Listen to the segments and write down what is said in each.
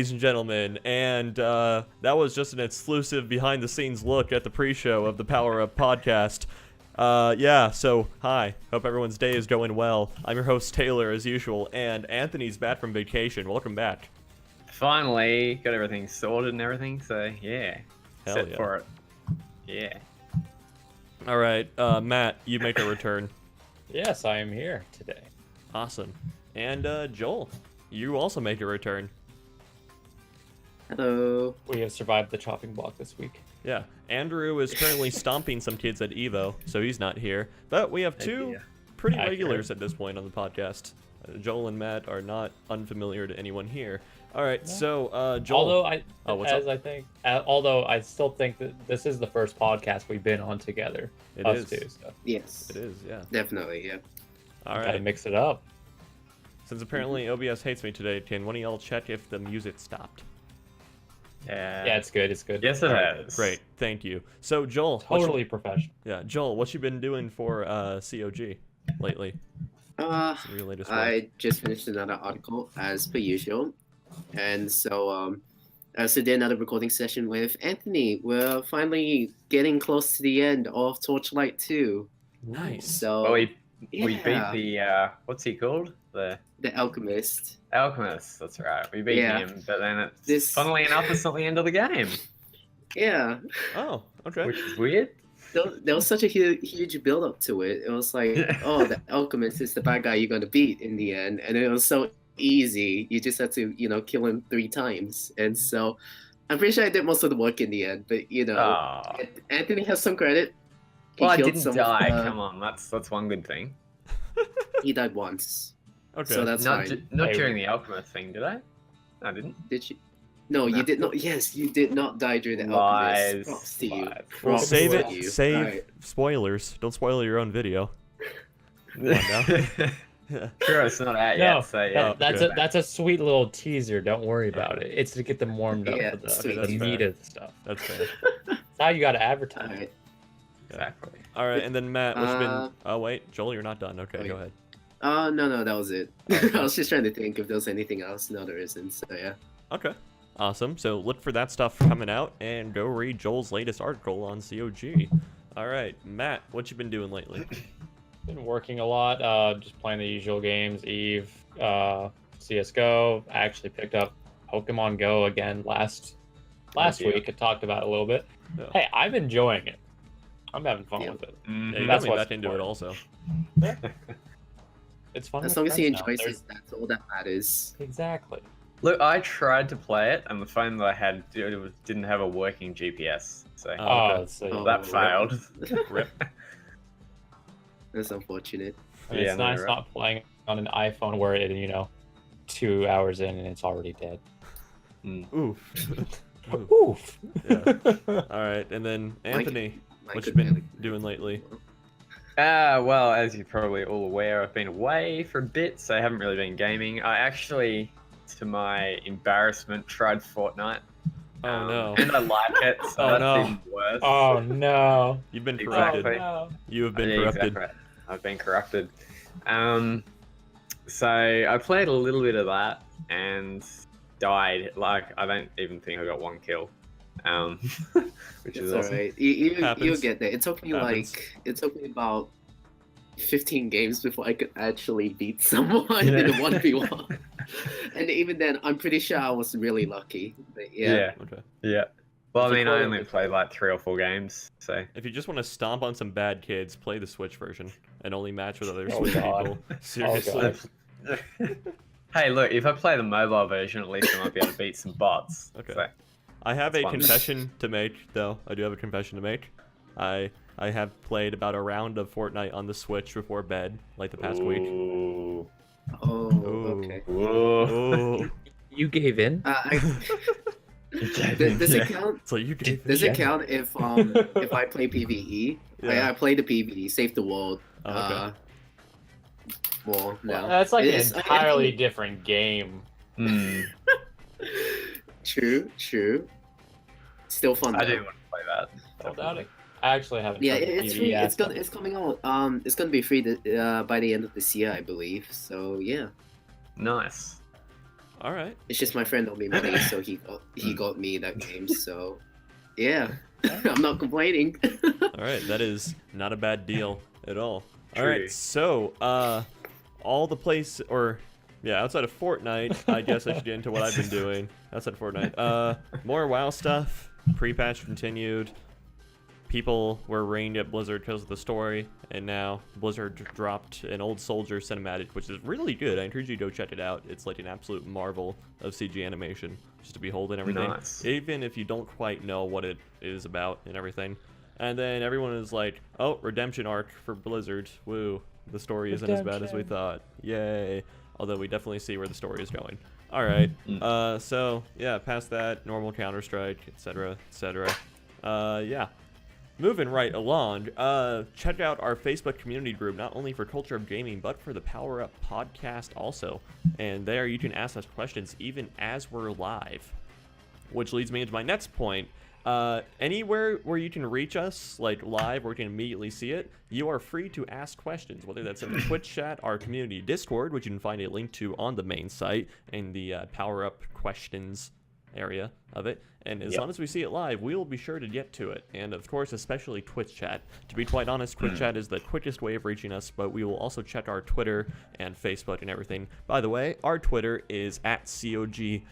ladies and gentlemen, and that was just an exclusive behind-the-scenes look at the pre-show of the Power Up podcast. Yeah, so, hi. Hope everyone's day is going well. I'm your host, Taylor, as usual, and Anthony's back from vacation. Welcome back. Finally, got everything sorted and everything, so yeah. Hell Set yeah. for it. Yeah. Alright, Matt, you make a return. Yes, I am here today. Awesome. And, Joel, you also make a return. Hello. We have survived the chopping block this week. Yeah, Andrew is currently stomping some kids at Evo, so he's not here. But we have two pretty Accurate. regulars at this point on the podcast. Joel and Matt are not unfamiliar to anyone here. All right, so Joel. Although I still think that this is the first podcast we've been on together. It us is. two, so Yes. It is, yeah. Definitely, yeah. All gotta right. mix it up. Since apparently OBS hates me today, can one of y'all check if the music stopped? Yeah, it's good. It's good. Yes, it has. Great, thank you. So Joel, Totally professional. Joel, what you been doing for COG lately? Your latest work? I just finished another article as per usual, and so I also did another recording session with Anthony. We're finally getting close to the end of Torchlight 2. Nice. So Well, we yeah. beat the what's he called? The Alchemist. Alchemist. That's right. We beat Yeah. him, but then This- funnily enough, it's not the end of the game, Yeah. Oh, okay. which is weird. There was such a huge build up to it. It was like, oh, the Alchemist is the bad guy you're gonna beat in the end, and it was so easy. You just had to, kill him 3 times, and so I'm pretty sure I did most of the work in the end. But Aw. Anthony has some credit. He Well, I killed didn't some, die. Come on, that's one good thing. He died once, Okay. so that's Not fine. not Hey, during the Alchemist thing, did I? No, I didn't. Did you? No, No. you did not. Yes, you did not die during the Lies. Alchemist. Props to you. Lies. Well, Props save to it. you. Save Alright. spoilers. Don't spoil your own video. on now. Yeah. Sure, it's not out No, yet, so yeah. that's a sweet little teaser. Don't worry about it. It's to get them warmed up Yeah, for the, sweet. the That's meat fair. of the stuff. That's fair. That's how you got to advertise. Alright. Exactly. All right, and then Matt, what's been? Uh, Oh wait, Joel, you're not done. Okay, wait. go ahead. No, that was it. Okay. I was just trying to think if there was anything else. No, there isn't. So yeah. Okay. Awesome. So look for that stuff coming out and go read Joel's latest article on COG. All right, Matt, what you been doing lately? Been working a lot. Just playing the usual games. Eve, CS:GO. I actually picked up Pokemon Go again last you. week. I talked about it a little bit. Yeah. Hey, I'm enjoying it. I'm having fun Yeah. with it. Yeah, Mhm. you That's got me what's back into it important. also. It's fun. As with long as he friends now. enjoys There's- it, that's all that matters. Exactly. Look, I tried to play it, and the phone that I had didn't have a working GPS, so Oh, okay. So Oh. that failed. Rip. That's unfortunate. I mean, Yeah, it's no, nice you're right. not playing on an iPhone where it, 2 hours in and it's already dead. Mm. Oof. Oof. Oof. Yeah. All right, and then Anthony, Mine what you could been barely- doing lately? Well, as you're probably all aware, I've been away for a bit, so I haven't really been gaming. I actually, to my embarrassment, tried Fortnite. Oh no. And I like it, so Oh, that's no. even worse. Oh no. You've been Exactly. corrupted. Oh, no. You have been Yeah, corrupted. exactly. I've been corrupted. So I played a little bit of that and died. Like, I don't even think I got 1 kill. Which is It's awesome. alright. You'll Happens. get there. It took me Happens. it took me about 15 games before I could actually beat someone in a Yeah. 1v1. And even then, I'm pretty sure I was really lucky. But yeah. Okay. Yeah. Well, I It's mean, I recorded. only played like 3 or 4 games, so. If you just want to stomp on some bad kids, play the Switch version and only match with other Oh, Switch God. people. Seriously. God. Hey, look, if I play the mobile version, at least I might be able to beat some bots. Okay. So, I have It's a fun. confession to make, though. I do have a confession to make. I have played about a round of Fortnite on the Switch before bed, like the past week. Ooh. Oh, Ooh. okay. Whoa. Oh, You gave in? Does it count? so you gave Does it Yeah. count if I play PVE? Yeah. I play the PVE, Save the World. Oh, okay. Well, no. That's like It's- an entirely different game. Hmm. True. Still fun. I though. do want to play that. Don't doubt it. I actually haven't. Yeah, tried the it's PvE free. aspect. It's coming out. It's gonna be free by the end of this year, I believe. So yeah. Nice. All right. It's just my friend owed me money, so he got me that game. So, yeah, I'm not complaining. All right. That is not a bad deal at all. All True. right. So, all the place or yeah, outside of Fortnite, I guess I should get into what I've been doing outside of Fortnite. More WoW stuff. Pre-patch continued. People were rained at Blizzard because of the story, and now Blizzard dropped an Old Soldier cinematic, which is really good. I encourage you to go check it out. It's like an absolute marvel of CG animation, just to behold and everything. Nice. Even if you don't quite know what it is about and everything. And then everyone is like, oh, redemption arc for Blizzard. Woo. The story isn't as bad as we Redemption. thought. Yay. Although we definitely see where the story is going. All right. So, yeah, past that, normal Counter-Strike, etc., etc. Yeah. Moving right along, check out our Facebook community group, not only for Culture of Gaming, but for the Power Up podcast also. And there you can ask us questions even as we're live. Which leads me into my next point. Anywhere where you can reach us, like live, where you can immediately see it, you are free to ask questions, whether that's in the Twitch chat, our community Discord, which you can find a link to on the main site, in the Power Up questions area of it. And as long as we see it live, we will be sure to get to it. And of course, especially Twitch chat. To be quite honest, Twitch chat is the quickest way of reaching us, but we will also check our Twitter and Facebook and everything. By the way, our Twitter is @cog.net.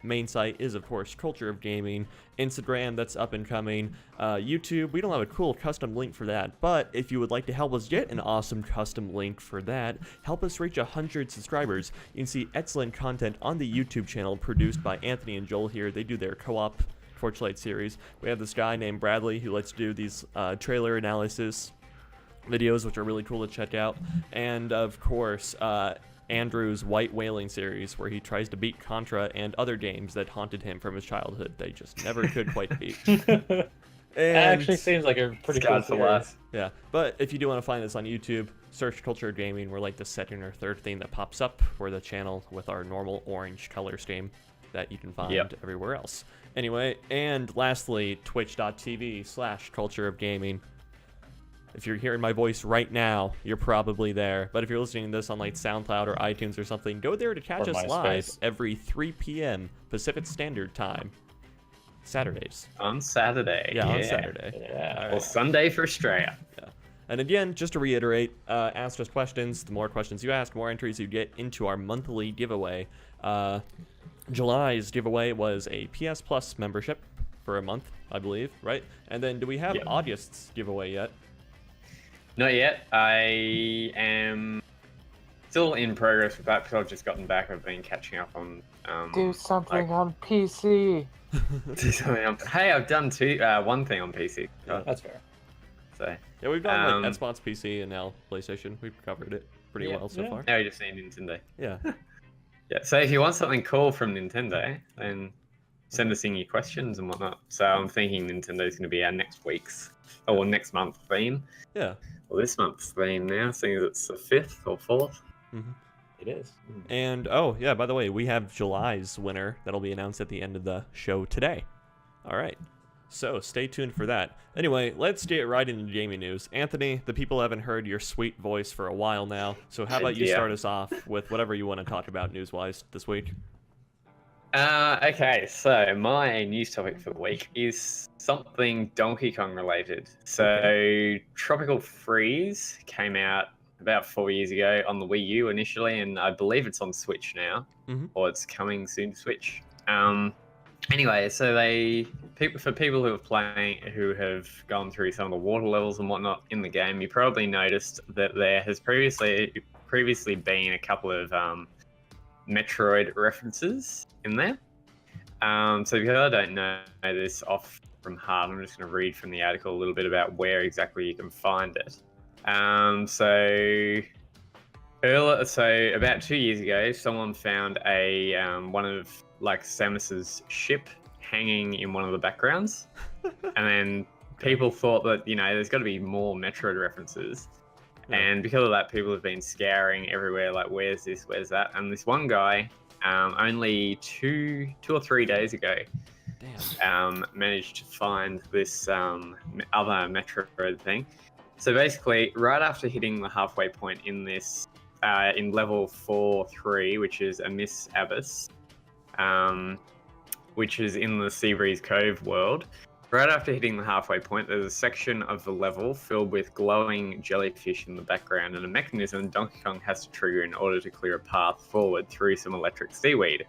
Main site is, of course, Culture of Gaming. Instagram, that's up and coming. YouTube, we don't have a cool custom link for that, but if you would like to help us get an awesome custom link for that, help us reach 100 subscribers. You can see excellent content on the YouTube channel produced by Anthony and Joel here. They do their co-op Torchlight series. We have this guy named Bradley who likes to do these trailer analysis videos, which are really cool to check out. And of course, Andrew's White Whaling series, where he tries to beat Contra and other games that haunted him from his childhood. They just never could quite beat. It actually seems like a pretty cool Scar's the last. series. Yeah, but if you do want to find this on YouTube, search Culture Gaming. We're like the second or third thing that pops up. We're the channel with our normal orange color scheme that you can find everywhere else. Anyway, and lastly, twitch.tv/Culture of Gaming. If you're hearing my voice right now, you're probably there. But if you're listening to this on like SoundCloud or iTunes or something, go there to catch Or us live MySpace. every 3 p.m. Pacific Standard Time. Saturdays. On Saturday. Yeah, on Saturday. Yeah. Or Sunday for Australia. Yeah. And again, just to reiterate, ask us questions. The more questions you ask, more entries you get into our monthly giveaway. July's giveaway was a PS Plus membership for a month, I believe, right? And then do we have August's giveaway yet? Not yet. I am still in progress with that because I've just gotten back. I've been catching up on. Do something on PC. Hey, I've done one thing on PC. That's fair. So Yeah, we've done like Xbox PC and now PlayStation. We've covered it pretty well so far. now we just need Nintendo. Yeah. Yeah. So if you want something cool from Nintendo, then send us in your questions and whatnot. So I'm thinking Nintendo's going to be our next week's or next month's theme. Yeah. Well, this month's theme now, seeing as it's the 5th or 4th. It is. And oh yeah, by the way, we have July's winner that'll be announced at the end of the show today. All right. So stay tuned for that. Anyway, let's get right into gaming news. Anthony, the people haven't heard your sweet voice for a while now, so how about you start us off with whatever you want to talk about news-wise this week? Okay, so my news topic for the week is something Donkey Kong related. So Tropical Freeze came out about 4 years ago on the Wii U initially, and I believe it's on Switch now, or it's coming soon to Switch. Anyway, so for people who have gone through some of the water levels and whatnot in the game, you probably noticed that there has previously been a couple of Metroid references in there. So because I don't know this off from heart, I'm just going to read from the article a little bit about where exactly you can find it. So about 2 years ago, someone found a one of like Samus's ship hanging in one of the backgrounds, and then people thought that there's got to be more Metroid references. And because of that, people have been scouring everywhere, like, where's this, where's that? And this one guy, only two or 3 days ago, managed to find this other Metroid thing. So basically, right after hitting the halfway point in this in level 4-3, which is a Miss Abyss, which is in the Seabreeze Cove world. Right after hitting the halfway point, there's a section of the level filled with glowing jellyfish in the background and a mechanism Donkey Kong has to trigger in order to clear a path forward through some electric seaweed.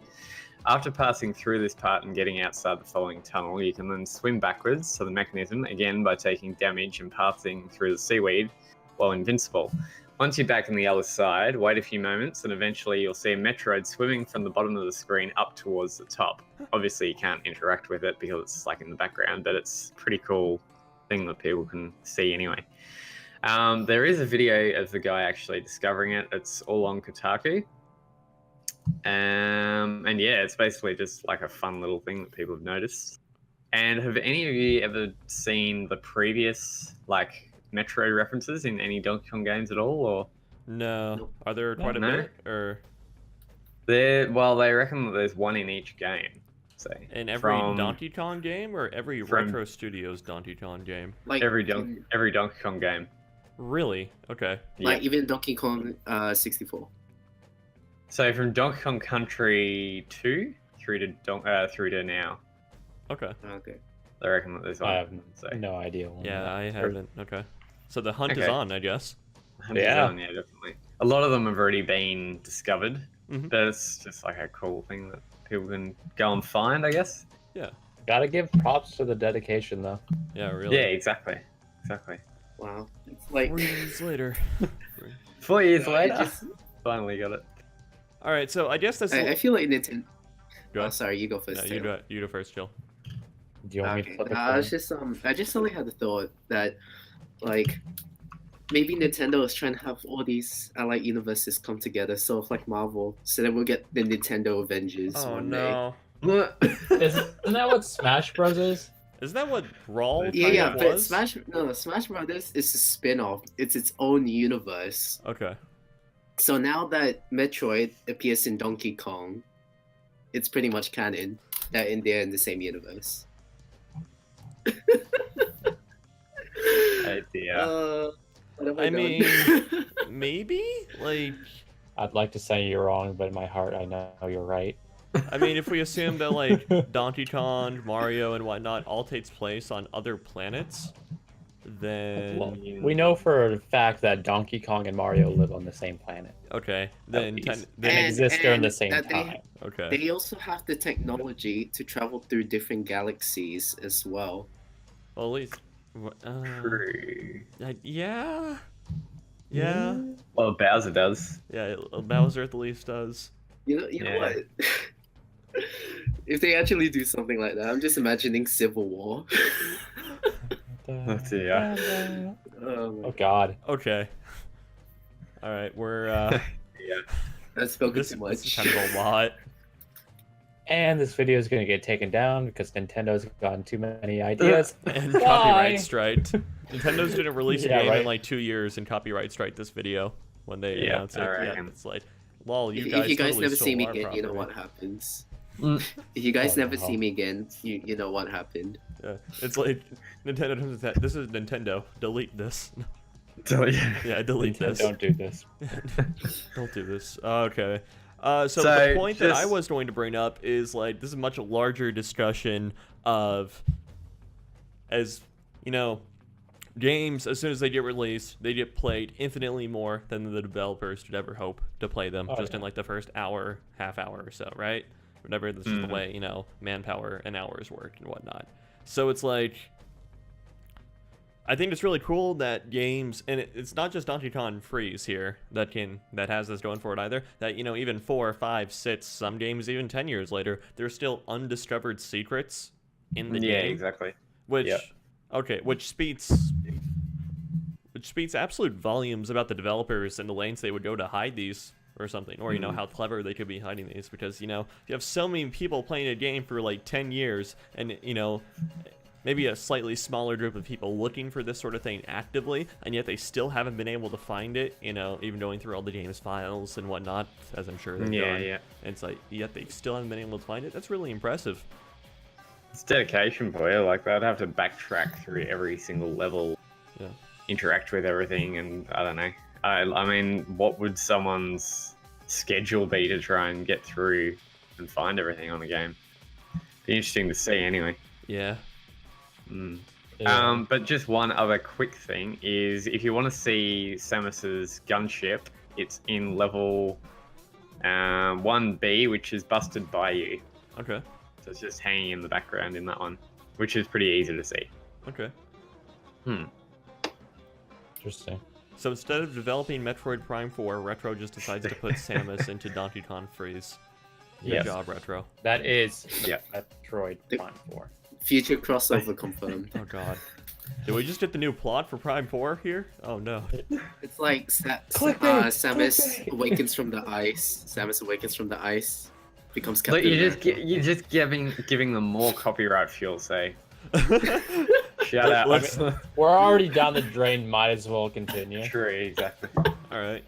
After passing through this part and getting outside the following tunnel, you can then swim backwards to the mechanism, again by taking damage and passing through the seaweed while invincible. Once you're back on the other side, wait a few moments and eventually you'll see a Metroid swimming from the bottom of the screen up towards the top. Obviously you can't interact with it because it's like in the background, but it's a pretty cool thing that people can see anyway. There is a video of the guy actually discovering it. It's all on Kotaku. And yeah, it's basically just like a fun little thing that people have noticed. And have any of you ever seen the previous like Metroid references in any Donkey Kong games at all, or No. Nope. Are there quite a No. bit, or well, they reckon that there's one in each game. So in every from Donkey Kong game, or every from- Retro Studios Donkey Kong game? Like every Donkey Kong game. Really? Okay. like even Donkey Kong 64. So from Donkey Kong Country 2 through to now, Okay. Okay. they reckon that there's one. I have So no idea. on Yeah, that. I haven't. Okay. So the hunt is Okay. on, I guess. Yeah. yeah, definitely. A lot of them have already been discovered, Mhm. but it's just like a cool thing that people can go and find, I guess. Gotta give props to the dedication though. Yeah, really. Yeah, exactly. Wow. It's like 4 years later. 4 years I later, just- finally got it. All right, so I guess that's. I feel like Nintendo. Go Oh, ahead. sorry, you go first. No, you Taylor. do it. You do first, Jill. Do you want me Okay. to flip a I coin? was just I just only had the thought that like maybe Nintendo is trying to have all these allied universes come together, sort of like Marvel, so that we'll get the Nintendo Avengers Oh one no. Isn't that what Smash Bros is? Isn't that what Brawl kind Yeah, yeah, of but was? Smash Brothers is a spin-off. It's its own universe. Okay. So now that Metroid appears in Donkey Kong, it's pretty much canon that they're in the same universe. Oh dear. What have I done? mean, maybe? Like, I'd like to say you're wrong, but in my heart, I know you're right. I mean, if we assume that, like, Donkey Kong, Mario, and whatnot all takes place on other planets, then... Well, we know for a fact that Donkey Kong and Mario live on the same planet. Okay, then... At least. then And exist during the and same that time. okay. They also have the technology to travel through different galaxies as well. Well, at least... True. yeah? Yeah? Well, Bowser does. Yeah, Bowser at the least does. You know Yeah. what? If they actually do something like that, I'm just imagining Civil War. Oh dear. Oh God. Okay. Alright, we're, Yeah. That's spoken this too is much. kind of a lot. And this video is going to get taken down because Nintendo's gotten too many ideas. And Why? copyright strike. Nintendo's didn't release a Yeah, game in right. like 2 years and copyright strike this video when they Yeah, announced it. I Yeah, reckon. it's like, lol, If you you guys totally never stole see me our again, you know property. what happens. Mm. If you guys Oh, never no. see me again, you know what happened. Yeah, it's like Nintendo comes with that. This is Nintendo. Delete this. So, yeah. Yeah, delete this. Don't do this. Don't do this. Okay. So the So, point that I just- was going to bring up is like this is a much larger discussion of, as you know, games as soon as they get released, they get played infinitely more than the developers could ever hope to play them Oh, just yeah. in like the first hour, half hour or so, right? Whatever. This is the Mhm. way manpower and hours work and whatnot. So it's like. I think it's really cool that games, and it's not just Donkey Kong Freeze here that has this going for it either. That even 4, 5, 6, some games even 10 years later, there's still undiscovered secrets in the Yeah, game, exactly. which Yeah. which speaks absolute volumes about the developers and the lengths they would go to hide these or something, or how clever they could be hiding these, because if you have so many people playing a game for like 10 years and maybe a slightly smaller group of people looking for this sort of thing actively, and yet they still haven't been able to find it, even going through all the game's files and whatnot, as I'm sure they've Yeah, done. yeah. And it's like, yet they still haven't been able to find it. That's really impressive. It's dedication for you. Like, they'd have to backtrack through every single level, Yeah. interact with everything, and I don't know. I mean, what would someone's schedule be to try and get through and find everything on the game? Be interesting to see, anyway. Yeah. Mm. Yeah. But just one other quick thing is, if you want to see Samus's gunship, it's in level 1B, which is Busted by You. Okay. So it's just hanging in the background in that one, which is pretty easy to see. Okay. Interesting. So instead of developing Metroid Prime 4, Retro just decides to put Samus into Donkey Kong Freeze. Good Yes. job, Retro. That is Yeah. Metroid Prime 4. Future crossover confirmed. Oh god. Did we just get the new plot for Prime 4 here? Oh no. It's like Clickbait, Samus awakens from the ice. Samus awakens from the ice, becomes But Captain you're just giving them more copyright fuel, say. Shout out. Let's- We're already down the drain. Might as well continue. True, exactly. Alright.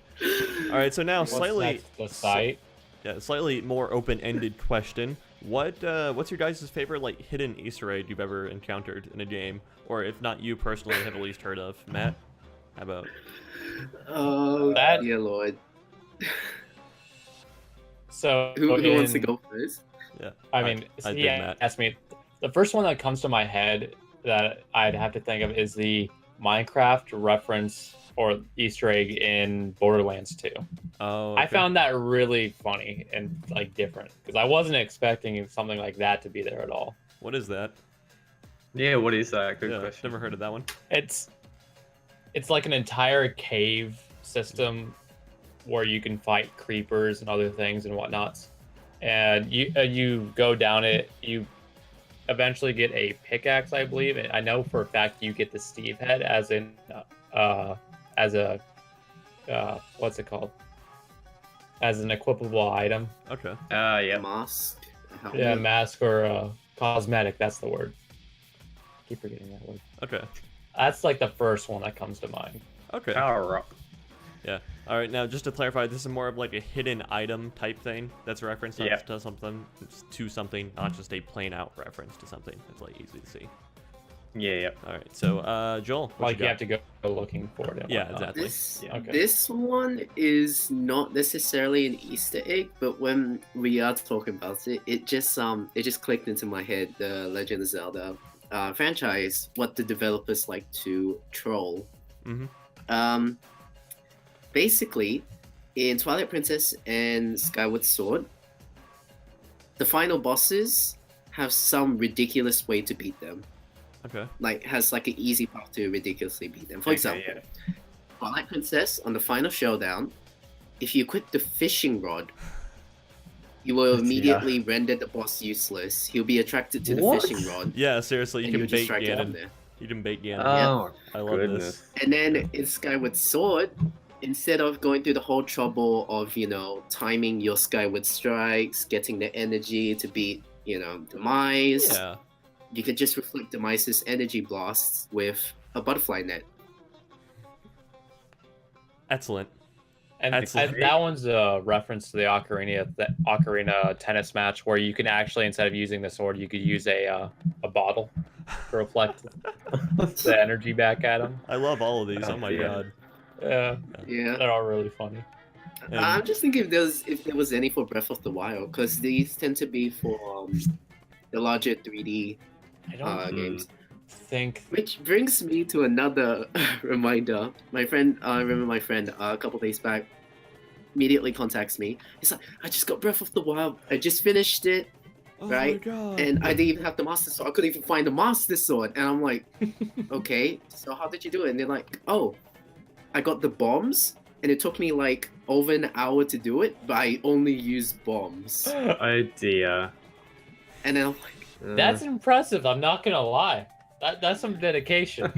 Alright, so now What's slightly next? The site. yeah, slightly more open-ended question. What's your guys' favorite like hidden Easter egg you've ever encountered in a game? Or if not you personally have at least heard of? Matt? How about Oh, That- dear lord. So Who wants to in- go first? yeah. I mean, I he did, Matt. asked me. The first one that comes to my head that I'd have to think of is the Minecraft reference or Easter egg in Borderlands 2. Oh, I okay. found that really funny and like different because I wasn't expecting something like that to be there at all. What is that? Yeah, what is that? Good Yeah, question. never heard of that one. It's like an entire cave system where you can fight creepers and other things and whatnots, and you go down it. You eventually get a pickaxe, I believe, and I know for a fact you get the Steve head as in as a what's it called? As an equipable item. Okay. Yeah. Mask. Yeah, mask or cosmetic. That's the word. Keep forgetting that word. Okay. That's like the first one that comes to mind. Okay. Power up. Yeah. All right. Now, just to clarify, this is more of like a hidden item type thing that's referenced Yeah. to something, not just a plain out reference to something. It's like easy to see. Yeah. All right. So, Joel, what Like you got? have to go looking for it. and Yeah, whatnot. exactly. This Yeah. Okay. this one is not necessarily an Easter egg, but when we are talking about it, it just clicked into my head. The Legend of Zelda franchise, what the developers like to troll. Mhm. Basically, in Twilight Princess and Skyward Sword, the final bosses have some ridiculous way to beat them. Okay. Like, has like an easy path to ridiculously beat them. For Okay, example, yeah. Twilight Princess, on the final showdown, if you equip the fishing rod, you will Yeah. immediately render the boss useless. He'll be attracted to the What? fishing rod, Yeah. Seriously, you and can you'll just bait strike it on Ganon. there. You can bait Ganon. Oh, I love goodness. this. And then in Skyward Sword, instead of going through the whole trouble of, timing your Skyward strikes, getting the energy to beat, Demise, Yeah. you can just reflect Demise's energy blasts with a butterfly net. Excellent. And Excellent. that one's a reference to the Ocarina tennis match where you can actually, instead of using the sword, you could use a bottle to reflect the energy back at him. I love all of these. Oh my Yeah. god. Yeah, Yeah. they're all really funny. And- I'm just thinking if there was any for Breath of the Wild, because these tend to be for the larger 3D I don't games. think. Which brings me to another reminder. My friend, I remember my friend a couple days back immediately contacts me. He's like, I just got Breath of the Wild. I just finished it, oh right? my god. and I didn't even have the Master Sword. I couldn't even find the Master Sword. And I'm like, okay, so how did you do it? And they're like, oh, I got the bombs, and it took me like over an hour to do it, but I only used bombs. Oh dear. And then I'm like, That's impressive. I'm not gonna lie. That's some dedication.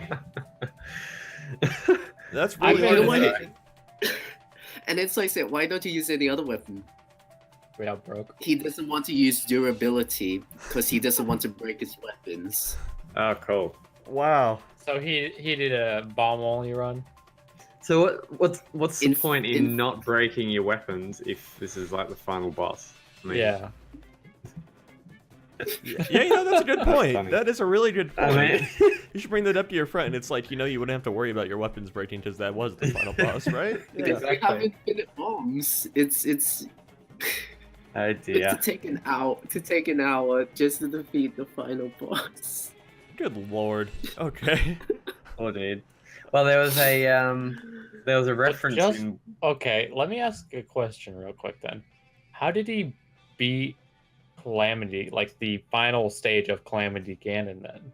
That's I really made hard it to work. say. and then so I said, why don't you use any other weapon? We out broke. He doesn't want to use durability because he doesn't want to break his weapons. Oh, cool. Wow. So he did a bomb only run. So what's the In- point in in- not breaking your weapons if this is like the final boss? I mean, Yeah. Yeah, that's a good point. funny. That is a really good point. I mean, You should bring that up to your friend. It's like, you wouldn't have to worry about your weapons breaking because that was the final boss, right? Because Exactly. we have infinite bombs. It's oh dear. to take an hour just to defeat the final boss. Good lord. Okay. Oh, dude. Well, there was a reference just- in. Okay, let me ask a question real quick then. How did he beat Calamity, like the final stage of Calamity Ganon then?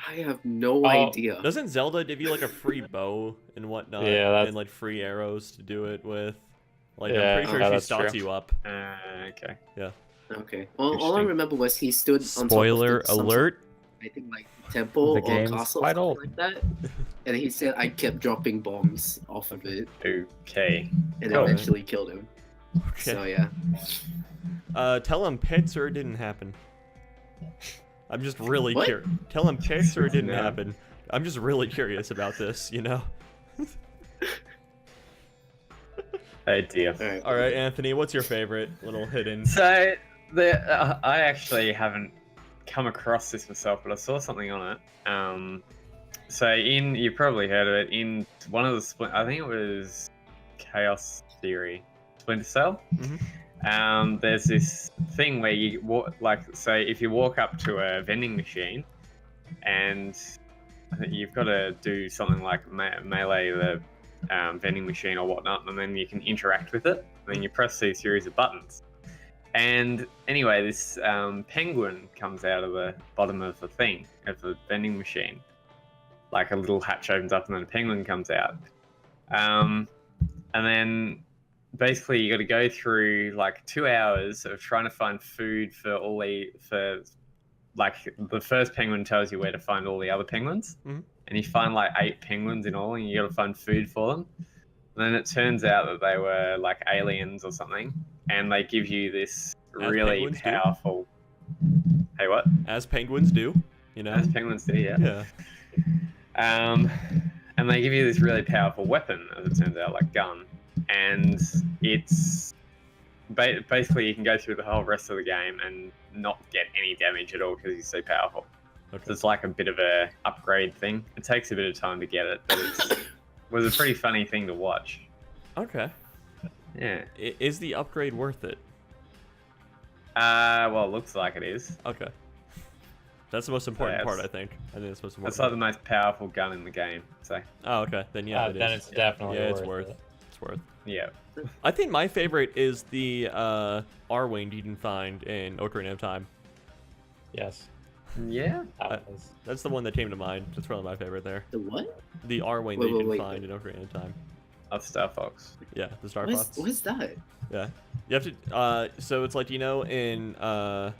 I have no Oh, idea. Doesn't Zelda give you like a free bow and whatnot? Yeah, that's- And like free arrows to do it with? Like, Yeah, I'm pretty sure yeah, she that's starts true. you up. Okay. Okay. All I Interesting. remember was he stood on top of Spoiler some alert. I think like temple The or game's castle, quite something old. like that. And he said I kept dropping bombs off of it Okay. and Cool. eventually killed him. Okay. So yeah. Tell him pits or it didn't happen. I'm just really What? curious. Tell him pits or it didn't No. happen. I'm just really curious about this, Oh dear. Alright. All right, Anthony, what's your favorite little hidden? So I actually haven't come across this myself, but I saw something on it. So you probably heard of it in one of the I think it was Chaos Theory, Splinter Cell. There's this thing where you walk, like, so if you walk up to a vending machine, and I think you've got to do something like melee the vending machine or whatnot, and then you can interact with it. And then you press these series of buttons. And anyway, this penguin comes out of the bottom of the thing, of the vending machine. Like a little hatch opens up and then a penguin comes out. And then basically you got to go through like 2 hours of trying to find food for like the first penguin tells you where to find all the other penguins. Mhm. And you find like 8 penguins in all and you got to find food for them. And then it turns out that they were like aliens or something. And they give you this As really penguins do. powerful. Hey, what? As penguins do, As penguins do, yeah. Yeah. And they give you this really powerful weapon, as it turns out, like gun. And it's basically you can go through the whole rest of the game and not get any damage at all because he's so powerful. Okay. So it's like a bit of a upgrade thing. It takes a bit of time to get it, but it was a pretty funny thing to watch. Okay. Yeah. Is the upgrade worth it? Well, it looks like it is. Okay. That's the most important Yeah, part, it's- I think. I think that's the most important. It's like the most powerful gun in the game. So Oh, okay. Then yeah, it then is. it's definitely Yeah, it's worth worth. it. It's worth. yeah. I think my favorite is the R-wing you can find in Ocarina of Time. Yes. Yeah. That was. That's the one that came to mind. That's probably my favorite there. The what? The R-wing Wait, that you can wait, find in Ocarina of Time. Of Star Fox. Yeah, the Star What's, Fox. what's that? Yeah, you have to. So it's like in the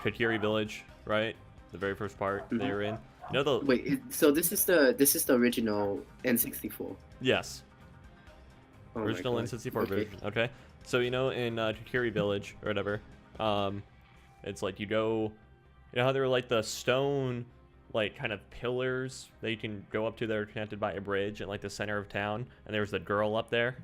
Kakiri village, right? The very first part that you're in. You know the Wait, so this is the original N64. yes, Oh my original God. N64 Okay. version. Okay, so in Kakiri village or whatever, it's like you go. You know how there were like the stone, like kind of pillars that you can go up to that are connected by a bridge in like the center of town, and there was the girl up there.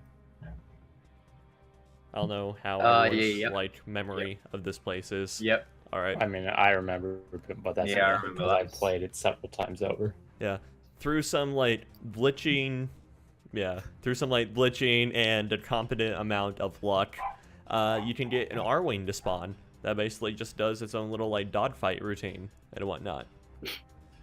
I don't know how everyone's yeah. like memory of this place is. Yep. All right. I mean, I remember, but that's Yeah, I only remember because that. I played it several times over. Yeah. Through some like glitching and a competent amount of luck, you can get an R-wing to spawn that basically just does its own little like dogfight routine and whatnot.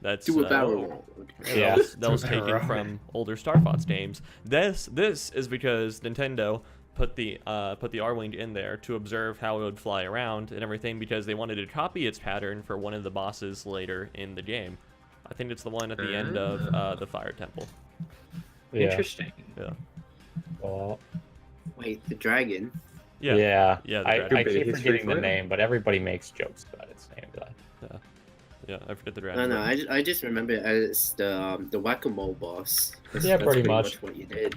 That's Do a barrel roll. Okay. Yeah. that was taken from older Star Fox games. This is because Nintendo put the R-wing in there to observe how it would fly around and everything because they wanted to copy its pattern for one of the bosses later in the game. I think it's the one at the end of the Fire Temple. Yeah. Interesting. Yeah. Well, Wait, the dragon. Yeah. yeah. Yeah, the I dragon. keep Bit of history forgetting the for it. name, but everybody makes jokes about its name. Yeah, I forget the No, dragon. no, I just remember it as the whack-a-mole boss. Yeah, pretty much. what you did.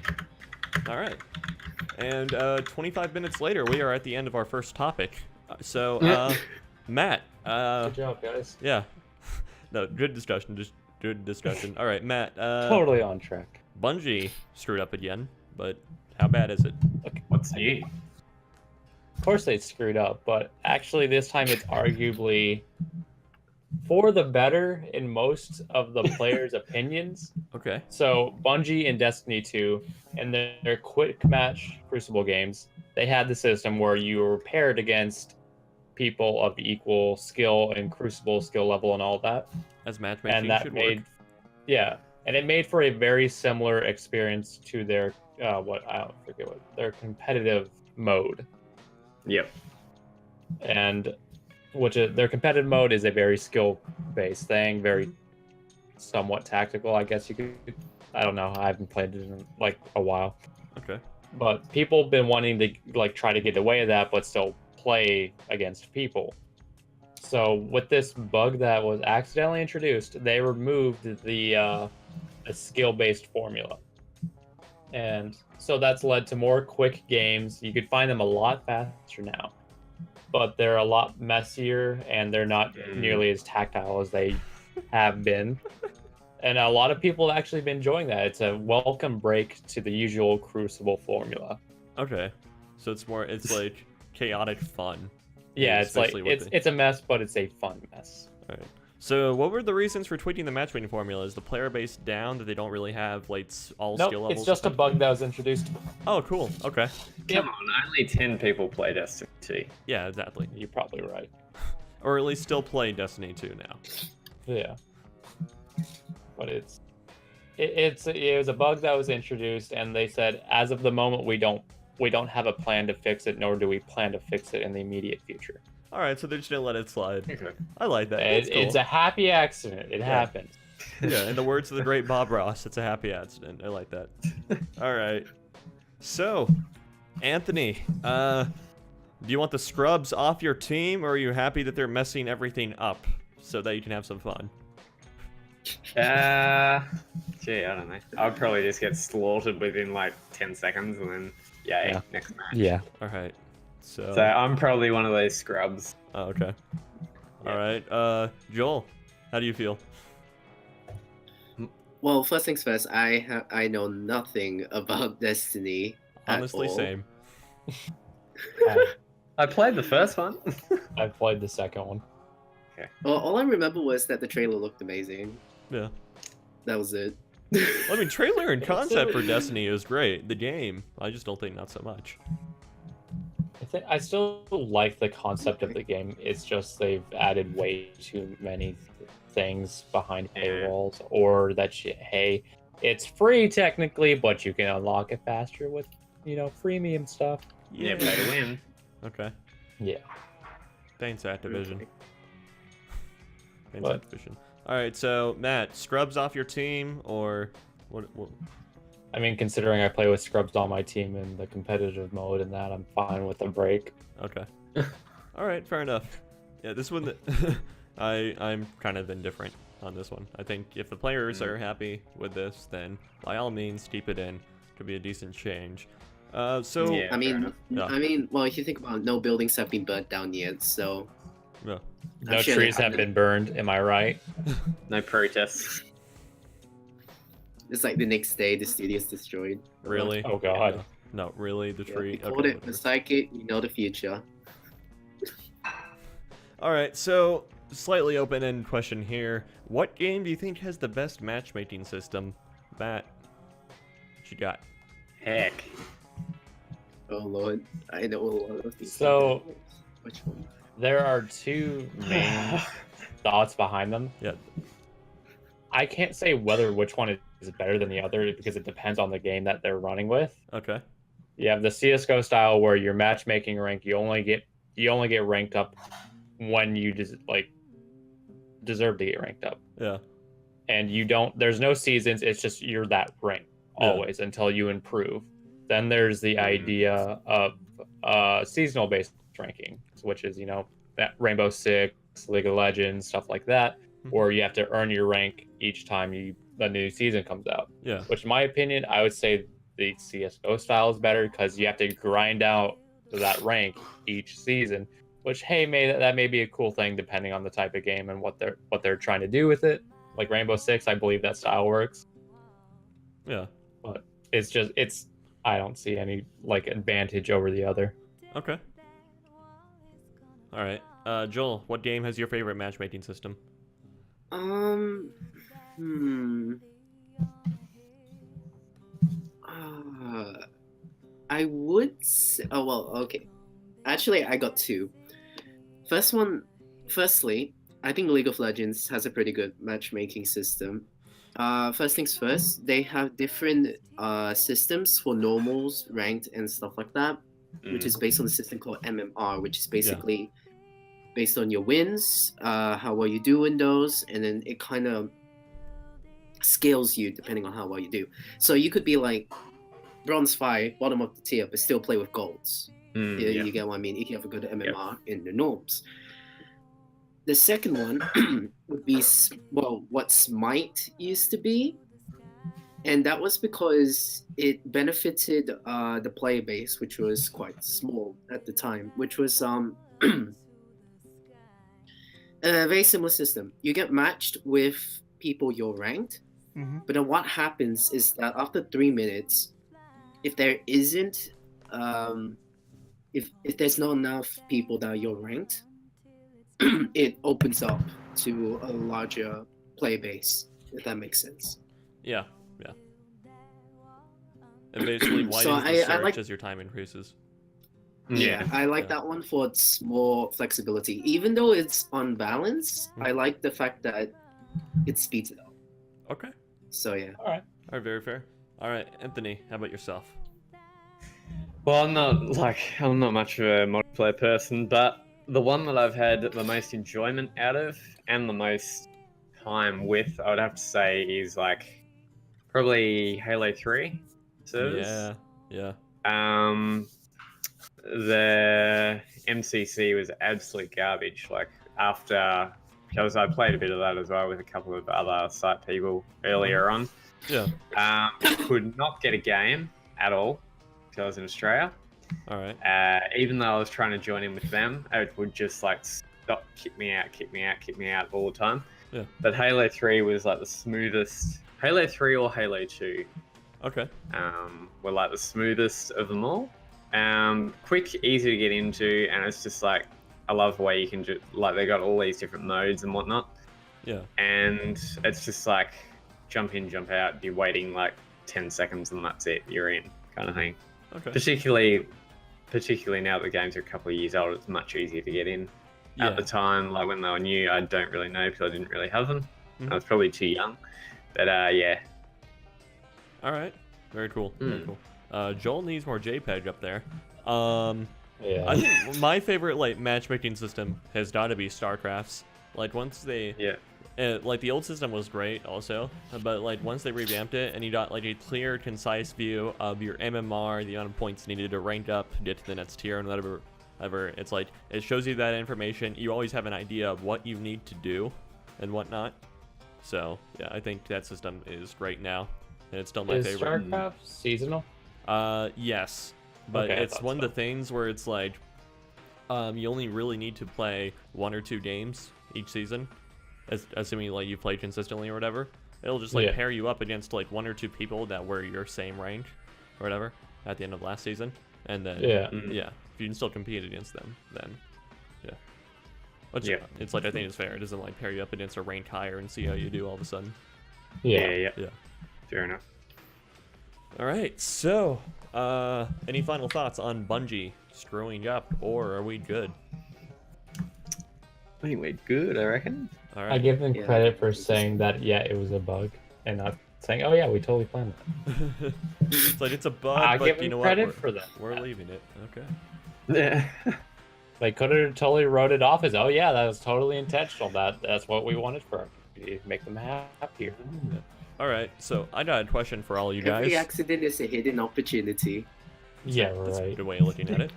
All right. And 25 minutes later, we are at the end of our first topic. So, Matt. Good job, guys. Yeah. No, good discussion. Just good discussion. All right, Matt. Totally on track. Bungie screwed up again, but how bad is it? What's new? of course they screwed up, but actually this time it's arguably for the better in most of the players' opinions. Okay. So Bungie in Destiny 2 and their quick match Crucible games, they had the system where you were paired against people of equal skill and Crucible skill level and all that. As matchmaking And that should made, work. yeah, and it made for a very similar experience to their what I don't forget what their competitive mode. Yep. And which is, their competitive mode is a very skill-based thing, very somewhat tactical, I guess you could. I don't know. I haven't played it in like a while, Okay. but people have been wanting to like try to get away with that, but still play against people. So with this bug that was accidentally introduced, they removed the skill-based formula, and so that's led to more quick games. You could find them a lot faster now, but they're a lot messier and they're not nearly as tactile as they have been. And a lot of people have actually been enjoying that. It's a welcome break to the usual Crucible formula. Okay. So it's like chaotic fun. Yeah, it's like especially with it's a mess, but it's a fun mess. All right. So what were the reasons for tweaking the matchmaking formula? Is the player base down that they don't really have like all Nope, skill levels? it's just a bug that was introduced. Oh, cool. Okay. Come on, only 10 people play Destiny 2. Yeah, exactly. You're probably right. Or at least still play Destiny 2 now. Yeah, but it was a bug that was introduced, and they said as of the moment we don't have a plan to fix it, nor do we plan to fix it in the immediate future. All right, so they're just gonna let it slide. Okay. I like that. That's cool. It's a happy accident. It happens. Yeah, in the words of the great Bob Ross, it's a happy accident. I like that. All right. So, Anthony, do you want the scrubs off your team, or are you happy that they're messing everything up so that you can have some fun? Gee, I don't know. I'd probably just get slaughtered within like 10 seconds and then, Yeah. next match. Yeah. All right. So I'm probably one of those scrubs. oh, okay. Yeah. All right. Joel, how do you feel? Well, first things first, I know nothing about Destiny. at Honestly, all. same. I played the first one. I played the second one. Well, all I remember was that the trailer looked amazing. Yeah. That was it. I mean, trailer and concept for Destiny is great. The game, I just don't think not so much. I still like the concept of the game. It's just they've added way too many things behind paywalls, or that hey, it's free technically, but you can unlock it faster with, freemium stuff. Yeah, pay to win. Okay. Yeah. Thanks, Activision. Thanks, What? Activision. All right, so Matt, scrubs off your team, or what? I mean, considering I play with scrubs on my team in the competitive mode and that, I'm fine with a break. Okay. All right, fair enough. Yeah, this one, I'm kind of indifferent on this one. I think if the players are happy with this, then by all means keep it in. Could be a decent change. So Yeah. I mean, fair enough. well, if you think about it, no buildings have been burnt down yet, so yeah. No sure trees they have haven't. been burned, am I right? No protests. it's like the next day the studio's destroyed. Really? Oh god. No, really, the Yeah, tree. we called Okay, it whatever. the psychic. You know the future. All right, so slightly open-ended question here. What game do you think has the best matchmaking system? Matt, what you got? Heck. Oh lord, I know a lot of these. So- things. Which one? There are two main thoughts behind them. Yeah. I can't say which one is better than the other because it depends on the game that they're running with. Okay. You have the CS:GO style where your matchmaking rank you only get ranked up when you deserve to get ranked up, Yeah. and there's no seasons. It's just you're that rank Yeah. always until you improve. Then there's the idea of seasonal based ranking, which is that Rainbow Six, League of Legends, stuff like that, where you have to earn your rank each time the new season comes out. Yeah. Which, in my opinion, I would say the CS:GO style is better because you have to grind out that rank each season. Which, hey, that may be a cool thing depending on the type of game and what they're trying to do with it. Like Rainbow Six, I believe that style works. Yeah. But I don't see any advantage over the other. Okay. All right. Joel, what game has your favorite matchmaking system? Hmm. Uh, I would say, oh well, okay. Actually, I got two. Firstly, I think League of Legends has a pretty good matchmaking system. First things first, they have different systems for normals, ranked, and stuff like that, which is based on a system called MMR, which is basically based on your wins, how well you do in those, and then it kind of scales you depending on how well you do. So you could be like bronze 5, bottom of the tier, but still play with golds. You get what I mean? If you have a good MMR in the norms. The second one would be, well, what Smite used to be. And that was because it benefited the player base, which was quite small at the time, which was a very similar system. You get matched with people you're ranked, but then what happens is that after 3 minutes, if there isn't, if there's not enough people that you're ranked, it opens up to a larger play base, if that makes sense. Yeah. And basically widens the search as your time increases. Yeah, I like that one for its more flexibility. Even though it's unbalanced, I like the fact that it speeds it up. Okay. So yeah. All right. All right, very fair. All right, Anthony, how about yourself? Well, I'm not much of a multiplayer person, but the one that I've had the most enjoyment out of and the most time with, I would have to say, is like probably Halo 3 servers. Yeah. The MCC was absolute garbage. Like because I played a bit of that as well with a couple of other site people earlier on. Yeah. Could not get a game at all because I was in Australia. All right. Even though I was trying to join in with them, it would just like stop, kick me out all the time. Yeah. But Halo 3 was like the smoothest. Halo 3 or Halo 2 Okay. were like the smoothest of them all. Quick, easy to get into, and it's just like, I love the way you can just, like, they got all these different modes and whatnot. Yeah. And it's just like, jump in, jump out, you're waiting like 10 seconds and that's it, you're in, kind of thing. Okay. Particularly now that the games are a couple of years old, it's much easier to get in. Yeah. At the time, like when they were new, I don't really know because I didn't really have them. Mhm. I was probably too young. But yeah. All right. Very cool. Very cool. Joel needs more JPEG up there. Yeah. I think my favorite like matchmaking system has got to be StarCraft's. Like once they, like the old system was great also, but like once they revamped it and you got like a clear, concise view of your MMR, the amount of points needed to rank up, get to the next tier, and whatever. It's like it shows you that information. You always have an idea of what you need to do and whatnot. So yeah, I think that system is great now, and it's still my Is favorite. StarCraft seasonal? Yes, but Okay, I it's thought one of so. the things where it's like, you only really need to play 1 or 2 games each season, assuming like you play consistently or whatever. It'll just like pair you up against like 1 or 2 people that were your same rank or whatever at the end of last season, and then yeah, if you can still compete against them, then which, it's like I think it's fair. It doesn't like pair you up against a rank higher and see how you do all of a sudden. Yeah. Fair enough. All right, so any final thoughts on Bungie screwing up, or are we good? I think we're good, I reckon. All right. I give them credit for saying that, it was a bug, and not saying, oh yeah, we totally planned it. It's like it's a bug, I but give you them know credit what? for that. We're leaving it. Okay. Yeah. They could have totally wrote it off as, oh yeah, that was totally intentional. That's what we wanted for them. Make them happier. All right, so I got a question for all you guys. Every accident is a hidden opportunity. Yeah, That's a right. good way of looking at it.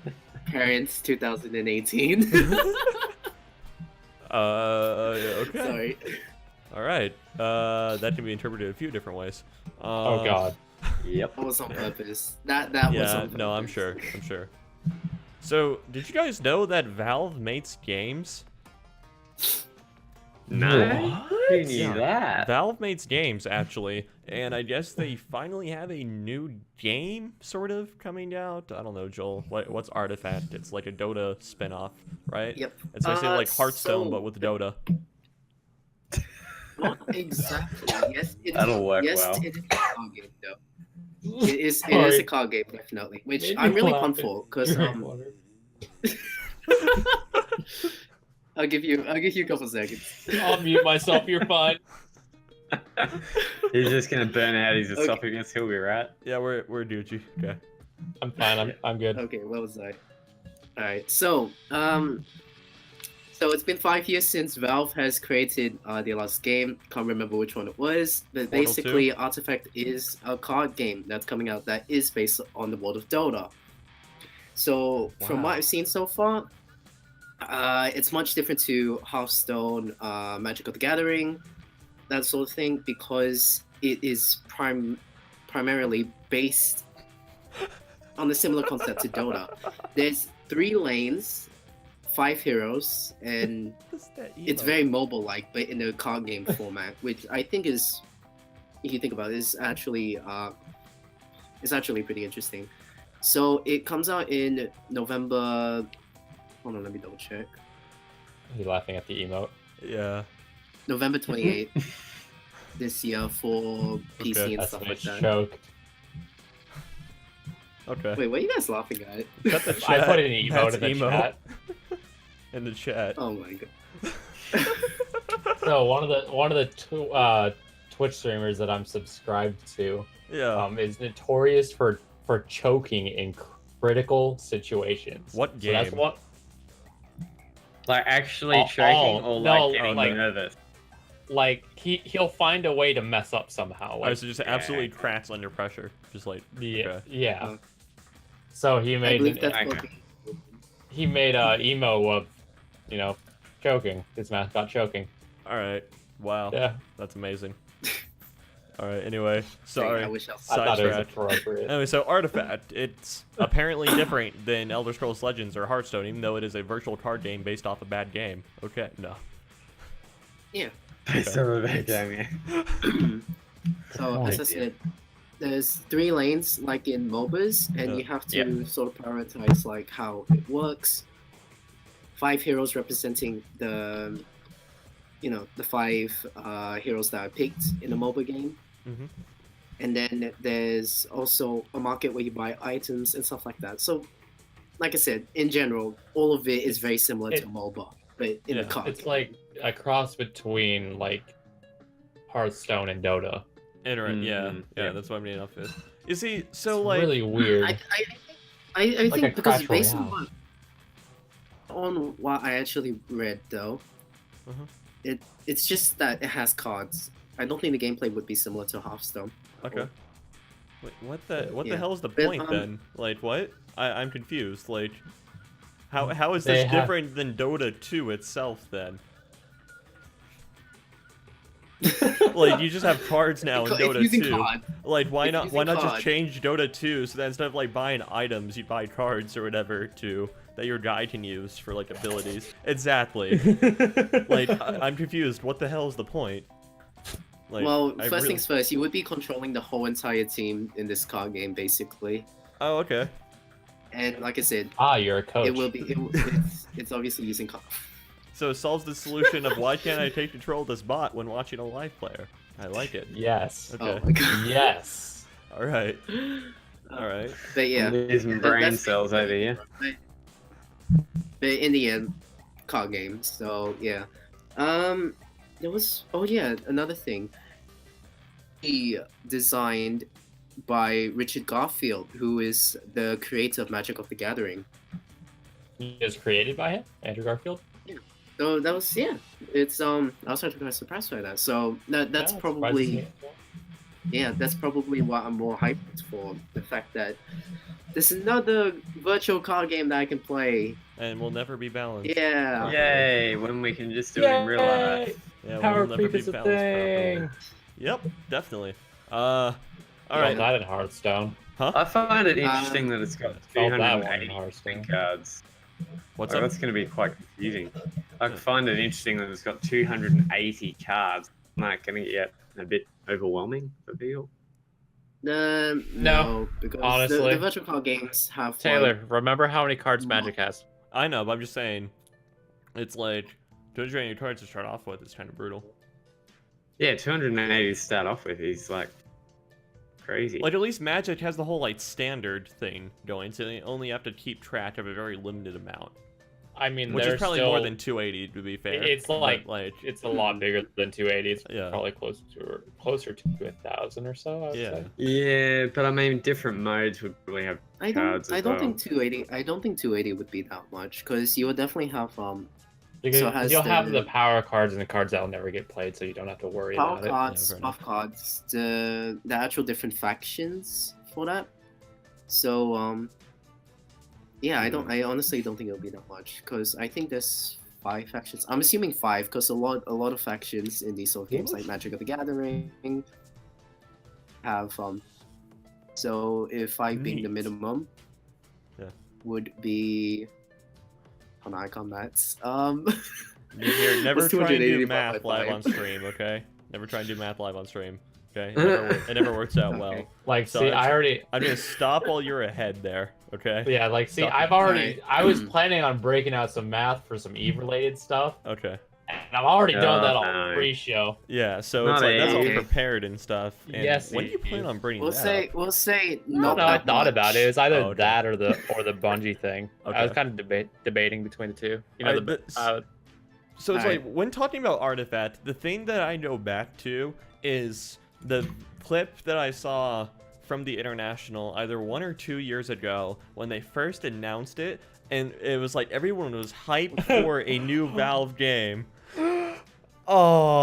Parents 2018. Okay. Sorry. All right. That can be interpreted a few different ways. Oh god. Yep. That was on purpose. That was on purpose. No, I'm sure. So, did you guys know that Valve makes games? No? Who knew Yeah. that? Valve makes games actually, and I guess they finally have a new game sort of coming out. I don't know, Joel. What's Artifact? It's like a Dota spin-off, right? Yep. It's basically like Hearthstone So- but with Dota. Not exactly. Yes, That'll work yes, well. it is a card game though. It is a card game definitely, which Made me I'm really laugh pumped at for because drink water. I'll give you a couple seconds. I'll mute myself. You're fine. He's just gonna burn out his Okay. esophagus. He'll be right. Yeah, we're Gucci. Okay. I'm fine. I'm good. Okay, what was I? All right, so so it's been 5 years since Valve has created their last game. Can't remember which one it was, but Portal basically, Artifact is a card game that's coming out that is based on the world of Dota. So from Wow. what I've seen so far, it's much different to Hearthstone, Magic of the Gathering, that sort of thing, because it is primarily based on a similar concept to Dota. There's 3 lanes, 5 heroes, and it's very mobile-like, but in a card game format, which I think is, if you think about it, is actually pretty interesting. So it comes out in November. Hold on, let me double check. You laughing at the emote? Yeah. November 28th this year for PC Okay. and That's stuff when like it's that. choked. Okay. Wait, what are you guys laughing at? Cut the I chat. put an emote That's in the emote. chat. In the chat. Oh my god. So one of the Twitch streamers that I'm subscribed to Yeah. is notorious for choking in critical situations. What So that's game? what Like actually Oh, choking oh, or no, like getting like- nervous. like he'll find a way to mess up somehow. I Like, was just absolutely cracks under pressure. Just like yeah, okay. yeah. Uh, So he I made believe that's okay. what he made a emo of, choking. His mascot choking. All right. Wow. Yeah, That's amazing. All right. Anyway, sorry. I wish I was. I thought it was Sidetracked. appropriate. Anyway, so Artifact, it's apparently different than Elder Scrolls Legends or Hearthstone, even though it is a virtual card game based off a bad game. Okay, no. So a bad game, yeah. So as I said, there's 3 lanes like in MOBAs, and you have to sort of prioritize like how it works. 5 heroes representing the 5 heroes that are picked in a MOBA game. Mm-hmm. And then there's also a market where you buy items and stuff like that. So, like I said, in general, all of it is very similar to MOBA, but in Yeah, the card. It's like a cross between like Hearthstone and Dota. Yeah, yeah. that's what I'm meaning off it. You see, so It's like, really weird. I think Like a because Clash based Royale. on what I actually read though, Uh-huh. it's just that it has cards. I don't think the gameplay would be similar to Hearthstone. okay. Wait, what the Yeah. hell is the But, point then? Like, what? I'm confused. Like, how is They this have- different than Dota 2 itself then? Like, you just have cards now in It's Dota using 2. cards. Like, why It's not? Why using not just cards. change Dota 2 so that instead of like buying items, you buy cards or whatever that your guy can use for like abilities. Exactly. Like, I'm confused. What the hell is the point? Like, Well, I first really- things first, you would be controlling the whole entire team in this card game, basically. Oh, okay. And like I said, You're a coach. it will be. It's obviously using cards. So it solves the solution of why can't I take control of this bot when watching a live player? I like it. Yes. Okay. Oh my god. Yes. All right. All right. But yeah, Losing that- brain that's cells over here. But in the end, card games. So yeah, there was another thing. He designed by Richard Garfield, who is the creator of Magic of the Gathering. It was created by him, Andrew Garfield. So that was it's I was actually kind of surprised by that. So that's Yeah, surprises probably me. that's probably what I'm more hyped for. The fact that there's another virtual card game that I can play. And we'll never be balanced. Yeah. Yay, when we can just do it in real life. Yeah, Power we'll never creep be is a balanced thing. properly. Yep, definitely. All Well, right. not in Hearthstone. I find it interesting that it's got Felt that one in 280 Hearthstone. cards. What's Like, up? that's going to be quite confusing. I find it interesting that it's got 280 cards. Isn't that going to get a bit overwhelming for people? No, because honestly. the virtual card games have Taylor, remember how many cards No. Magic has? I know, but I'm just saying, it's like 280 cards to start off with. It's kind of brutal. Yeah, 280 to start off with is like crazy. Like, at least Magic has the whole like standard thing going, so you only have to keep track of a very limited amount, I mean, which is there's probably still, more than 280 to be fair. It's but, like it's a lot bigger than 280. It's Yeah. probably closer to 1,000 or so. I would yeah. say. Yeah, but I mean, different modes would probably have I cards don't. I as don't well. think 280. I don't think 280 would be that much because you would definitely have Because So it has you'll have the- the power cards and the cards that'll never get played, so you don't have to worry power about it. cards, fair enough. buff cards, the actual different factions for that. So yeah, I honestly don't think it'll be that much because I think there's 5 factions. I'm assuming 5 because a lot of factions in these sort of games like Magic of the Gathering have So if 5 being the Neat. minimum, Yeah. would be. On icon mats. Here, never What's try and 280 do divided math by live on 5? stream, okay? Never try and do math live on stream, okay? It never works out well. Okay. Like, So see, it's- I already. I'm gonna stop while you're ahead there, okay? Yeah, like, see, Stop. I've already. Alright. I was planning on breaking out some math for some Eve-related stuff, Okay. and I've already done that Oh, on no. pre-show. Yeah, so Not it's like that's all a- prepared and stuff. And Yes, when do you plan Eve. on bringing We'll that say up? No, not I that thought about it. It much. was either Oh, okay. that or the Bungie thing. I was Okay. kind of debating between the two. You know, So it's Alright. like when talking about Artifact, the thing that I go back to is the clip that I saw from the International either 1 or 2 years ago when they first announced it, and it was like everyone was hyped for a new Valve game.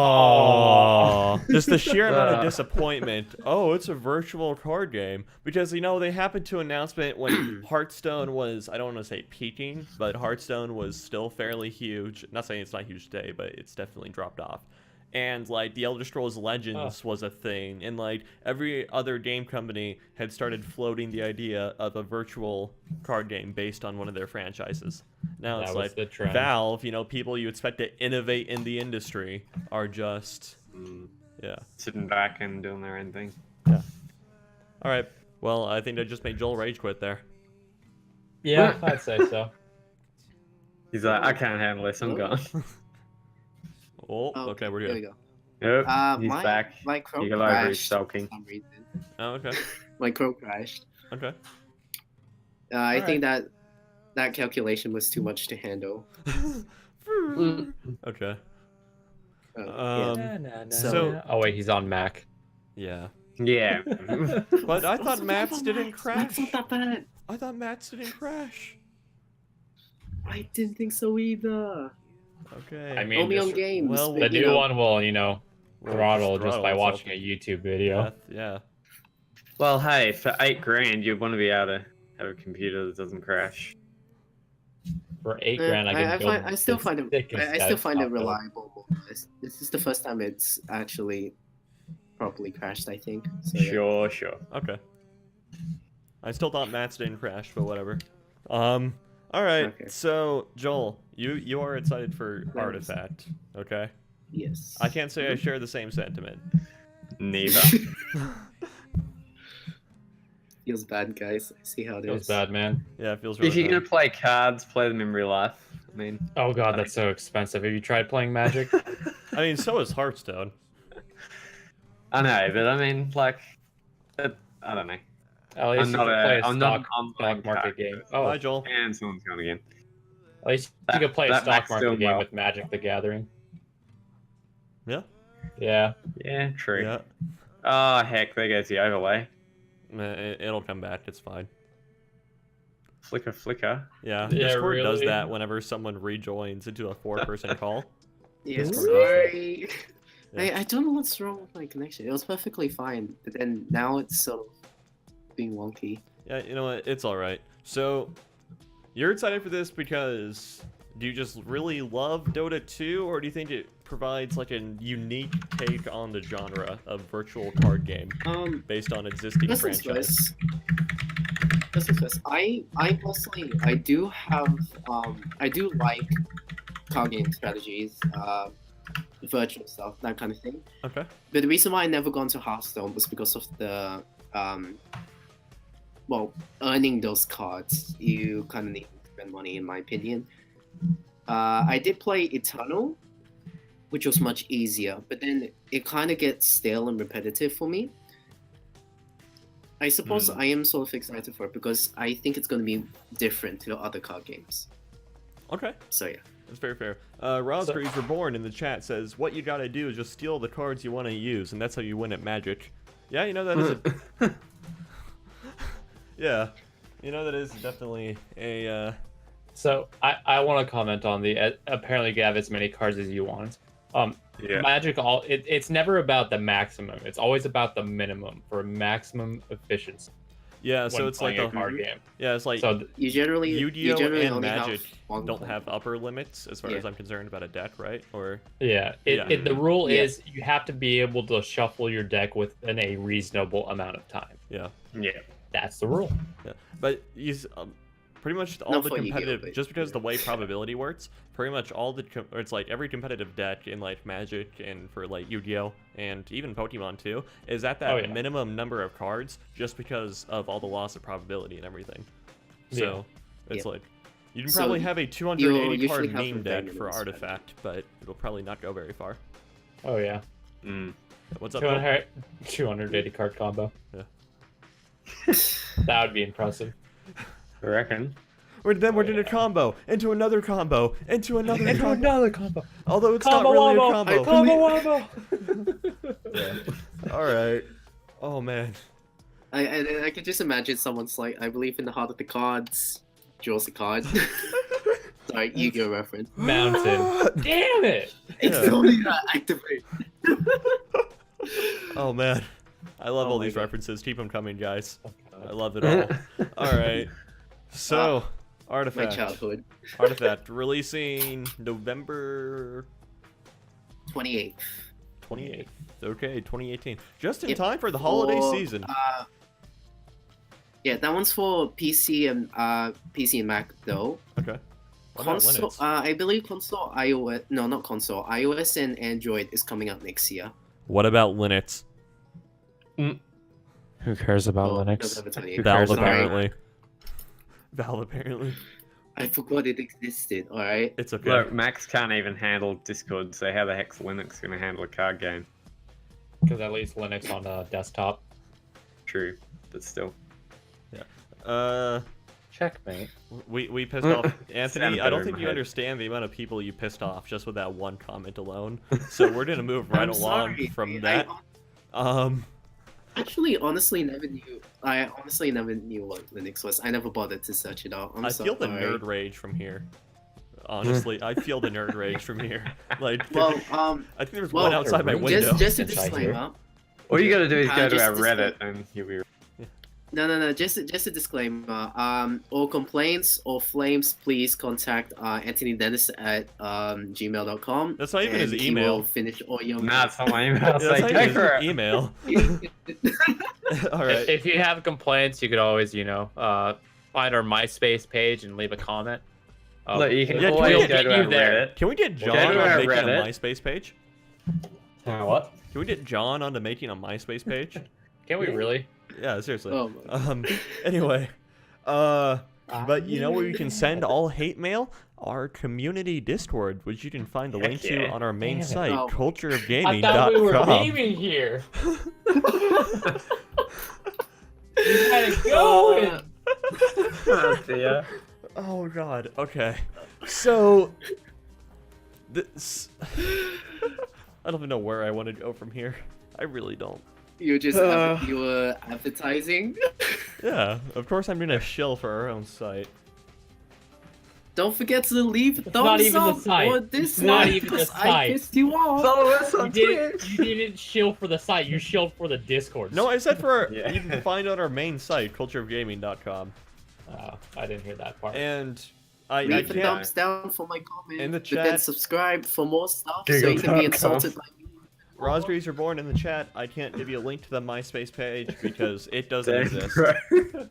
Oh, just the sheer amount of disappointment. Oh, it's a virtual card game because they happened to announcement when Hearthstone was, I don't want to say peaking, but Hearthstone was still fairly huge. Not saying it's not huge today, but it's definitely dropped off. And like the Elder Scrolls Legends was a thing, and like every other game company had started floating the idea of a virtual card game based on one of their franchises. Now That it's was like the trend. Valve, people you expect to innovate in the industry are just, yeah. Sitting back and doing their own thing. All right. Well, I think I just made Joel rage quit there. yeah, I'd say so. He's like, I can't handle this. I'm gone. Oh, okay, we're There we good. go. Yep, he's my back. my Chrome You go over his crashed for sulking. some reason. Oh, okay. My Chrome crashed. Okay. I think that calculation was too much to handle. Okay. Yeah. So- Oh wait, he's on Mac. Yeah. Yeah. But I thought What's Matt's up, didn't Max? crash. Max not that bad. I thought Matt's didn't crash. I didn't think so either. Okay. I mean, Only on just- games. well, but, The you new know, one will, Well, throttle just by itself watching a to YouTube video. death, yeah. Well, hey, for $8,000, you'd want to be able to have a computer that doesn't crash. For $8,000, I can build I still the find it. thickest I still find it desktop build. reliable. This is the first time it's actually properly crashed. I think. So, yeah. Sure. Okay. I still thought Matt's didn't crash, but whatever. All right. Okay. So Joel, you are excited for Thanks. Artifact, okay? Yes. I can't say I share the same sentiment. Neither. Feels bad, guys. I see how it It was is. bad, man. Yeah, it feels really If you're bad. going to play cards, play them in real life. I mean, Oh god, that's so expensive. Have you tried playing Magic? I mean, so is Hearthstone. I know, but I mean, like, I don't know. At least I'm you not can play a I'm not stock, an online stock market character. game. Oh, Bye, Joel. And someone's gone again. at least you That- can play a that stock Mac's market doing game well. with Magic the Gathering. Yeah. Yeah. Yeah, true. Yeah. Oh, heck, there goes the overlay. It'll come back. It's fine. Flicker. Yeah. Yeah, Discord does really. that whenever someone rejoins into a 4-person call. Yeah, Ooh. sorry. Yeah. I don't know what's wrong with my connection. It was perfectly fine, but then now it's sort of being wonky. Yeah, you know what? It's all right. So, you're excited for this because do you just really love Dota 2, or do you think it provides like a unique take on the genre of virtual card game based on existing Listen to franchise? this. Because I personally I do have I do like card game strategies, virtual stuff, that kind of thing. Okay. But the reason why I never gone to Hearthstone was because of the well, earning those cards. You kind of need to spend money, in my opinion. I did play Eternal, which was much easier, but then it kind of gets stale and repetitive for me. I suppose I am sort of excited for it because I think it's going to be different to the other card games. Okay. So yeah. That's very fair. Rosgreaves Reborn in the chat says, what you gotta do is just steal the cards you want to use, and that's how you win at Magic. Yeah, you know that is a... Yeah. You know that is definitely a... So I want to comment on the apparently you can have as many cards as you want. Yeah. Magic, it's never about the maximum. It's always about the minimum for maximum efficiency. Yeah, so when it's like playing a a card game. Yeah, it's like So You generally Yu-Gi-Oh and only Magic have one don't card. have upper limits as far Yeah. as I'm concerned about a deck, right? Or yeah, Yeah. the rule Yeah. is you have to be able to shuffle your deck within a reasonable amount of time. yeah, Yeah. That's the rule. yeah. But pretty much all Not the for Yu-Gi-Oh, competitive, but- just because the way probability works, pretty much all the or it's like every competitive deck in like Magic and for like Yu-Gi-Oh and even Pokemon too is at that Oh, yeah. minimum number of cards just because of all the loss of probability and everything. So it's Yeah. like you can So probably have a you'll 280 card usually have meme a deck very for minimum Artifact, but it'll probably not go very far. Oh yeah, What's up? Paul? 280 card combo. Yeah. That would be impressive. I reckon. We're doing a combo into another combo into another combo. another combo. Although it's Combo not really wombo. a combo. Combo wombo. All right. Oh man. I can just imagine someone's like, I believe in the heart of the cards, draws a card. Sorry, Yu-Gi-Oh reference. Mountain. Damn it. It's Yeah. only that activate. Oh man. I love Oh all my these God. references. Keep them coming, guys. I love it all. All right. So, My Artifact. childhood. Artifact releasing November 28th. 28th. Okay, 2018. Just in Yep. time for the holiday For, season. Yeah, that one's for PC and Mac though. Okay. What about Console, Linux? I believe console iOS. No, not console. iOS and Android is coming out next year. What about Linux? Who cares about Oh, Linux? November 28th. Valve Sorry. apparently. Valve apparently. I forgot it existed. All right. It's okay. Look, Max can't even handle Discord, so how the heck's Linux gonna handle a card game? Because at least Linux on a desktop. True, but still. Checkmate. We pissed off Anthony. Sounded I don't better think in you my head. understand the amount of people you pissed off just with that one comment alone. So we're gonna move right I'm along sorry. from that. Actually, honestly, never knew. I honestly never knew what Linux was. I never bothered to search it out. I'm I so feel the sorry. nerd rage from here. Honestly, I feel the nerd rage from here. Like, Well, I think there's well, one outside my window. just a Since I hear. disclaimer. All you gotta do is go to Just our a Reddit disclaimer. and you'll be. No. Just a disclaimer. All complaints or flames, please contact Anthony Dennis at gmail.com. That's not even and his he email. will finish all your. Nah, it's not my email. Yeah, that's Say, not go even for his it. email. All right. If you have complaints, you could always, find our MySpace page and leave a comment. Look, you can Yeah, can always we go get to you our there? Reddit. Can we get Go John to on our making a Reddit. MySpace page? What? Can we get John onto making a MySpace page? Can we really? Yeah, seriously. Oh, Anyway, but you know where you can send all hate mail? Our community Discord, which you can find the Heck link to yeah. on our main Damn it. site, Oh. I cultureofgaming.com. thought we were leaving here. You had it going. Oh dear. Oh god. Okay. So this I don't even know where I want to go from here. I really don't. you just you were advertising. Yeah, of course I'm gonna shill for our own site. Don't forget to leave a It's thumbs not even the up site. or It's dislike not even the because I site. pissed you off. Follow us You on didn't, Twitch. you didn't shill for the site. You shilled for the Discord. No, I said for our, Yeah. you can find on our main site, cultureofgaming.com. I didn't hear that part. And I Leave a can't. thumbs down for my comment. In the But then chat- subscribe for more stuff so you can be Google.com. insulted by me. Rosgreaves Reborn in the chat. I can't give you a link to the MySpace page because it doesn't exist.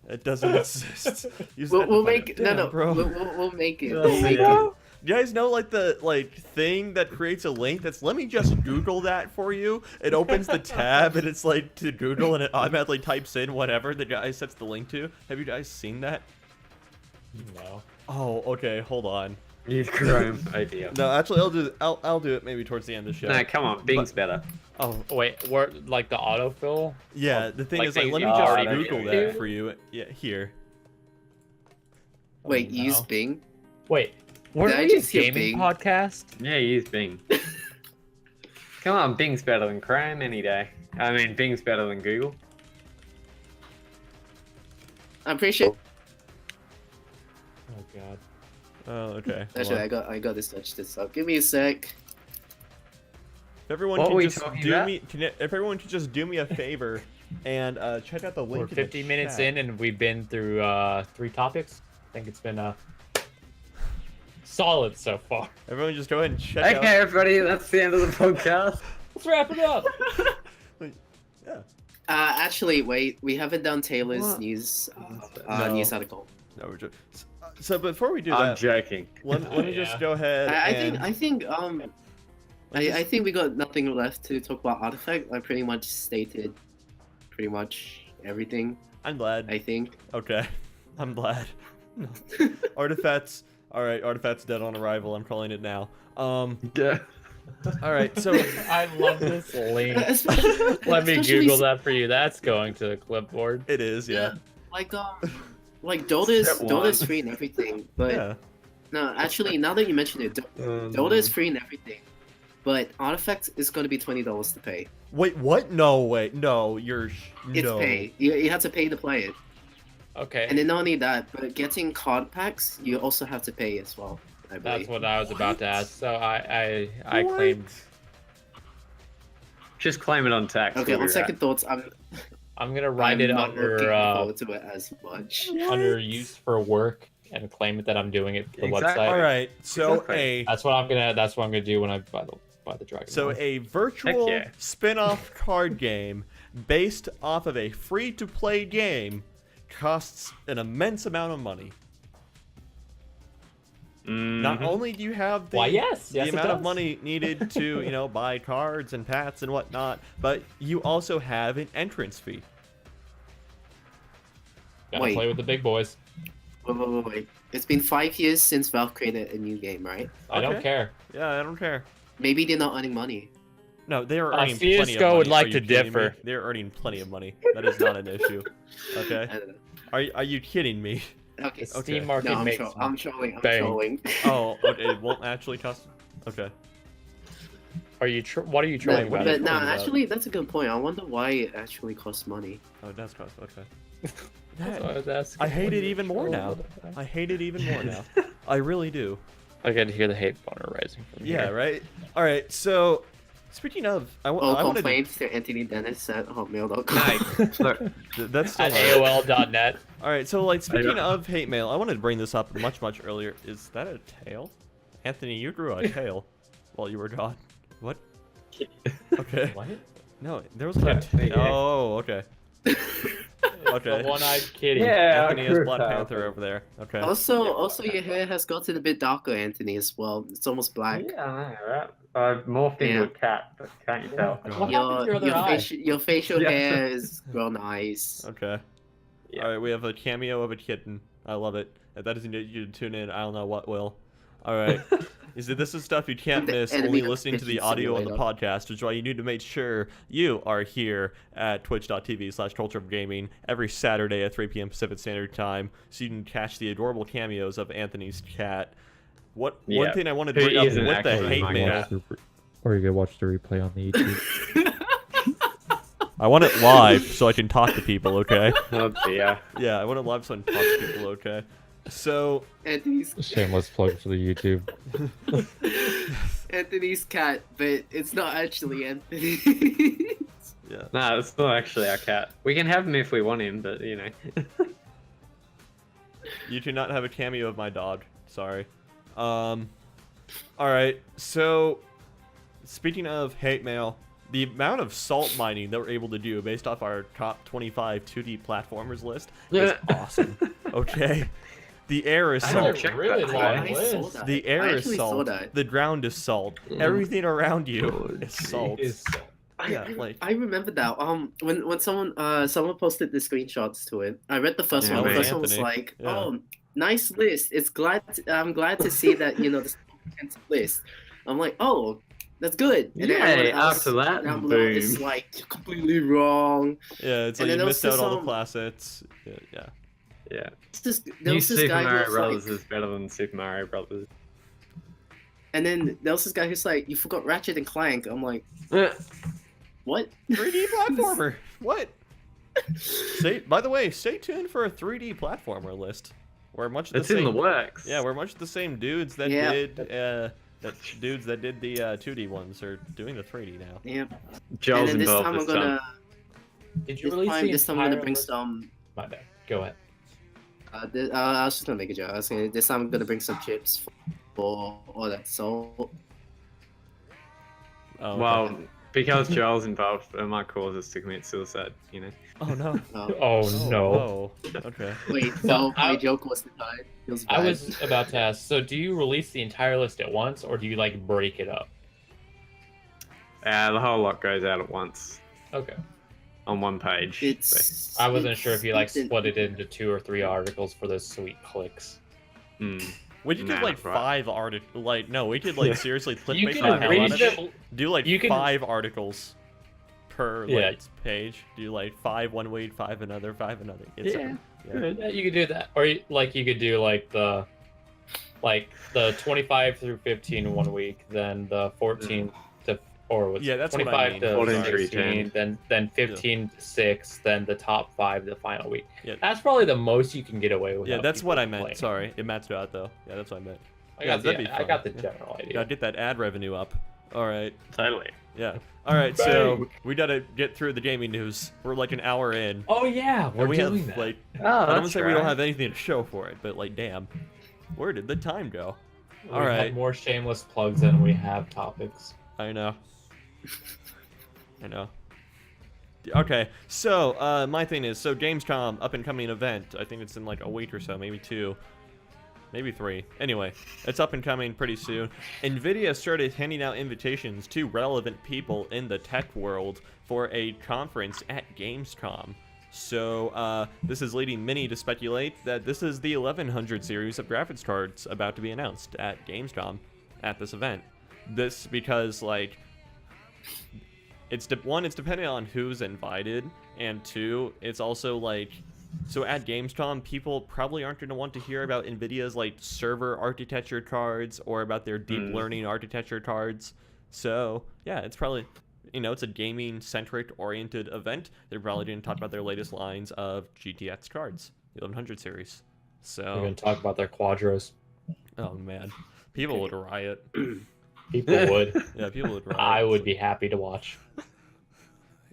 It doesn't exist. Use that to We'll find make it. it. No, Damn, no, bro. we'll make it. Oh, We'll make yeah. it. You guys know like the thing that creates a link that's let me just Google that for you. It opens the tab and it's like to Google and it automatically types in whatever the guy sets the link to. Have you guys seen that? No. Oh, okay, hold on. Use Chrome. Oh dear. No, actually I'll do it maybe towards the end of the show. No, come on. Bing's better. Oh, Wait, where like the autofill? yeah, the thing Like is like things let me you just already Google do? that for you. Yeah, here. Wait, Oh, use no. Bing. Wait, we're Did I we a just hear gaming Bing? podcast? Yeah, use Bing. Come on, Bing's better than Chrome any day. I mean, Bing's better than Google. I'm pretty sure. Oh god. Oh, okay. hold Actually, on. I got to search this up. Give me a sec. If everyone What can were we just talking do about? me, if everyone could just do me a favor and check out the link. We're in the 50 minutes chat. in and we've been through 3 topics. I think it's been solid so far. Everyone, just go ahead and check Okay, everybody, that's the end of the podcast. Let's wrap it up. out. Yeah. Actually, wait. We haven't done Taylor's What? news No. news article. No, we're just. So before we do I'm that, joking. let me just Yeah. go ahead. I think Let's I just- think we got nothing left to talk about Artifact. I pretty much stated pretty much everything. I'm glad. I think. Okay, I'm glad. Artifacts. All right, artifacts dead on arrival. I'm calling it now. Yeah. All right, so I love this link. Especially- Let me especially Google that for you. That's going to the clipboard. it is, yeah. Like Dota's Step Dota's one. free and everything, but Yeah. no, actually, now that you mention it, Dota is free and everything, but Artifact is going to be $20 to pay. Wait, what? No, wait, no, you're. It's no. pay. You have to pay to play it, Okay. and then not only that, but getting card packs, you also have to pay as well. I believe. That's what I was about to What? ask. So I What? claimed Just claim it on tax. Okay, we'll on be second thoughts, I'm gonna write it not looking under forward to it as much. under use for work and claim it that I'm doing it for the Exactly. website. All right, so Exactly. That's what I'm gonna do when I buy the Dragon. So Ball. a virtual yeah. spin-off card game based off of a free-to-play game costs an immense amount of money. Not Mhm. only do you have the, Why, yes, the yes, it amount of does. money needed to, buy cards and pats and whatnot, but you also have an entrance fee. Gotta Wait. play with the big boys. Wait. It's been 5 years since Valve created a new game, right? I don't Okay. care. Yeah, I don't care. Maybe they're not earning money. No, they are Uh, earning plenty of CS:GO money. would like Are to you kidding me? differ. They're earning plenty of money. That is not an issue. Okay. I don't know. Are you kidding me? Okay. The Okay. Steam market No, makes I'm trolling. I'm bang. trolling. Oh, okay, it won't actually cost. Okay. Are you? What are you trying what about? are But you no, trolling about? actually, that's a good point. I wonder why it actually costs money. Oh, it does cost. Okay. That's what I was asking. I hate What it are you even more now. trolling about? I hate it even more now. I really do. I get to hear the hate boner rising from Yeah, here. right? Alright, so, speaking of, I All wanted complaints to Anthony Dennis at hotmail.com. Nice. Look, that's still At hard. AOL.net. Alright, so, like, speaking know. of hate mail, I wanted to bring this up much earlier. Is that a tail? Anthony, you grew a tail while you were gone. What? Okay. What? No, there was like a Yeah, there you tail. go. Oh, okay. Okay. The one-eyed kitty. Yeah. Anthony has grew Black a tail. Panther over there. Okay. Also, your hair has gotten a bit darker, Anthony, as well. It's almost black. Yeah, I know, right? I've morphed into Yeah. a cat, but can't you tell? God. What happened to your other eye? Your facial Yeah. hair is grown eyes. Okay. Yeah. Alright, we have a cameo of a kitten. I love it. If that doesn't get you to tune in, I don't know what will. Alright. This is stuff you can't The miss enemy only of listening to the pigeon audio on the simulator. podcast, which is why you need to make sure you are here at twitch.tv/culture of gaming every Saturday at 3 p.m. Pacific Standard Time so you can catch the adorable cameos of Anthony's cat. One Yeah. thing I wanted to Who bring up isn't with the actually hate my mail. cat? Or you could watch the replay on the YouTube. I want it live so I can talk to people, okay? Oh dear. Yeah, I want it live so I can talk to people, okay? So, Anthony's Shameless plug for the YouTube. Anthony's cat, but it's not actually Anthony. yeah. No, it's not actually our cat. We can have him if we want him, but you know. You do not have a cameo of my dog. Sorry. Alright, so speaking of hate mail, the amount of salt mining that we're able to do based off our top 25 2D platformers list is awesome. Okay, the air is I haven't salt. checked really that long today. I saw list. that. The air I is actually saw salt. that. The ground is salt. Everything around you is salt. Yeah, like I remember that. When someone posted the screenshots to it, I read the first Yeah, one. The me. first one was Anthony. like, Yeah. "Oh, nice list. I'm glad to see that this list." I'm like, "Oh, that's good." And then Yeah, everyone else after that, down below is boom. like completely wrong. yeah, it's And like you then there missed was out all the some- class hits. Yeah. Yeah. There New was this Super guy who Mario was Brothers like, is better than Super Mario Brothers. and then there was this guy who's like, "You forgot Ratchet and Clank." I'm like, "What?" 3D platformer. What? By the way, stay tuned for a 3D platformer list. We're much the It's same. in the works. Yeah, we're much the same dudes that Yeah. did the 2D ones are doing the 3D now. Yeah. Joel's and then this involved time I'm this gonna. time. Did you release the This time I'm entire gonna bring list? some. My bad. Go ahead. I was just gonna make a joke. This time I'm gonna bring some chips for all that salt. Oh, okay. Well, because Joel's involved, it might cause us to commit suicide, you know? Oh no. Oh no. Oh, okay. Wait, So, so my I- joke was tied. It was I bad. was about to ask. So, do you release the entire list at once, or do you like break it up? The whole lot goes out at once Okay. on one page. It's. I wasn't sure if you like it's- split it into 2 or 3 articles for those sweet clicks. We did Nah, like right. 5 articles. Like no, we did like seriously You clickbait the can hell out of it. reasonably. Do like you can- 5 articles per Yeah. like page. Do like 5 one week, 5 another, 5 another. It's Yeah. yeah. Yeah, you could do that, or you could do like the 25 through 15 one week, then the 14 to or was Yeah, that's what I 25 mean. to 14 through 16, 10. then 15 to 6, then the top 5 the final week. Yeah. That's probably the most you can get away with. Yeah, that's what I meant. Sorry, it matched out though. Yeah, that's what I meant. I Yeah, got that'd be I fun. got the Yeah. general idea. Gotta get that ad revenue up. All right. Totally. Yeah. All right. So Bang. we gotta get through the gaming news. We're like an hour in. Oh yeah, we're and we doing have that. like Oh, I don't want to that's say we don't right. have anything to show for it, but like damn, where did the time go? We all right. had more shameless plugs than we have topics. I know. I know. Okay, so my thing is, so Gamescom, up and coming event. I think it's in like a week or so, maybe 2, maybe 3. Anyway, it's up and coming pretty soon. Nvidia started handing out invitations to relevant people in the tech world for a conference at Gamescom. So this is leading many to speculate that this is the 1100 series of graphics cards about to be announced at Gamescom at this event. This because like it's it's dependent on who's invited, and 2, it's also like, so at Gamescom, people probably aren't going to want to hear about Nvidia's like server architecture cards or about their deep learning architecture cards. So yeah, it's probably, it's a gaming centric oriented event. They're probably going to talk about their latest lines of GTX cards, the 1100 series. We're So gonna talk about their quadros. oh man, people would riot. People would. Yeah, people would riot. I would be happy to watch.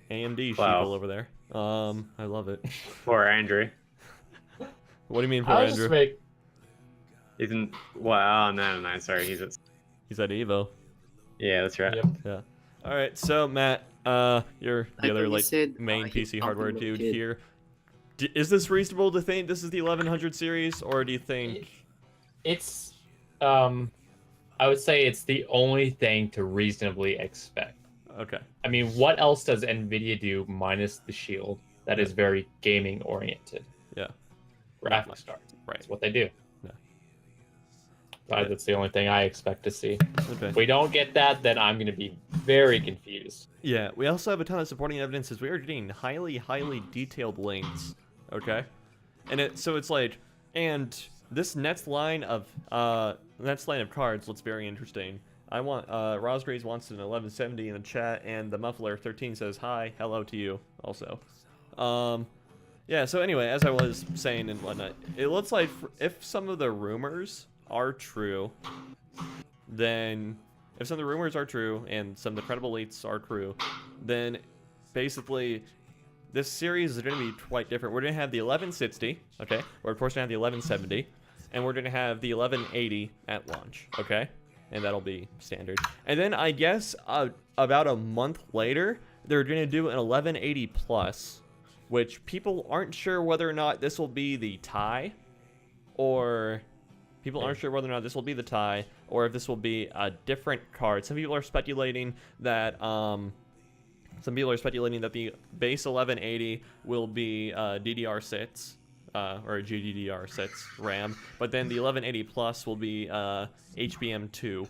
AMD Wow. sheeple over there. I love it. Poor Andrew. What do you mean for I'll Andrew? just make. Isn't. Well, no, sorry. He's at. He's at Evo. Yeah, that's right. Yep. Yeah. All right. So Matt, you're I the other thought you like said, main he's PC talking hardware about dude kid. here. Is this reasonable to think this is the 1100 series, or do you think? It's. I would say it's the only thing to reasonably expect. Okay. I mean, what else does Nvidia do minus the Shield that is very gaming oriented? Yeah. Graphics cards. Right. That's what they do. Yeah. That's the only thing I expect to see. Okay. If we don't get that, then I'm going to be very confused. Yeah. We also have a ton of supporting evidence as we are getting highly, highly detailed links. Okay. And it's like, and this next line of cards looks very interesting. I want Rosgraves wants an 1170 in the chat, and the Muffler 13 says hi, hello to you also. Yeah. So anyway, as I was saying and whatnot, it looks like if some of the rumors are true, then if some of the rumors are true and some of the credible leaks are true, then basically this series is going to be quite different. We're going to have the 1160, okay? We're of course going to have the 1170, and we're going to have the 1180 at launch, okay? And that'll be standard. And then I guess a about a month later, they're going to do an 1180 Plus, which people aren't sure whether or not this will be the tie, or people aren't sure whether or not this will be the tie, or if this will be a different card. Some people are speculating that the base 1180 will be DDR6 or GDDR6 RAM, but then the 1180 Plus will be HBM2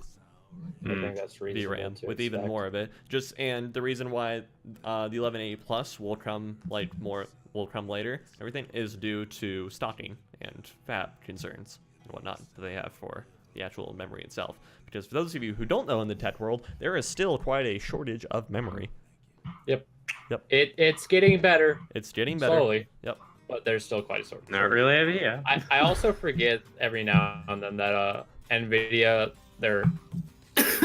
I think that's reasonable DRAM to with even expect. more of it. And the reason why the 1180 Plus will come later, everything is due to stocking and fab concerns and whatnot that they have for the actual memory itself. Because for those of you who don't know in the tech world, there is still quite a shortage of memory. Yep. Yep. It's getting better. It's getting better. Slowly. Yep. But there's still quite a sort. Not really over here. I also forget every now and then that NVIDIA,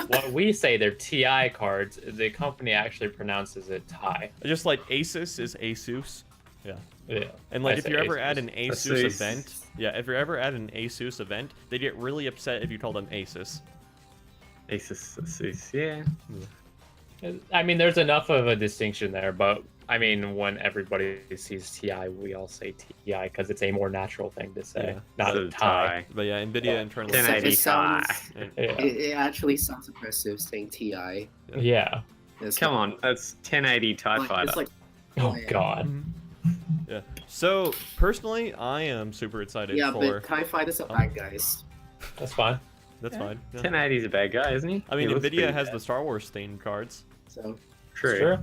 what we say they're TI cards, the company actually pronounces it TI. Just like Asus is Asus. Yeah. Yeah. And like I if say you're ever Asus. at an Asus Asus. event, if you're ever at an Asus event, they get really upset if you call them Asus. Asus, yeah. I mean, there's enough of a distinction there, but I mean, when everybody sees TI, we all say TI because it's a more natural thing to say, Yeah. not So TI. But yeah, NVIDIA internally. 1080 It sounds, And- Yeah. it actually sounds impressive saying TI. Yeah. It's Come on, that's 1080 TIE like, Fighter. it's like, Oh yeah. God. Yeah. So personally, I am super excited yeah, for. but TIE Fighters are bad guys. That's fine. That's fine. Yeah. 1080's a bad guy, isn't he? I mean, He looks NVIDIA pretty has bad. the Star Wars themed cards. So True. Sure.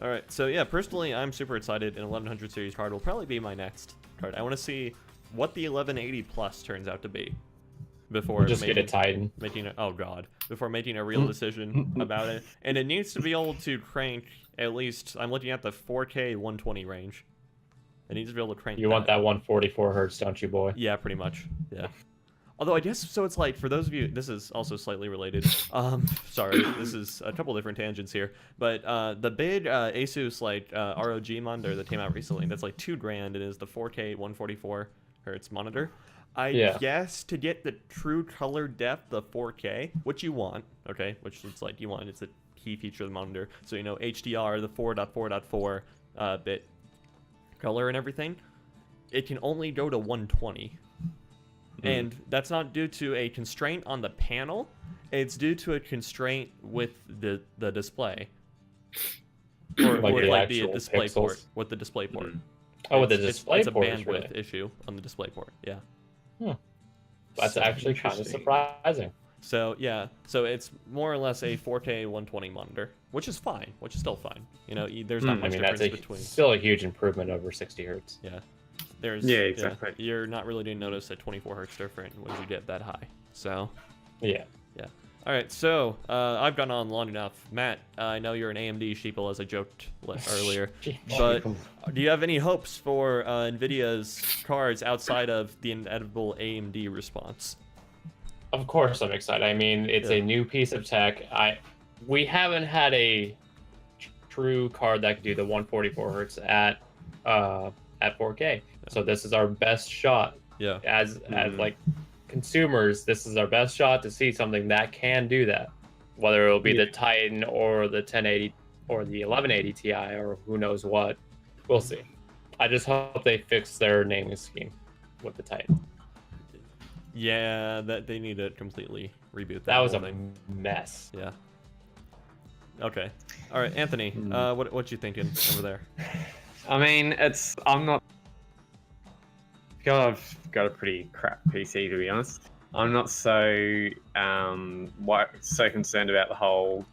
All right. So yeah, personally, I'm super excited. An 1100 series card will probably be my next card. I want to see what the 1180 Plus turns out to be before We'll just get a Titan. before making a real decision about it. And it needs to be able to crank at least. I'm looking at the 4K 120 range. It needs to be able to crank. You want that 144 hertz, don't you, boy? Yeah, pretty much. Yeah. Although I guess so, it's like for those of you, this is also slightly related. Sorry, this is a couple different tangents here, but the big Asus ROG monitor that came out recently, that's like $2,000, and is the 4K 144 hertz monitor. I guess to get the true color depth of 4K, which you want, okay, which it's like you want, it's a key feature of the monitor. So you know HDR, the 4.4.4 bit color and everything, it can only go to 120. And that's not due to a constraint on the panel, it's due to a constraint with the display. Or Like with the like the actual display pixels? port. With the display port. Oh, with the It's- display it's port. a is bandwidth really- issue on the display port, yeah. That's So actually kind of interesting. surprising. So yeah, so it's more or less a 4K 120 monitor, which is fine, which is still fine. You know, there's not I much mean, that's difference between. still a huge improvement over 60 hertz. Yeah, there's. Yeah, exactly. You're not really going to notice a 24 hertz difference when you get that high. So Yeah. all right, so I've gone on long enough. Matt, I know you're an AMD sheeple, as I joked earlier. But do you have any hopes for NVIDIA's cards outside of the inevitable AMD response? Of course, I'm excited. I mean, it's a new piece of tech. We haven't had a true card that could do the 144 hertz at 4K. So this is our best shot. Yeah. As like consumers, this is our best shot to see something that can do that. Whether it'll be the Titan or the 1080 or the 1180 Ti or who knows what, we'll see. I just hope they fix their naming scheme with the Titan. Yeah, that they need to completely reboot That was whole a thing. mess. Yeah. Okay. All right, Anthony. What you thinking over there? I mean, I'm not. I've got a pretty crap PC, to be honest. I'm not so so concerned about the whole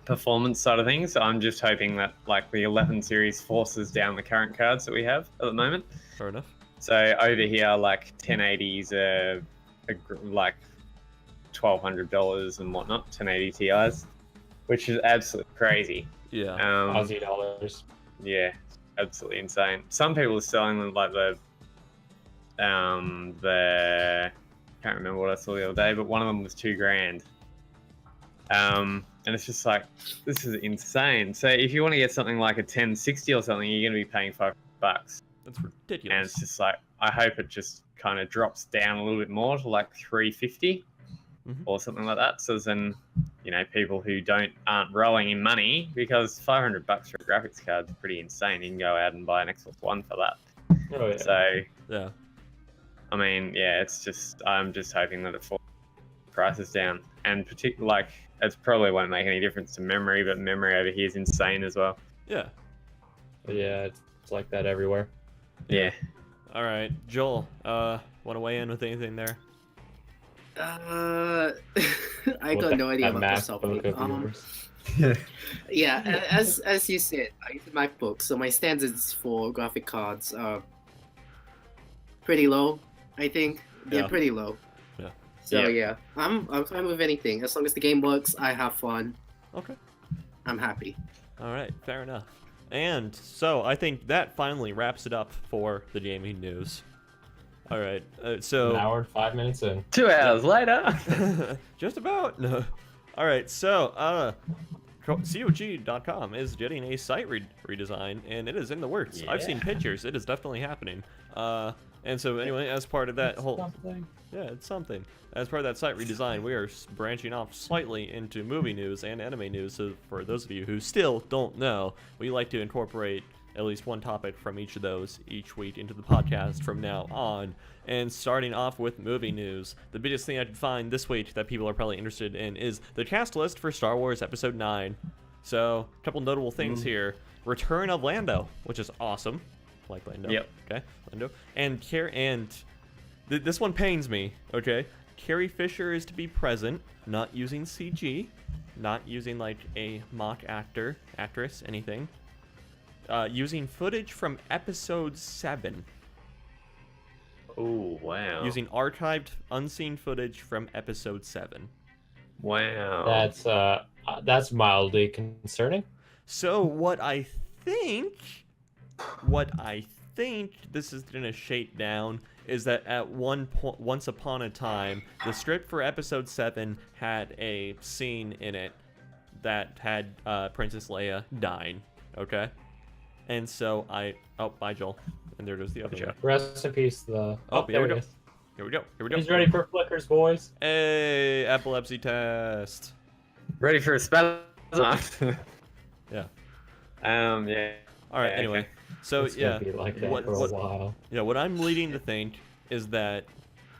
performance side of things. I'm just hoping that the 11 series forces down the current cards that we have at the moment. Fair enough. So over here, 1080s are $1,200 and whatnot, 1080 Ti's, which is absolutely crazy. Yeah. Aussie dollars. Yeah, absolutely insane. Some people are selling them the can't remember what I saw the other day, but one of them was $2,000. And it's just this is insane. So if you want to get something like a 1060 or something, you're going to be paying $5. That's ridiculous. And it's just I hope it just kind of drops down a little bit more to 350. or something like that. So then, people who aren't rolling in money, because $500 for a graphics card is pretty insane. You can go out and buy an Xbox One for that. Oh, yeah. So, Yeah. I mean, yeah, I'm just hoping that it falls prices down, and it probably won't make any difference to memory, but memory over here is insane as well. Yeah. But yeah, it's like that everywhere. Yeah. All right, Joel. Want to weigh in with anything there? I With got no idea that about this topic. MacBook of yours. Yeah, as you said, I use a MacBook, so my standards for graphic cards are pretty low. I think they're Yeah. pretty low. Yeah. So Yeah. I'm fine with anything as long as the game works. I have fun. Okay. I'm happy. All right, fair enough. And so I think that finally wraps it up for the gaming news. All right, so An hour and 5 minutes in. 2 hours later. just about. No. All right, so COG.com is getting a site redesign, and it is in the works. I've seen Yeah. pictures. It is definitely happening. And so anyway, as part of that whole Something. yeah, it's something. As part of that site redesign, we are branching off slightly into movie news and anime news. So for those of you who still don't know, we like to incorporate at least one topic from each of those each week into the podcast from now on. And starting off with movie news, the biggest thing I could find this week that people are probably interested in is the cast list for Star Wars Episode 9. So a couple notable things here. Return of Lando, which is awesome. Like Lando. Yep. Okay, Lando. And this one pains me, okay? Carrie Fisher is to be present, not using CG, not using like a mock actress, anything. Using footage from episode 7. Oh, wow. Using archived, unseen footage from episode 7. Wow. That's mildly concerning. So what I think this is gonna shake down is that at once upon a time, the script for episode 7 had a scene in it that had Princess Leia dying. Okay, and so bye Joel, and there goes the other one. Rest in peace. Here there we it go. is. Here we go. He's ready for flickers, boys. Hey, epilepsy test. Ready for a spell? Yeah. Yeah. All right. Yeah, Anyway, okay. so It's yeah, gonna be like that what- for a what- while. yeah. What I'm leading to think is that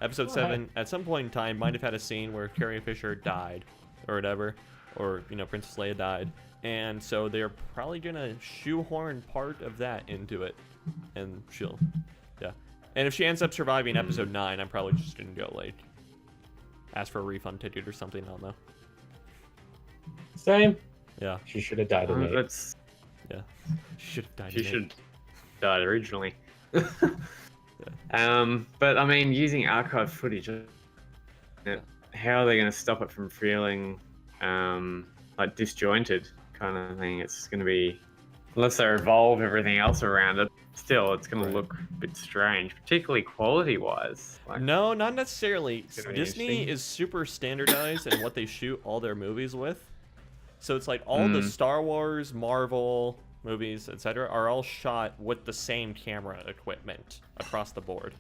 episode Go 7 at some point in time might have had a scene where Carrie Fisher died, or whatever, or Princess Leia died, and so they're probably gonna shoehorn part of that into it, and and if she ends up surviving episode 9, I'm probably just gonna go like ask for a refund ticket or something. I don't know. Same. Yeah, She should have died in it. That's she should have died. She in it. should died originally. But I mean, using archive footage, how are they going to stop it from feeling like disjointed kind of thing? It's going to be, unless they evolve everything else around it, still it's going to look a bit strange, particularly quality-wise. Like, No, not necessarily. gonna be Disney interesting. is super standardized in what they shoot all their movies with. So it's like all the Star Wars, Marvel movies, etc., are all shot with the same camera equipment across the board.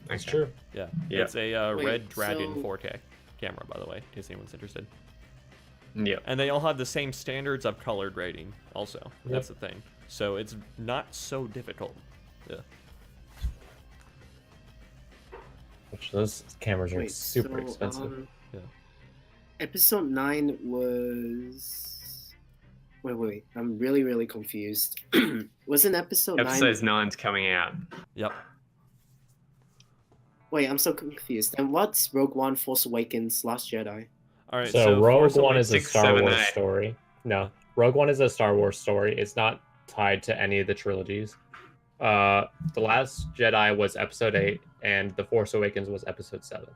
That's Okay. true. Yeah. Yeah. It's a Wait, Red Dragon so- 4K camera, by the way, in case anyone's interested. Yeah. And they all have the same standards of color grading, also. Yep. That's the thing. So it's not so difficult. Yeah. Which those cameras are Wait, super so, expensive. Yeah. Episode 9 was. Wait. I'm really confused. Wasn't episode 9? Episode 9's coming out. Yep. Wait, I'm so confused. And what's Rogue One, Force Awakens, Last Jedi? All right. So Rogue Force One is a 6, Star 7, Wars 8. story. No, Rogue One is a Star Wars story. It's not tied to any of the trilogies. The Last Jedi was Episode 8, and The Force Awakens was Episode 7.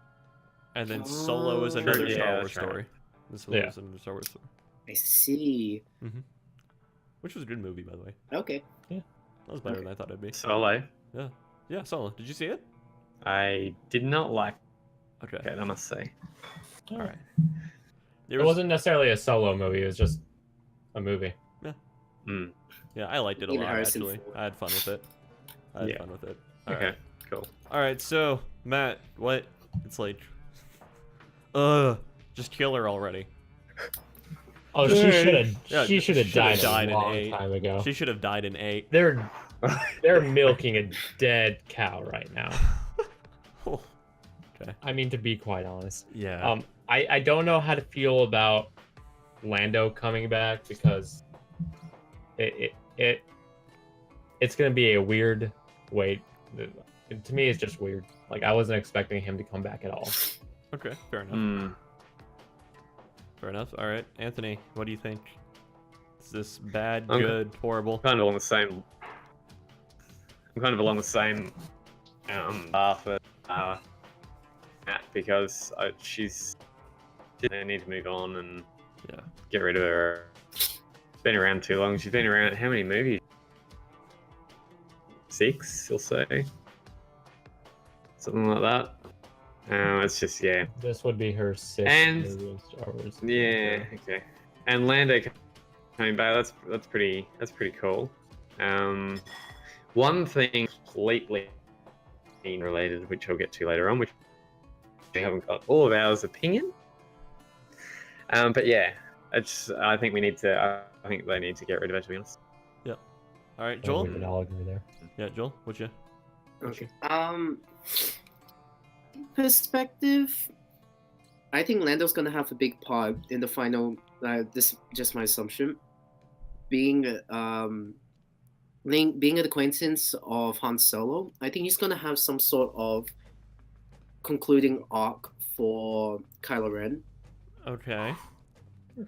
And then Solo is another Yeah, Star Wars that's right. story. This Yeah. was another Star Wars story. I see. Which was a good movie, by the way. Okay. That was better than I thought it'd be. Solo. Yeah, Solo. Did you see it? I did not like Okay. it, I must say. All right. It wasn't necessarily a solo movie. It was just a movie. Mm. Yeah, I liked it a Even lot, Harrison actually. Ford. I had fun with it. I had Yeah. fun with it. All Okay, right. cool. All right, so, Matt, what? It's like... Just kill her already. Oh, she should have. Yeah, she should have should have died, died a in long 8. time ago. She should have died in 8. They're milking a dead cow right now. Oh, okay. I mean, to be quite honest. Yeah. I don't know how to feel about Lando coming back because it's gonna be a weird wait. To me, it's just weird. Like I wasn't expecting him to come back at all. Okay, fair enough. Fair enough. All right, Anthony, what do you think? Is this bad, good, horrible? Kind of along the same. I'm kind of along the same path as Matt because she's they need to move on and get rid of her. She's been around too long. She's been around how many movies? 6 or so, something like that. It's just This would be her 6th And- movie in Star Wars. yeah, okay. And Lando coming back, that's pretty cool. One thing completely related, which I'll get to later on, which we haven't got all of ours opinion. But yeah, I think we need to. I think they need to get rid of it. To be honest. All right, We Joel. would all agree there. Yeah, Joel, what you? Okay. Perspective. I think Lando's gonna have a big part in the final. This is just my assumption. Being being an acquaintance of Han Solo, I think he's gonna have some sort of concluding arc for Kylo Ren. Okay.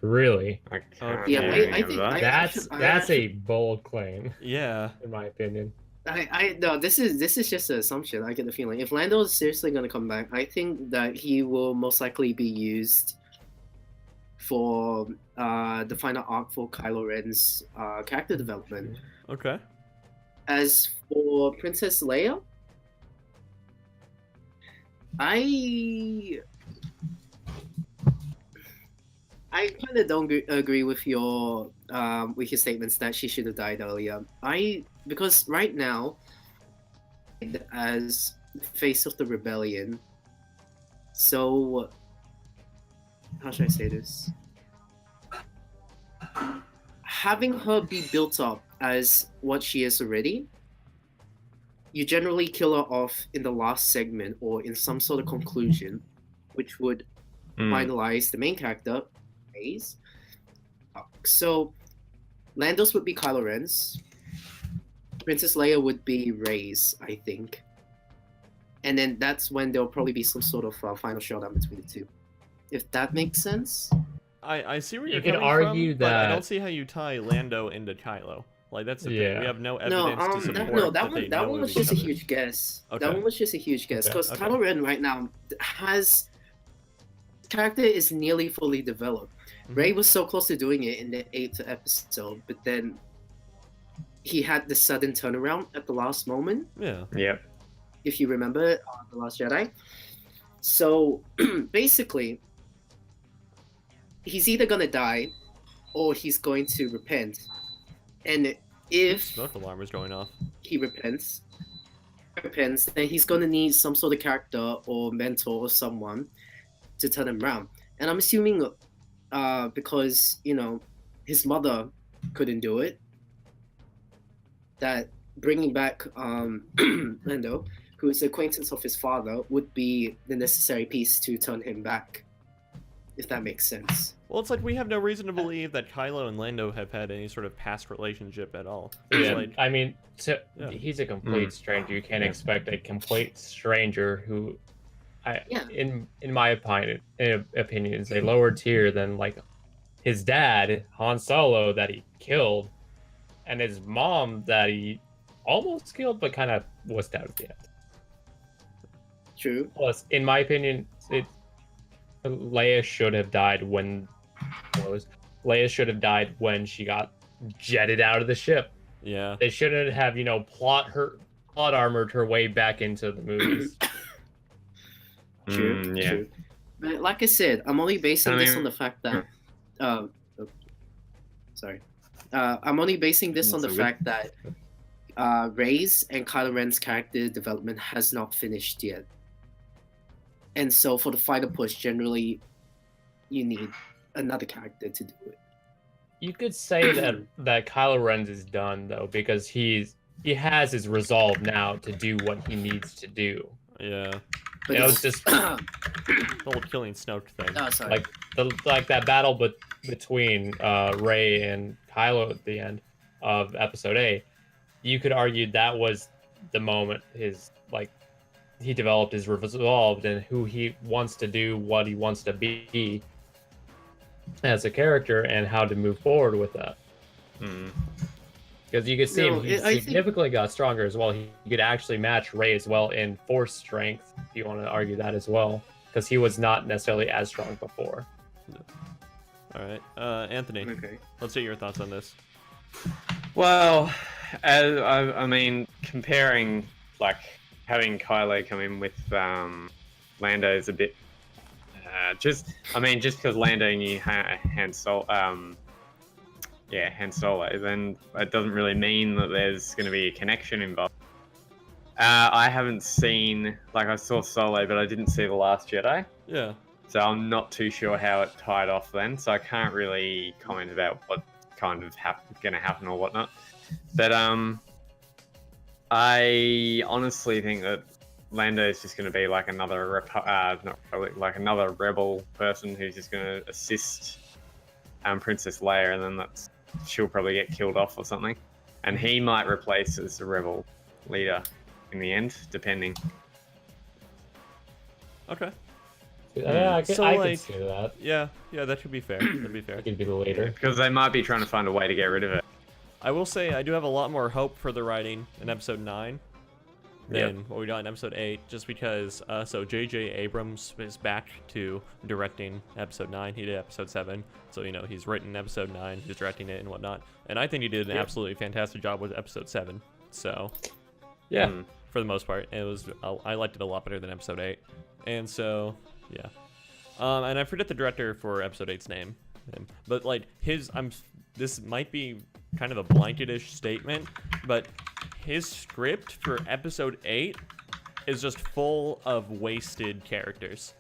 Really? I can't Yeah, remember I think that. That's a bold claim, Yeah. in my opinion. I no, this is just an assumption. I get the feeling if Lando is seriously gonna come back, I think that he will most likely be used for the final arc for Kylo Ren's character development. Okay. As for Princess Leia, I kind of don't agree with your statements that she should have died earlier. Because right now, as the face of the rebellion, so how should I say this? Having her be built up as what she is already, you generally kill her off in the last segment or in some sort of conclusion, which would finalize the main character phase. So Lando's would be Kylo Ren's. Princess Leia would be Rey's, I think. And then that's when there'll probably be some sort of final showdown between the two. If that makes sense. I see where You you're could coming argue from, but I that- don't see how you tie Lando into Kylo. Like that's the thing. Yeah. We have no No, evidence to support that one was just a huge guess. Okay. That one was just a huge guess Okay, because okay. Kylo Ren right now has character is nearly fully developed. Mhm. Rey was so close to doing it in the 8th episode, but then he had the sudden turnaround at the last moment. Yeah. Yep. If you remember The Last Jedi. So basically, he's either gonna die or he's going to repent. And if Smoke alarm is going off. he repents, then he's gonna need some sort of character or mentor or someone to turn him around. And I'm assuming because, his mother couldn't do it, that bringing back Lando, who is an acquaintance of his father, would be the necessary piece to turn him back, if that makes sense. Well, it's like we have no reason to believe that Kylo and Lando have had any sort of past relationship at all. It's Yeah, like, I mean, Yeah. he's a complete stranger. You can't Yeah. expect a complete stranger who, Yeah. in my opinion, is a lower tier than like his dad Han Solo that he killed, and his mom that he almost killed but kind of wussed out at the end. True. Plus, in my opinion, Leia should have died when she got jetted out of the ship. yeah. They shouldn't have, plot armored her way back into the movies. True. Yeah. True. But like I said, I'm only basing this on the fact that I'm only basing this on the That's all fact that Rey's and Kylo Ren's character development has not finished yet. And so for the final push, generally, you need another character to do it. You could say that Kylo Ren's is done though, because he has his resolve now to do what he needs to do. Yeah. But It it's was just The whole killing Snoke thing. oh, sorry. like that battle between Rey and Kylo at the end of Episode 8. You could argue that was the moment he developed his resolve and who he wants to do, what he wants to be as a character, and how to move forward with that. Because you could see him, he significantly got stronger as well. He could actually match Rey as well in force strength, if you want to argue that as well, because he was not necessarily as strong before. All right, Anthony, Okay. let's get your thoughts on this. Well, I mean, comparing like having Kylo come in with Lando is a bit just because Lando knew Han Solo, then it doesn't really mean that there's going to be a connection involved. I haven't seen, I saw Solo, but I didn't see The Last Jedi. Yeah. So I'm not too sure how it tied off then. So I can't really comment about what kind of going to happen or whatnot. But I honestly think that Lando is just going to be like another another rebel person who's just going to assist Princess Leia, and then she'll probably get killed off or something, and he might replace as the rebel leader in the end, depending. Okay. Yeah, I could So, see that. Yeah, that could be fair. That'd be fair. He could be the leader. Because they might be trying to find a way to get rid of it. I will say I do have a lot more hope for the writing in Episode 9 than Yep. what we got in Episode 8, just because, so J.J. Abrams is back to directing Episode 9. He did Episode 7, so, he's written Episode 9, he's directing it and whatnot. And I think he did an absolutely fantastic job with Episode 7, so, Yeah. for the most part, I liked it a lot better than Episode 8. And so, yeah. And I forget the director for Episode 8's name, but, this might be kind of a blanketish statement, but his script for Episode 8 is just full of wasted characters.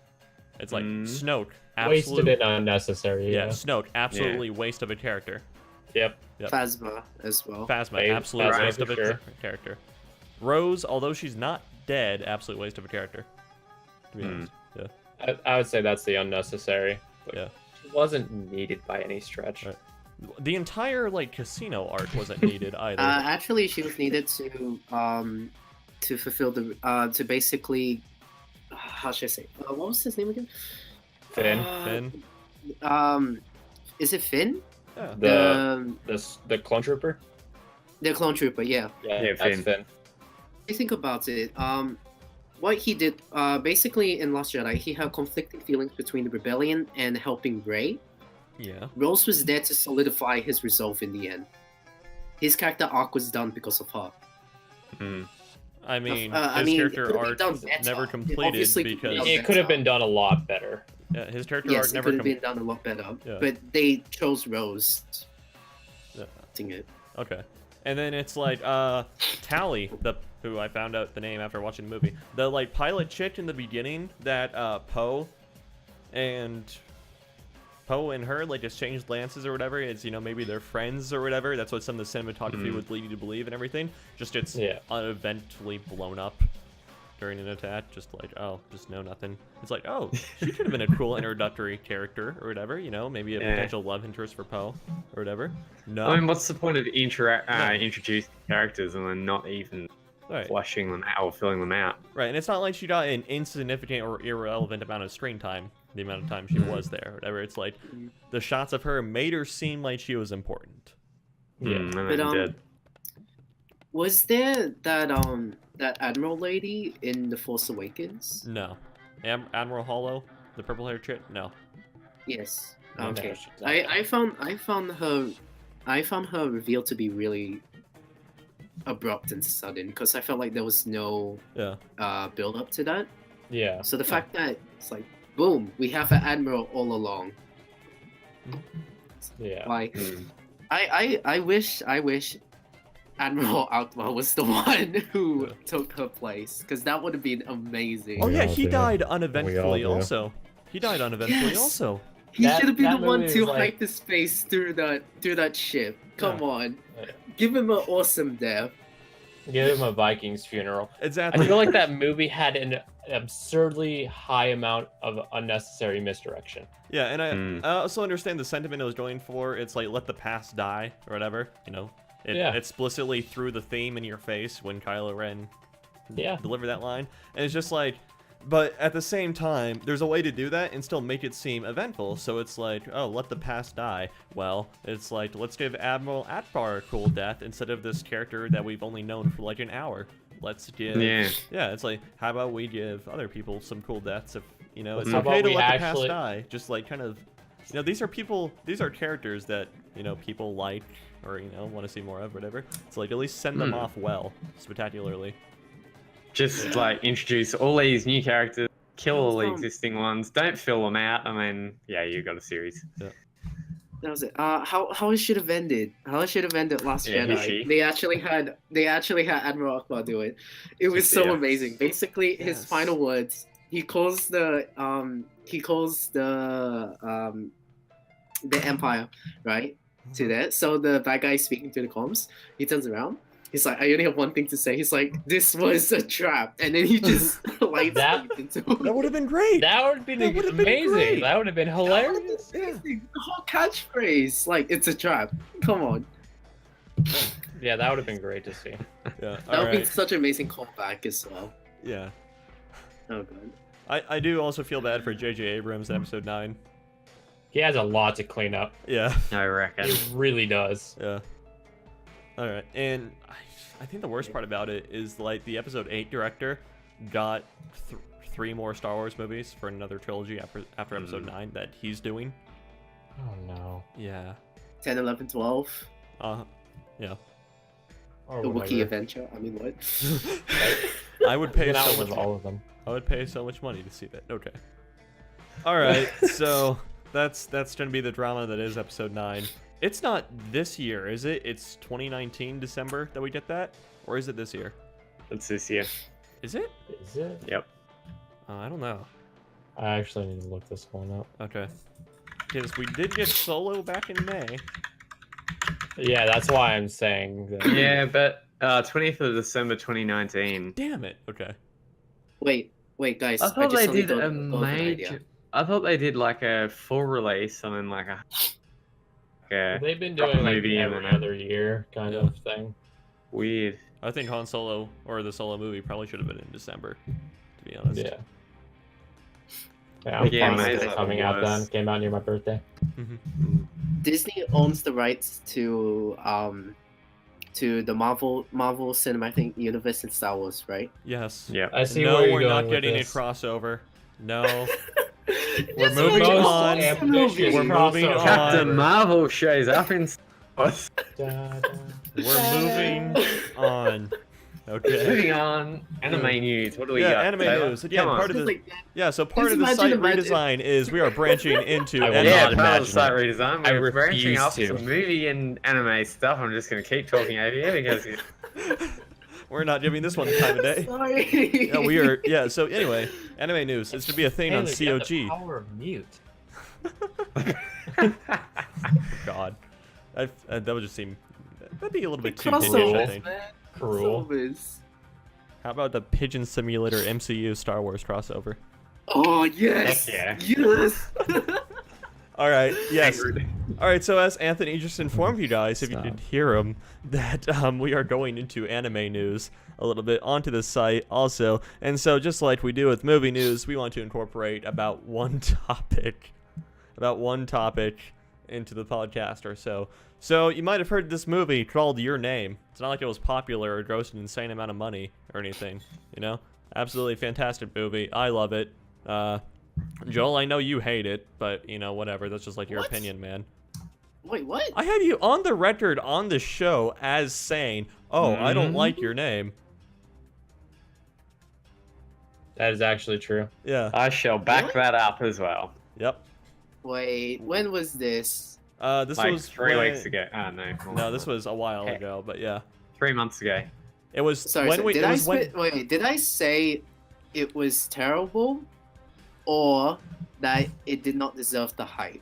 It's like Snoke, Wasted and unnecessary. yeah, Yeah. Snoke, absolutely waste of a character. Yep. Phasma as well. Phasma, Phasma, absolute waste for of a sure. character. Rose, although she's not dead, absolute waste of a character. To be honest, yeah. I would say that's the unnecessary. But Yeah. She wasn't needed by any stretch. Right. The entire casino arc wasn't needed either. Actually, she was needed to fulfill the to basically how should I say? What was his name again? Finn. Finn. Is it Finn? Yeah. The clone trooper. The clone trooper, yeah. Yeah, That's Finn. I think about it. What he did, basically in Last Jedi, he had conflicting feelings between the rebellion and helping Rey. Yeah. Rose was there to solidify his resolve in the end. His character arc was done because of her. I mean, it his could've character been arc done better. never It completed obviously could've because been It could have been done a lot better. his character Yes, arc it never could have been done a lot better. Yeah. But they chose Rose. Yeah. Dang it. Okay. And then it's Tally, who I found out the name after watching the movie. The pilot chick in the beginning that Poe and her exchanged glances or whatever. It's maybe they're friends or whatever. That's what some of the cinematography would lead you to believe and everything. Just gets uneventfully blown up during an attack. Just just know nothing. It's she could have been a cool introductory character or whatever. Maybe a potential love interest for Poe or whatever. No. I mean, what's the point of introducing characters and then not even Right. fleshing them out or filling them out? Right, and it's not like she got an insignificant or irrelevant amount of screen time, the amount of time she was there, or whatever. It's the shots of her made her seem like she was important. And But, then did. Was there that Admiral lady in The Force Awakens? No. Admiral Hollow, the purple haired chick? No. Yes. No, Okay. she's not. I found her reveal to be really abrupt and sudden because I felt like there was no Yeah. build up to that. Yeah. So the fact that it's boom, we have an admiral all along. Yeah. Like Mm. I wish Admiral Akbar was the one who took her place, because that would have been amazing. Oh We yeah, all he do. died We all uneventfully do. also. He died uneventfully Yes. also. He That- should have been that the one movie to was like- hyperspace through that ship. Come on, Yeah. give him an awesome death. Give him a Vikings funeral. I Exactly. feel like that movie had an absurdly high amount of unnecessary misdirection. Yeah, and I also understand the sentiment it was going for. It's like, let the past die, or whatever, you know? It Yeah. explicitly threw the theme in your face when Kylo Ren Yeah. delivered that line. And it's just like, but at the same time, there's a way to do that and still make it seem eventful. So it's like, oh, let the past die. Well, it's like, let's give Admiral Akbar a cool death instead of this character that we've only known for like an hour. Let's give... Yeah. it's like, how about we give other people some cool deaths if, you know, it's How okay about to we let the actually- past die. Just like kind of, you know, these are characters that, you know, people like or, you know, want to see more of, whatever. It's like, at least send them off well, spectacularly. Just like introduce all these new characters, kill all the Awesome. existing ones, don't fill them out, and then yeah, you got a series. That was it. How it should have ended. How it should have ended Last Yeah, Jedi. Hishi. They actually had Admiral Akbar do it. It was so Yeah. amazing. Basically, his Yes. final words. He calls the Empire, right, to that. So the bad guy is speaking to the comms. He turns around. He's like, I only have one thing to say. He's like, this was a trap, and then he just lights That- into That would have been great. That would have been That would've been amazing. great. That would have been hilarious. The whole catchphrase, like, it's a trap. Come on. Yeah, that would have been great to see. Yeah, That would be alright. such an amazing callback as well. Yeah. Oh god. I do also feel bad for J.J. Abrams in Episode 9. He has a lot to clean up. Yeah. I reckon. He really does. Yeah. Alright, and I think the worst part about it is, like, the Episode 8 director got 3 more Star Wars movies for another trilogy after Episode 9 that he's doing. Oh no. Yeah. 10, 11, 12. Yeah. Or The whatever. Wookiee Adventure. I mean, what? I would pay Get out so with much all of them. I would pay so much money to see that. Okay. Alright, so that's gonna be the drama that is Episode 9. It's not this year, is it? It's 2019 December that we get that? Or is it this year? It's this year. Is it? Is it? Yep. I don't know. I actually need to look this one up. Okay. Because we did get Solo back in May. Yeah, that's why I'm saying that. Yeah, but 20th of December 2019. Damn it. Okay. Wait, guys. I thought just they suddenly did thought a of an idea. major. I thought they did like a full release and then like a. They've been proper doing like movie and every then a- other year kind Yeah. of thing. Weird. I think Han Solo, or the Solo movie, probably should have been in December, to be honest. Yeah. Yeah, I'm Yeah, fine might with as it well coming out was. then. Came out near my birthday. Disney owns the rights to the Marvel Cinematic Universe and Star Wars, right? Yes. Yeah. I see No, where you're we're going not with getting this. a crossover. No. Just moving imagine a on. awesome movie. We're moving crossover. on. Captain Marvel shows up in. Da, da. We're moving on. Okay. Moving on. Anime news. What do we Yeah, got? anime Taylor? news. Again, Come on. part of Just the like, yeah. So part Just of the imagine site imagine- redesign is we are branching into I will anime. Yeah, not part of the imagine site it. redesign. I We're branching refuse off to. some movie and anime stuff. I'm just gonna keep talking over here because We're not giving this one the time of day. sorry. Yeah, we are. Yeah. So anyway, anime news. It's to be a thing on Taylor, COG. you have the power of mute. God, that would just seem. That'd be a little bit too Crossover. pigeon, I think. Cruel. Crossovers. How about the Pigeon Simulator MCU Star Wars crossover? Oh yes. Heck Yes. All right. Yes. Angry. All right. So as Anthony just informed you guys, if you Stop. didn't hear him, that we are going into anime news a little bit onto the site also, and so just like we do with movie news, we want to incorporate about one topic into the podcast or so. So you might have heard this movie called Your Name. It's not like it was popular or grossed an insane amount of money or anything, you know? Absolutely fantastic movie. I love it. Joel, I know you hate it, but, you know, whatever. That's just like your What? opinion, man. Wait, what? I have you on the record on the show as saying, oh, I don't Mhm. like Your Name. That is actually true. Yeah. I shall back What? that up as well. Yep. Wait, when was this? This Like was 3 when- weeks ago. Oh no. No, this was a while Okay. ago, but yeah. 3 months ago. It was Sorry, when so we. did It I was when. wait, did I say it was terrible, or that it did not deserve the hype?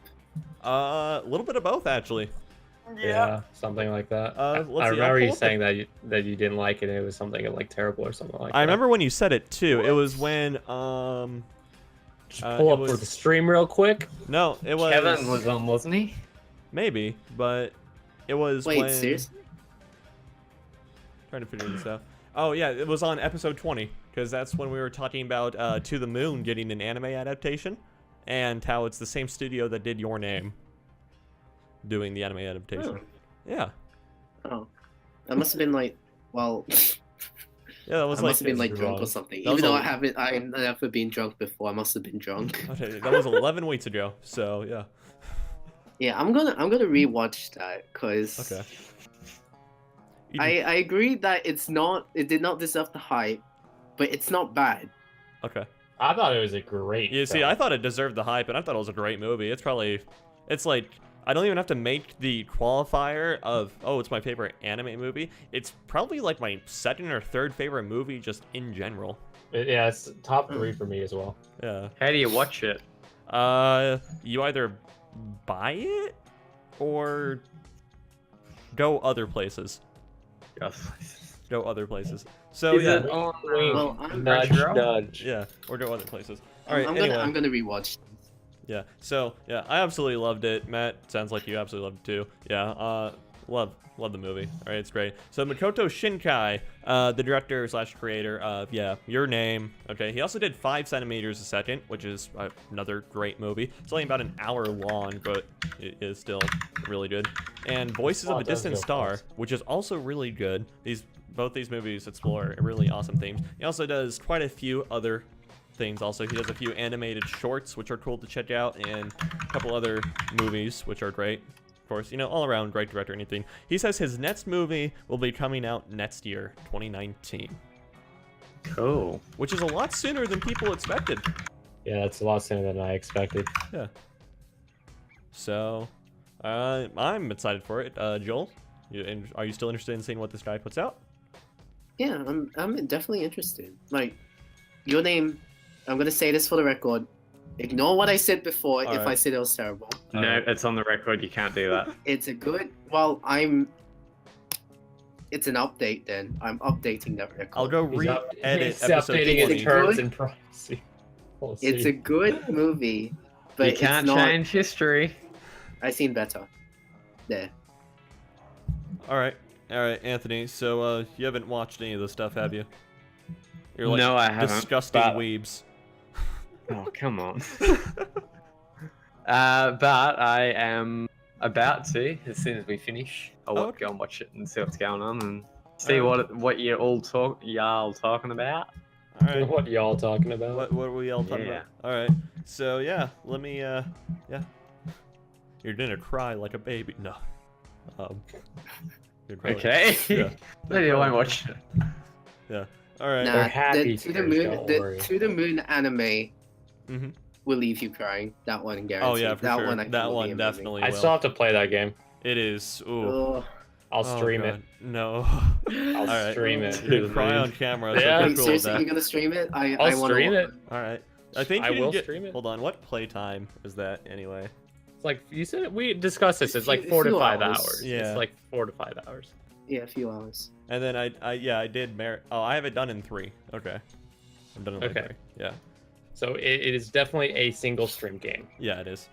A little bit of both, actually. Yeah, something like that. Let's I see, I'll remember pull you up saying that you didn't like it. And it was something like terrible or something like that. I remember when you said it too. It was when Just pull it up for was- the stream real quick. no, it was Kevin was on, wasn't he? maybe, but it was Wait, when seriously? trying to figure this out. Oh yeah, it was on episode 20 because that's when we were talking about To the Moon getting an anime adaptation, and how it's the same studio that did Your Name doing the anime adaptation. Yeah, Oh, that must have been like, well, yeah, that was I like must have been like drunk wrong. or something. That was Even though a- I've never been drunk before, I must have been drunk. okay, that was 11 weeks ago. So yeah, Yeah, I'm gonna rewatch that because okay. I agree that it did not deserve the hype, but it's not bad. Okay. I thought it was a great. You see, film. I thought it deserved the hype, and I thought it was a great movie. It's like, I don't even have to make the qualifier of, oh, it's my favorite anime movie. It's probably like my second or third favorite movie just in general. Yeah, it's top 3 for me as well. Yeah. How do you watch it? You either buy it or go other places. Go other places. So Is yeah, it on? Well, I'm Nudge, Crunchyroll? nudge. yeah, or go other places. All right. I'm Anyway. gonna rewatch. Yeah. So yeah, I absolutely loved it. Matt, sounds like you absolutely loved it too. Yeah. Love the movie. All right, it's great. So Makoto Shinkai, the director slash creator of Your Name. Okay, he also did 5 centimeters a second, which is another great movie. It's only about an hour long, but it is still really good. And Voices of a plot does Distant go Star, fast. which is also really good. Both these movies explore really awesome themes. He also does quite a few other things. Also, he does a few animated shorts, which are cool to check out, and a couple other movies, which are great. Of course, all around great director. Anything. He says his next movie will be coming out next year, 2019, Cool. which is a lot sooner than people expected. Yeah, that's a lot sooner than I expected. Yeah. So, I'm excited for it. Joel, are you still interested in seeing what this guy puts out? Yeah, I'm definitely interested. Like, Your Name. I'm gonna say this for the record. Ignore what I said before if Alright. I said it was terrible. No, it's on the record. You can't do that. It's a good. It's an update then. I'm updating that record. I'll go He's re-edit he's episode updating it 20. in terms Good. and privacy. We'll It's see. a good movie, but You can't it's not. change history. I've seen better. There. All right, Anthony. So, you haven't watched any of this stuff, have you? You're like No, I haven't, disgusting but- weebs. Oh, come on. But I am about to, as soon as we finish, I'll Okay. go and watch it and see what's going on and see Alright. what y'all talking about. All right. What y'all talking about? What are we all talking Yeah. about? All right. So yeah, let me yeah. You're gonna cry like a baby. No. You're gonna cry like- Okay. Yeah. Maybe I won't watch it. Yeah. All right. Nah, They're happy the To the tears, Moon, don't worry. the To the Moon anime Mm-hmm. will leave you crying. That one guaranteed. Oh yeah, for that sure. One I think That will be one amazing. definitely I will. still have to play that game. It is. Ooh. Oh, I'll Oh, stream God. it. No. I'll All right. stream it. You cry on camera. So Yeah. yeah. wait, Cool with seriously, that. you're gonna stream it? I I'll wanna stream watch it. All right. I think I you can will get. stream it. Hold on. What playtime is that anyway? It's like you said. We discussed this. It's like A 4 to few 5 hours. hours. Yeah. It's like 4 to 5 hours. Yeah, a few hours. And then I did merit. Oh, I have it done in 3. Okay. I'm done in like Okay. 3. Yeah. So it is definitely a single stream game. Yeah, it is.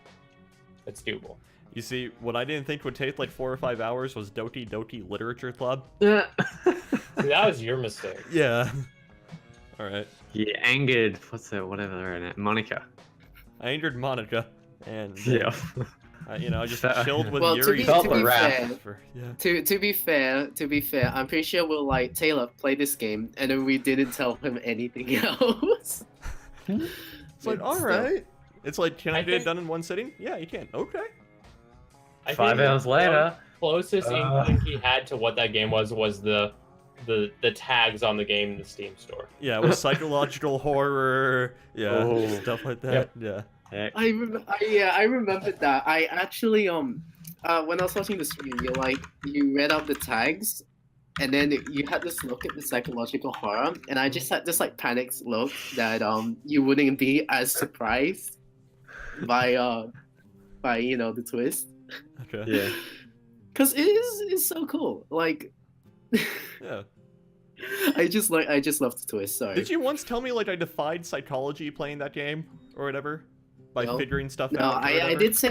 It's doable. You see, what I didn't think would take like 4 or 5 hours was Doki Doki Literature Club. See, that was your mistake. Yeah. All right. You angered, whatever her name, Monica. I angered Monica, and Yeah. I just Fair. chilled with Well, Yuri. Felt to the be wrath. fair, Yeah. to be fair, I'm pretty sure we'll like Taylor play this game, and then we didn't tell him anything else. It's like, It's all still- right. It's like, can I I get it think- done in one sitting? Yeah, you can. Okay. I 5 think hours the later. closest inkling he had to what that game was the tags on the game in the Steam store. Yeah, it was psychological horror. Yeah, Oh. stuff like that. Yep. Yeah. Heck. I remembered that. I actually when I was watching the stream, you read out the tags, and then you had this look at the psychological horror, and I just had this like panicked look that you wouldn't be as surprised by the twist. Okay. Yeah. Cause it's so cool. Like Yeah. I just love the twist. Sorry. Did you once tell me like I defied psychology playing that game or whatever by No. figuring stuff No, out? or I whatever? did say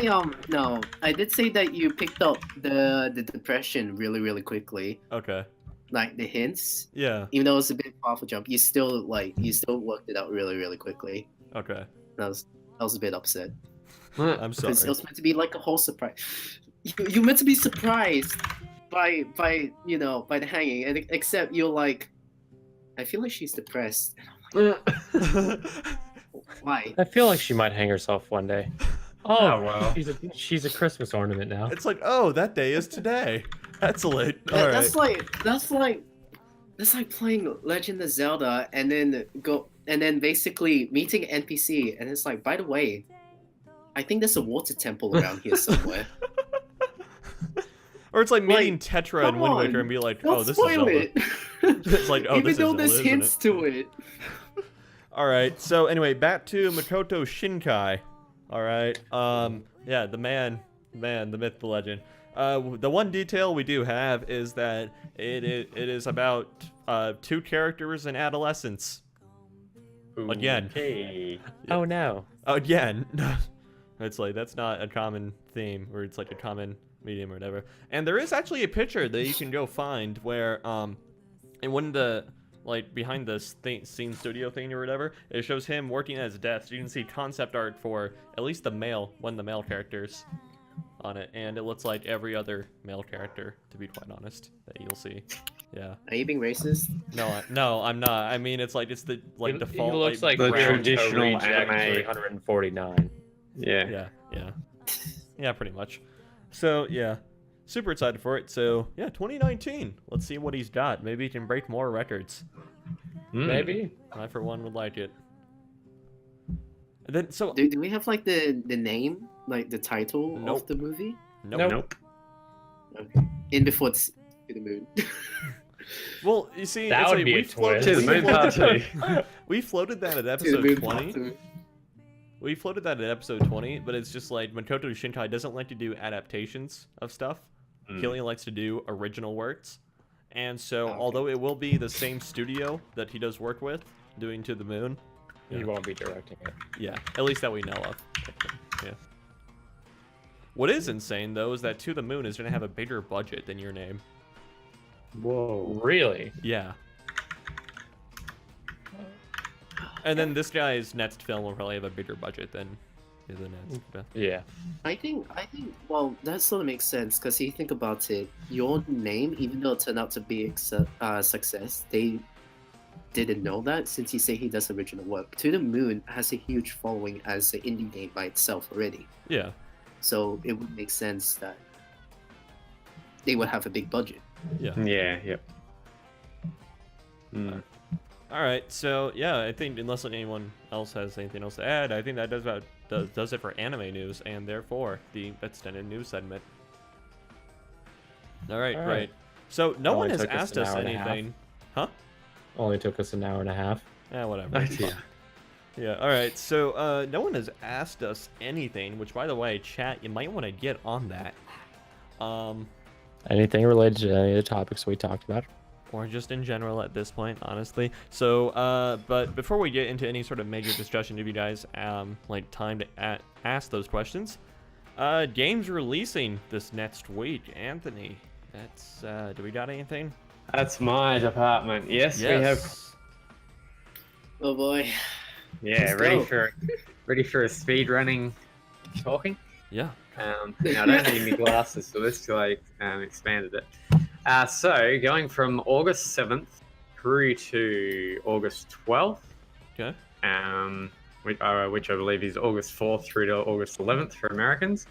no. I did say that you picked up the depression really quickly, Okay. like the hints. Yeah. Even though it's a bit off a jump, you still worked it out really quickly. Okay. I was a bit upset I'm sorry. because it was meant to be like a whole surprise. You meant to be surprised by the hanging, and except you're like, I feel like she's depressed. Why? I feel like she might hang herself one day. Oh, well. She's a Christmas ornament now. It's like, oh, that day is today. Excellent. All right. That's like playing Legend of Zelda and then basically meeting an NPC, and it's like, by the way, I think there's a water temple around here somewhere. Or it's like meeting Like, Tetra and come Wind on, Waker and be like, Don't oh, this is spoil Zelda. it. It's like, oh, even this though is there's Zelda, hints isn't to it. All right. So anyway, back to Makoto Shinkai. All right. Yeah, the man, the myth, the legend. The one detail we do have is that it is about two characters in adolescence. Again. Okay. Oh no. Again. It's like that's not a common theme, or it's like a common medium or whatever. And there is actually a picture that you can go find where in one of the like behind this scene studio thing or whatever, it shows him working at his desk. You can see concept art for at least one of the male characters on it, and it looks like every other male character, to be quite honest, that you'll see. Yeah. Are you being racist? No, I'm not. I mean, it's like it's the like He default. looks like the Naruto traditional reject anime. 349. Yeah. Yeah, pretty much. So yeah, super excited for it. So yeah, 2019. Let's see what he's got. Maybe he can break more records. Maybe. I for one would like it. And then so Do we have like the name, like the title Nope. of the movie? nope. Okay. In Before to the Moon. Well, you see, That it's would like be we a floated, twist. To the moon part two. we floated that at To the episode Moon 20. Part Two. We floated that at episode 20, but it's just like Makoto Shinkai doesn't like to do adaptations of stuff. He only likes to do original works. And so, Okay. although it will be the same studio that he does work with, doing To the Moon, He won't be directing it. yeah, at least that we know of. Yeah. What is insane, though, is that To the Moon is going to have a bigger budget than Your Name. Whoa. Really? Yeah. And then this guy's next film will probably have a bigger budget than the next. But- Yeah. I think well, that sort of makes sense because you think about it, Your Name, even though it turned out to be a success, they didn't know that since you say he does original work. To the Moon has a huge following as an indie game by itself already, Yeah. so it would make sense that they would have a big budget. Yeah. Yeah. Yep. Mm. All right. So yeah, I think unless anyone else has anything else to add, I think that does it for anime news and therefore the extended news segment. All right. All Great. right. So no one Only has took us asked an us hour and a half. anything. Huh? Only took us an hour and a half. Yeah. Whatever. Idea. Yeah. All right. So no one has asked us anything. Which, by the way, chat, you might want to get on that. Anything related to any of the topics we talked about? Or just in general at this point, honestly. So, but before we get into any sort of major discussion, if you guys like time to ask those questions, games releasing this next week. Anthony, that's do we got anything? That's my department. Yes, we have. Oh boy. Yeah, Let's ready go. for a speed running talking. Yeah. Now I don't need any glasses for this till I expanded it. So going from August 7th through to August 12th, Okay. which I believe is August 4th through to August 11th for Americans.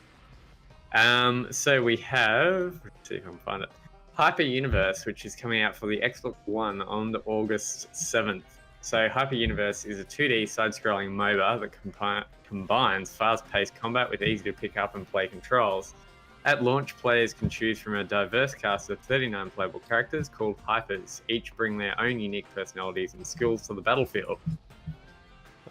So we have, let's see if I can find it, Hyper Universe, which is coming out for the Xbox One on August 7th. So Hyper Universe is a 2D side-scrolling MOBA that combines fast-paced combat with easy-to-pick-up and play controls. At launch, players can choose from a diverse cast of 39 playable characters called Hypers. Each bring their own unique personalities and skills to the battlefield.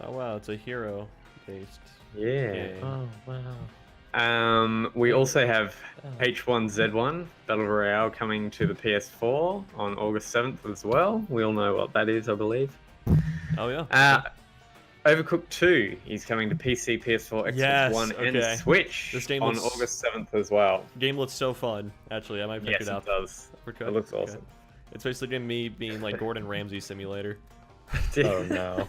Oh wow, it's a hero based. Yeah. game. Oh wow. We also have H1Z1 Battle Royale coming to the PS4 on August 7th as well. We all know what that is, I believe. Oh yeah. Overcooked 2 is coming to PC, PS4, Xbox Yes, One, okay. and Switch This game on looks- August 7th as well. Game looks so fun. Actually, I might pick Yes, it it up. does. Overcooked, It looks okay. awesome. It's basically me being like Gordon Ramsay simulator. Oh no.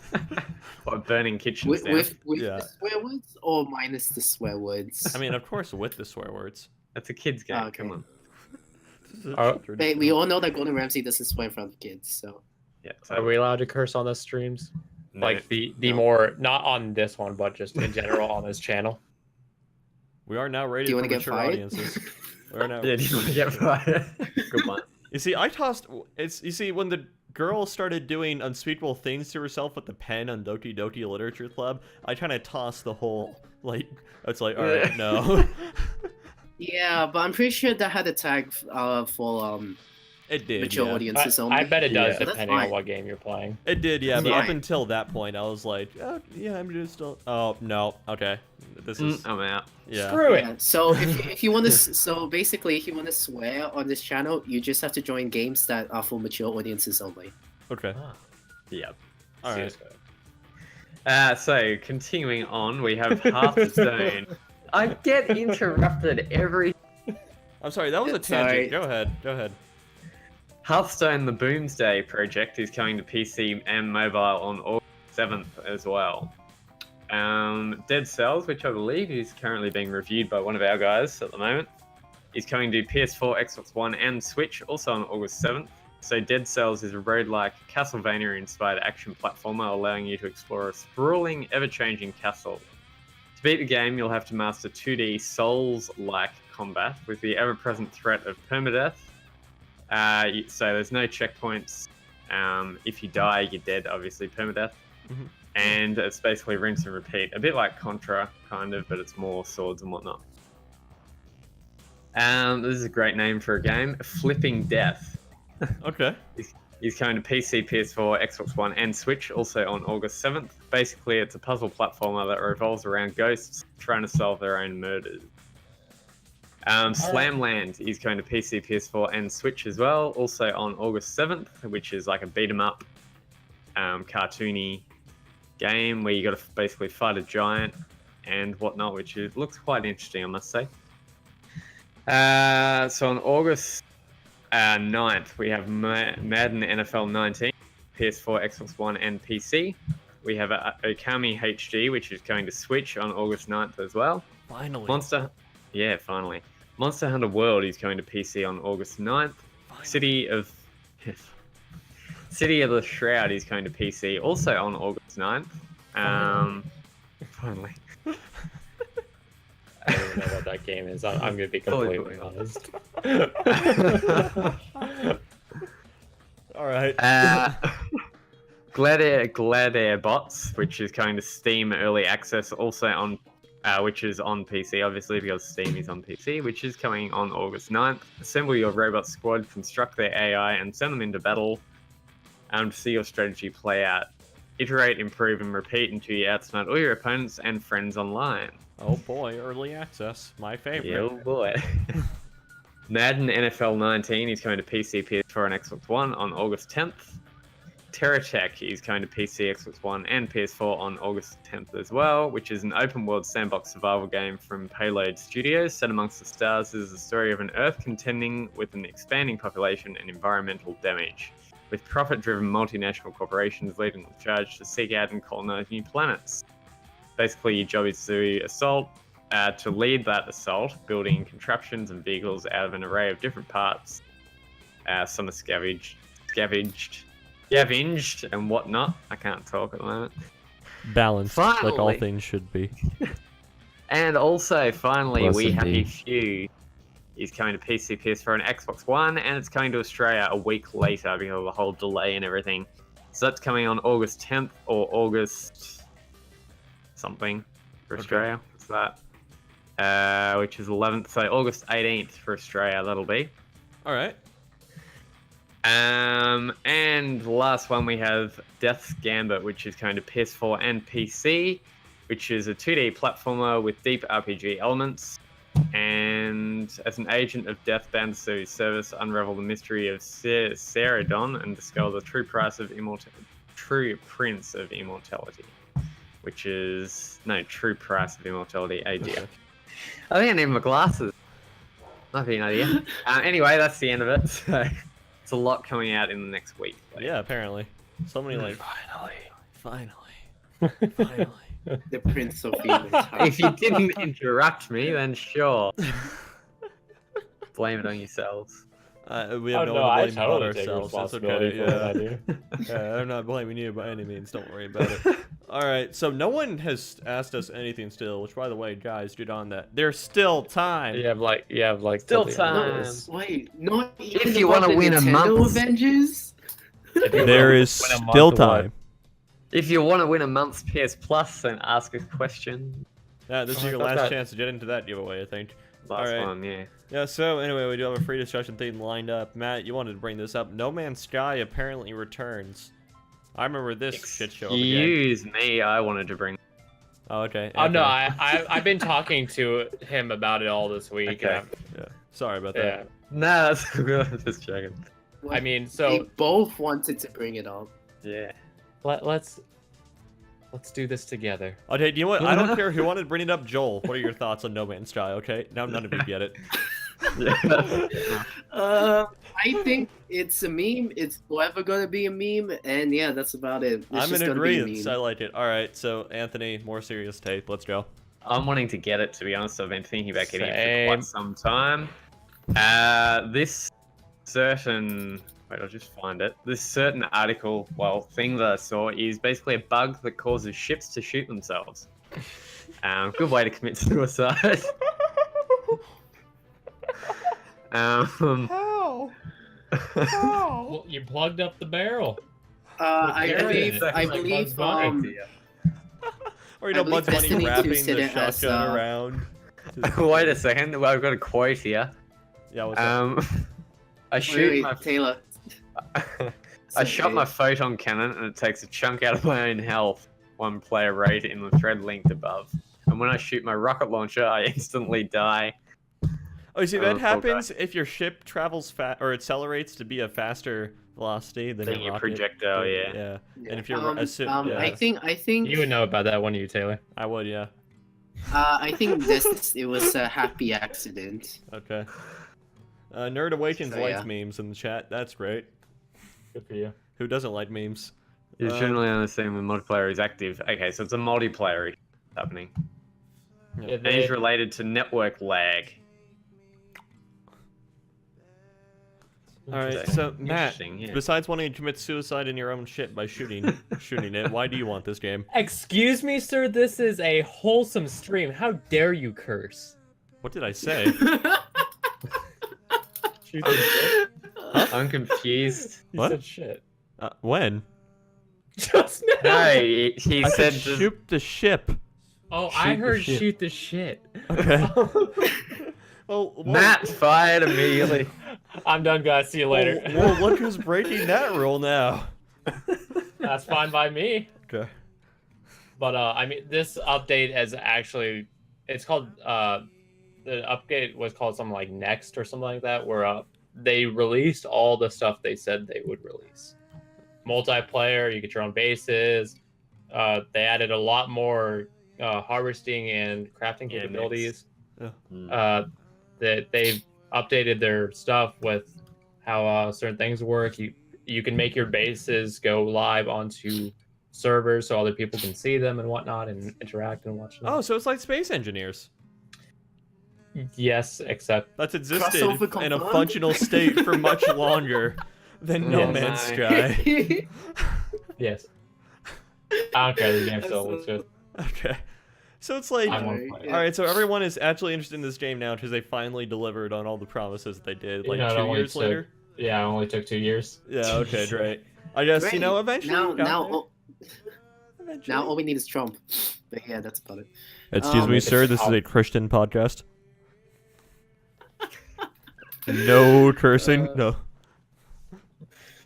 What, burning kitchens With down? Yeah. the swear words or minus the swear words? I mean, of course, with the swear words. That's a kid's game, Okay. come on. This is a Oh. children's Hey, we show. all know that Gordon Ramsay doesn't swear in front of kids, so. Yeah, Are we allowed to curse on the streams? No. Like the No. more not on this one, but just in general on this channel. We are now rated Do you for want to get mature fired? audiences. We are now. Yeah, do you want to get fired? Good one. You see, I tossed. You see, when the girl started doing unspeakable things to herself with the pen on Doki Doki Literature Club, I kind of tossed the whole like. It's like, all right, no. Yeah, but I'm pretty sure that had a tag for It did. mature Yeah. audiences only. I bet it does, Yeah. depending That's on what game you're playing. It did, yeah. But Yeah. up until that point, I was like, oh, yeah, I'm just still. Oh no, okay. This is I'm out. yeah. Screw it. Yeah, so if you want to, so basically, if you want to swear on this channel, you just have to join games that are for mature audiences only. Okay. Yep. All right. So, continuing on, we have Hearthstone. I get interrupted every... I'm sorry. That was a Sorry. tangent. Go ahead. Go ahead. Hearthstone the Boomsday project is coming to PC and mobile on August 7th as well. Dead Cells, which I believe is currently being reviewed by one of our guys at the moment, is coming to PS4, Xbox One, and Switch, also on August 7th. So Dead Cells is a roguelike Castlevania-inspired action platformer allowing you to explore a sprawling, ever-changing castle. To beat the game, you'll have to master 2D Souls-like combat with the ever-present threat of permadeath. So there's no checkpoints. If you die, you're dead, obviously, permadeath. Mhm. And it's basically rinse and repeat. A bit like Contra, kind of, but it's more swords and whatnot. This is a great name for a game. Flipping Death. Okay. Is coming to PC, PS4, Xbox One, and Switch, also on August 7th. Basically, it's a puzzle platformer that revolves around ghosts trying to solve their own murders. Slamland is going to PC, PS4, and Switch as well, also on August 7th, which is like a beat 'em up, cartoony game where you got to basically fight a giant and whatnot, which looks quite interesting, I must say. So on August 9th, we have Madden NFL 19, PS4, Xbox One, and PC. We have Okami HD, which is going to Switch on August 9th as well. Finally. Finally. Monster Hunter World is going to PC on August 9th. City of the Shroud is going to PC also on August 9th. Finally. I don't even know what that game is. I'm gonna be completely honest. All right. Gladiator Bots, which is going to Steam Early Access, also on, which is on PC, obviously, because Steam is on PC, which is coming on August 9th. Assemble your robot squad, construct their AI, and send them into battle, to see your strategy play out. Iterate, improve, and repeat until you outsmart all your opponents and friends online. Oh boy, early access, my favorite. Yeah, oh boy. Madden NFL 19 is coming to PC, PS4, and Xbox One on August 10th. TerraTech is going to PC, Xbox One, and PS4 on August 10th as well, which is an open-world sandbox survival game from Payload Studios. Set amongst the stars is the story of an Earth contending with an expanding population and environmental damage, with profit-driven multinational corporations leading the charge to seek out and colonize new planets. Basically, your job is to lead that assault, building contraptions and vehicles out of an array of different parts. Some are scavenged, and whatnot. I can't talk at the moment. Balanced, like all Finally. things should be. And also, finally, Bless We Happy indeed. Few is coming to PC, PS4, and Xbox One, and it's coming to Australia a week later because of the whole delay and everything. So that's coming on August 10th or August something for Okay. Australia. What's that? which is 11th, so August 18th for Australia. That'll be. All right. And the last one we have Death's Gambit, which is coming to PS4 and PC, which is a 2D platformer with deep RPG elements. And as an agent of Death bound to serve his service, unravel the mystery of Ceradon and discover the true Prince of Immortality, which is true price of immortality. Oh dear. Okay. I think I need my glasses. Might be an idea. Anyway, that's the end of it. So it's a lot coming out in the next week. Yeah, apparently. So many like finally. The Prince of Immortality. If you didn't interrupt me, then sure. Blame it on yourselves. We have no one I to blame totally but take ourselves. That's responsibility okay. for what I Yeah. do. Yeah, I'm not blaming you by any means. Don't worry about it. All right. So no one has asked us anything still. Which, by the way, guys, get on that. There's still time. You have like Still till the end of time. this. Wait, not even If you about wanna the win a Nintendo month. Avengers? There is Win a month still of what? time. If you want to win a month's PS Plus, then ask a question. Yeah, this is Oh, I your thought last that- chance to get into that giveaway, I think. Last Alright. one, yeah. Yeah, so anyway, we do have a free discussion thing lined up. Matt, you wanted to bring this up. No Man's Sky apparently returns. I remember this shit show again. Excuse me, I wanted to bring. Oh, okay. Oh no, Anthony. I've been talking to him about it all this week. Okay. Yeah. Sorry about Yeah. that. Nah, that's good. I'm just checking. I mean, They so both wanted to bring it up. Yeah. let's do this together. Okay, you know what? I don't care who wanted to bring it up. Joel, what are your thoughts on No Man's Sky? Okay, now none of you get it. I think it's a meme. It's forever gonna be a meme, and yeah, that's about it. It's I'm just in gonna be a agreement. meme. I like it. All right, so Anthony, more serious take. Let's go. I'm wanting to get it, to be honest. I've been thinking about getting it for Same. quite some time. This certain... Wait, I'll just find it. This certain article, thing that I saw is basically a bug that causes ships to shoot themselves. Good way to commit suicide. How? Well, you plugged up the barrel. I There believe, it is. I Like believe, Bugs Bunny. Or you know, I believe Bugs Bunny Destiny 2 wrapping said the it as, shotgun around. Wait a second. Well, I've got a quote here. Yeah, what's up? I shoot wait, my... Taylor. I shot my photon cannon and it takes a chunk out of my own health. One player rate in the thread linked above. And when I shoot my rocket launcher, I instantly die. Oh, you see, that poor happens if your ship travels or accelerates to be a faster velocity than Than your your rocket. projectile, yeah. Yeah. And if you're yeah, I think You would know about that, wouldn't you, Taylor? I would, yeah. I think it was a happy accident. Okay. Nerd Awakens So, likes yeah. memes in the chat. That's great. Good for you. Who doesn't like memes? It's generally on the same when multiplayer is active. Okay, so it's a multiplayer happening. Yeah, And it's related to network lag. All right, so Matt, Interesting, yeah. besides wanting to commit suicide in your own shit by shooting it, why do you want this game? Excuse me, sir. This is a wholesome stream. How dare you curse? What did I say? Shoot the shit. I'm confused. You What? said shit. When? Just now. No, he I said said just- shoot the ship. Oh, Shoot I the heard shit. shoot the shit. Okay. well, Matt fired immediately. I'm done, guys. See you later. Well, look who's breaking that rule now. That's fine by me. Okay. But I mean, this update has actually, it's called the update was called something like Next or something like that, where they released all the stuff they said they would release. Multiplayer, you get your own bases. They added a lot more harvesting and crafting Yeah, capabilities. Yeah. That they've updated their stuff with how certain things work. You can make your bases go live onto servers so other people can see them and whatnot and interact and watch them. Oh, so it's like Space Engineers. Yes, except That's existed Crossover in a confirmed? functional state for much longer than No Yes. Man's Sky. yes. I don't care. The game still looks good. Okay. So it's like, I all want to play it. right, so everyone is actually interested in this game now because they finally delivered on all the promises that they did, like You know, it 2 only years took- later. Yeah, it only took 2 years. Yeah, okay, great. I guess, you know, eventually now, we got there. now, eventually. Now all we need is Trump. But yeah, that's about it. Excuse me, it's sir. This is out. a Christian podcast. No cursing. No.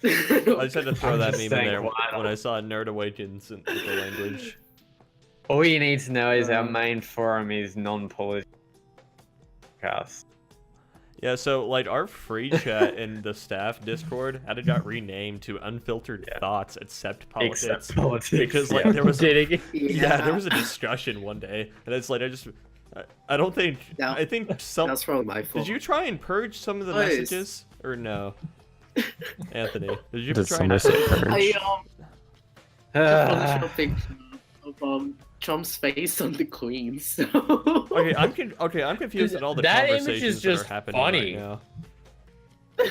I just had to throw I'm that just meme in saying there why when not. I saw Nerd Awakens in the language. All you need to know is our Uh, main forum is non-political. Yeah, so like our free chat in the staff Discord had it got renamed to Unfiltered Yeah. Thoughts Except Politics. Except politics. Because like yeah. there was Did it? yeah, there was a discussion one day, and it's like I don't think No. I think some. That's probably my fault. Did you try and purge some of the Nice. messages or no? Anthony, did you Did try? somebody say purge? I Ah. Photoshop picture of Trump's face on the Queen. So. Okay, I'm confused at all the That image conversations is just that are happening funny. right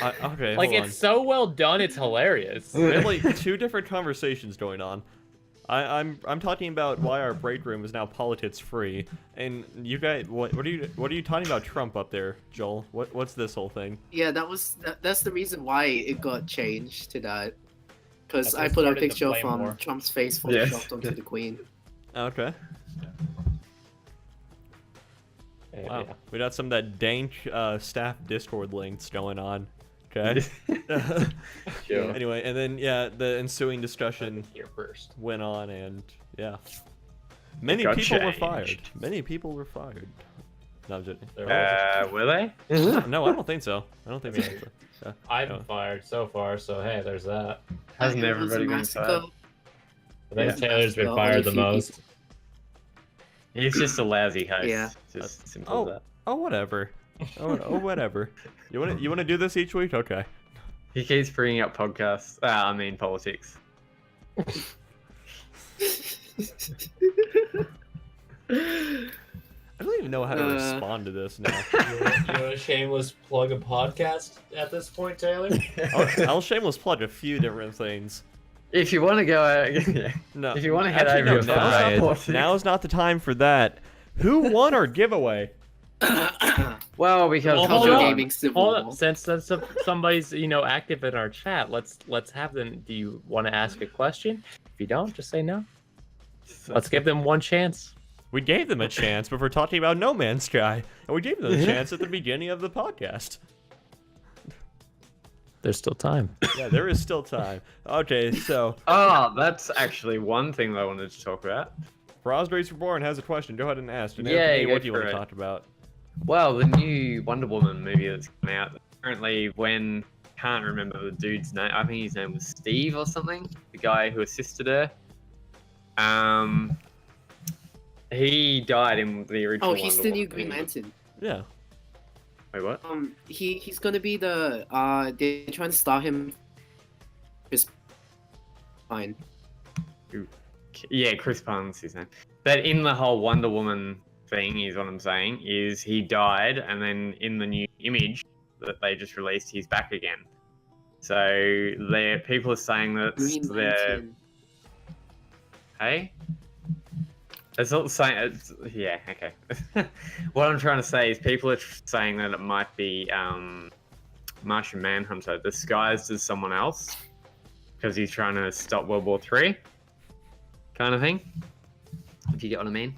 now. Okay, Like hold it's so well done, it's hilarious. on. We have like two different conversations going on. I'm talking about why our break room is now politics free, and you guys, what are you talking about Trump up there, Joel? What's this whole thing? Yeah, that's the reason why it got changed to that. Because That's I what put a started the picture flame from war. Trump's face Yes. photoshopped onto the Queen. Okay. Yeah, Wow. yeah. We got some of that dank staff Discord links going on. Okay. Sure. Anyway, and then yeah, the ensuing discussion Here first. went on, and yeah, many got people were changed. fired. Many people were fired. No, I'm joking. Were they? No, I don't think so. I don't think so. Yeah. I've No. been fired so far, so hey, there's that. Hasn't It was a everybody been massacre. fired? I think Yeah. Taylor's been Well, fired the only a few most. He's just a lousy host. Yeah. Just simple Oh, as that. oh, whatever. Oh, whatever. You wanna do this each week? Okay. He keeps bringing up podcasts. I mean politics. I don't even know how to respond to this now. You want a shameless plug a podcast at this point, Taylor? I'll shameless plug a few different things. If you want to go, yeah. No. If you want to head Actually, over no, to now's, politics. now's not the time for that. Who won our giveaway? Well, because Well, hold Culture on. Gaming Civil Hold War. up, since somebody's active in our chat, let's have them. Do you want to ask a question? If you don't, just say no. Let's give them one chance. We gave them a chance, but we're talking about No Man's Sky, and we gave them a chance at the beginning of the podcast. There's still time. Yeah, there is still time. Okay, so Oh, that's actually one thing that I wanted to talk about. Rosgrace Reborn has a question. Go ahead and ask. And Yeah, Anthony, go what do you for want to it. talk about? Well, the new Wonder Woman movie that's come out. Apparently, when can't remember the dude's name. I think his name was Steve or something. The guy who assisted her. He died in the original. Oh, he's Wonder the new Woman Green movie. Lantern. Yeah. Wait, what? He's gonna be the they're trying to star him. Chris Pine. Yeah, Chris Pine's his name. But in the whole Wonder Woman thing, is what I'm saying, is he died, and then in the new image that they just released, he's back again. So people are saying that Green they're Lantern. hey. It's not saying it's, yeah, okay. What I'm trying to say is people are saying that it might be Martian Manhunter disguised as someone else because he's trying to stop World War III, kind of thing. If you get what I mean.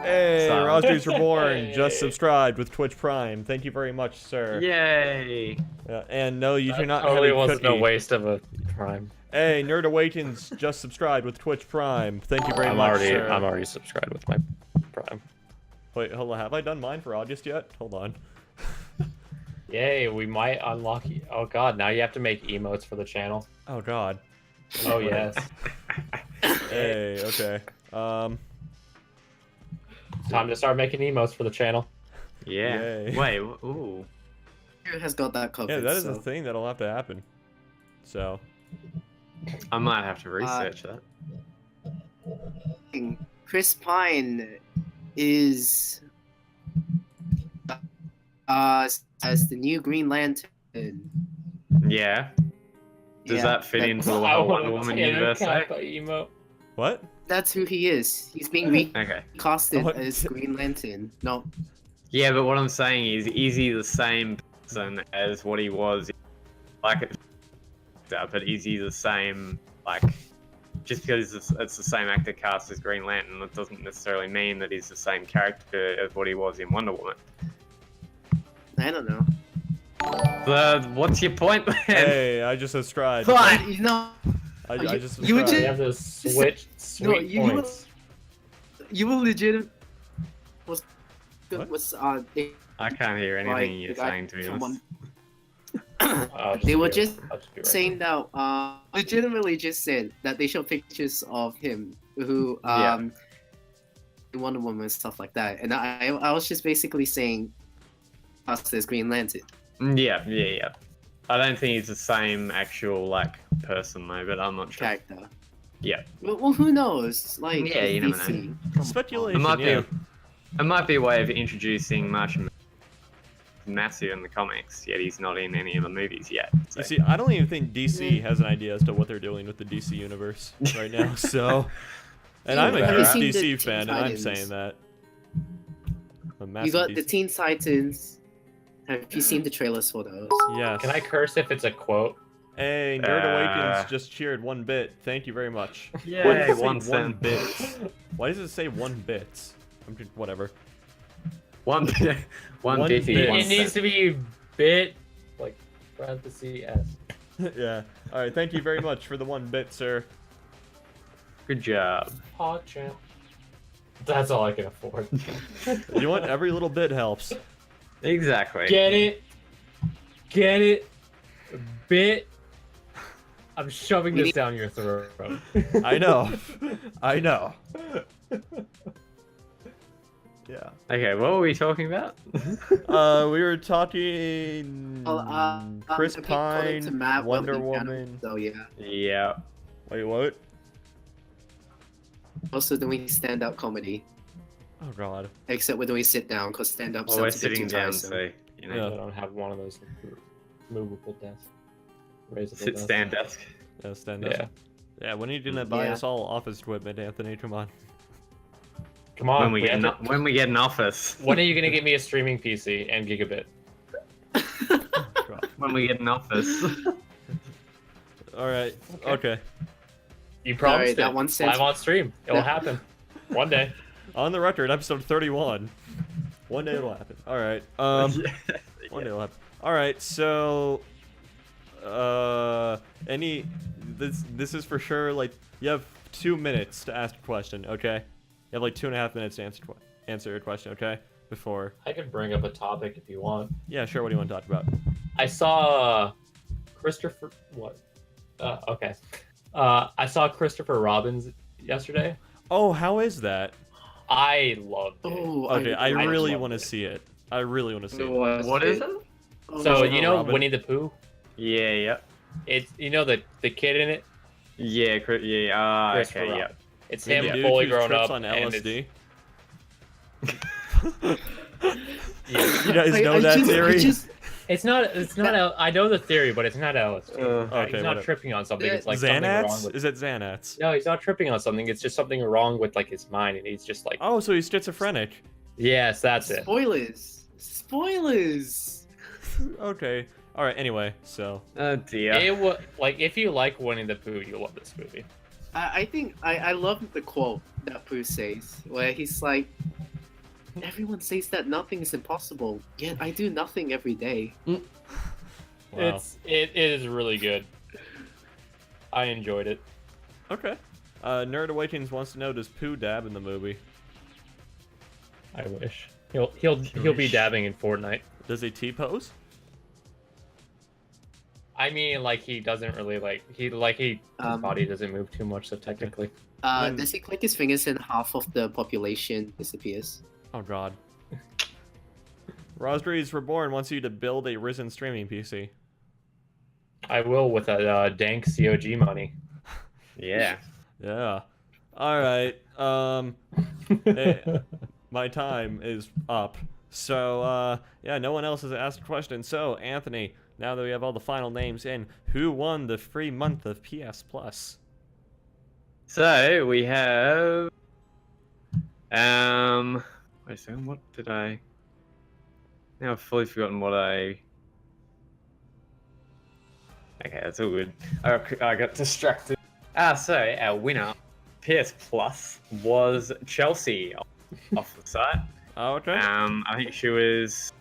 Hey, So- Rosgrace Reborn Hey. just subscribed with Twitch Prime. Thank you very much, sir. Yay! And no, you do That not totally have a wasn't cookie. a waste of a prime. Hey, Nerd Awakens just subscribed with Twitch Prime. Thank you very I'm much, already sir. I'm already subscribed with my prime. Wait, hold on. Have I done mine for August yet? Hold on. Yay, we might unlock. Oh god, now you have to make emotes for the channel. Oh God. Oh yes. Hey, okay. Time to start making emotes for the channel. Yeah. Yay. Wait. Ooh. Who has got that covered? Yeah, that is so. a thing that'll have to happen. So, I might have to research that. Chris Pine is as the new Green Lantern. Yeah. Does Yeah, that fit into the I whole want Wonder a Woman Taylor universe? Eh? Kappa emote. what? That's who he is. He's being Okay. recasted What? as Green Lantern. No, Yeah, but what I'm saying is he the same person as what he was? Like, but is he the same Like, just because it's the same actor cast as Green Lantern, that doesn't necessarily mean that he's the same character as what he was in Wonder Woman. I don't know. What's your point, then? Hey, I just subscribed. Fine. You know, I just you would subscribed. We have those sweet No, you- points. you will legit. What's What? what's I can't hear anything like, you're the guy saying, to be from honest. They were just I'll be right saying that legitimately just said that they show pictures of him who Yeah. in Wonder Woman and stuff like that, and I was just basically saying us as Green Lantern. Yeah. I don't think he's the same actual like person though, but I'm not sure. Character. Yeah. Well, who knows? Like, Yeah, you never DC. know. Come on. Speculation. It might be a way of introducing Martian massive in the comics, yet he's not in any of the movies yet. So. You see, I don't even think DC has an idea as to what they're doing with the DC universe right now. So, and I'm a Have you huge seen the DC Teen fan, and I'm Titans? saying that. A You massive got DC. the Teen Titans. Have you seen the trailers for those? Yes. Can I curse if it's a quote? Hey, Nerd Awakens Uh, just cheered 1 bit. Thank you very much. Yay, Why does it say 1 1 cent. bit? Why does it say 1 bit? I'm just, whatever. One One bitty, bit. one It needs cent. to be bit, like parenthesis S. Yeah. All right. Thank you very much for the 1 bit, sir. Good job. Paw champ. That's all I can afford. You know what? Every little bit helps. Exactly. Get it? Get it? Bit? I'm shoving We this need- down your throat. I know. I know. Yeah. Okay, what were we talking about? We were talking Chris according to Pine, Matt, Wonder what we can- Woman. So yeah. Yeah. Wait, what? Also doing stand-up comedy, Oh god. except we're doing sit-down because stand-up Well, we're sounds a bit sitting too down, tiresome. so you know, Yeah. I don't have one of those movable desks. Raisable sit desks. stand desk. Yeah, stand up. Yeah. Yeah, when are you gonna buy Yeah. us all office equipment, Anthony? Come on. Come on. When we get have to- when we get an office. When are you gonna get me a streaming PC and gigabit? God. When we get an office. All right. Okay. Okay. You promised that it. one cent- Live on stream. It will Yeah. happen. One day. On the record, episode 31. One day it'll happen. All right. One day it'll happen. All right. So, this is for sure. Like, you have 2 minutes to ask a question. Okay. You have like 2.5 minutes to answer a question. Okay. Before. I could bring up a topic if you want. Yeah. Sure. What do you want to talk about? I saw Christopher. What? Okay. I saw Christopher Robbins yesterday. Oh, how is that? I loved it. Oh, Okay. I I really loved want to it. see it. I really want to see it. What is it? Oh, So you know Robin. Winnie the Pooh? Yeah. It's the kid in it. Yeah. Yeah. Christopher Okay. Yeah. Robin. It's The him dude fully who grown trips up on and LSD. Yeah. You guys know that theory? It's not. I know the theory, but it's not LSD. Okay, He's not whatever. tripping on something. It's like something wrong Xanax? with. Is it Xanax? No, he's not tripping on something. It's just something wrong with like his mind, and he's just like, Oh, so he's schizophrenic. yes, that's it. Spoilers. Spoilers. Okay. All right. Anyway, so Oh dear. It was like if you like Winnie the Pooh, you'll love this movie. I think I love the quote that Pooh says, where he's like, "Everyone says that nothing is impossible, yet I do nothing every day." wow. It is really good. I enjoyed it. Okay. Nerd Awakens wants to know, does Pooh dab in the movie? I wish he'll be dabbing in Fortnite. Does he T-pose? I mean, like he doesn't really his body doesn't move too much, so technically. When- Does he click his fingers and half of the population disappears? Oh God. Raspberries Reborn wants you to build a Risen streaming PC. I will with a dank COG money. Yeah. Yeah. All right. My time is up. So, yeah, no one else has asked a question. So, Anthony, now that we have all the final names in, who won the free month of PS Plus? So we have. Wait a second. What did I? Now I've fully forgotten what I. Okay, that's all good. I got distracted. So our winner, PS Plus, was Chelsea off the site. Oh, okay. I think she was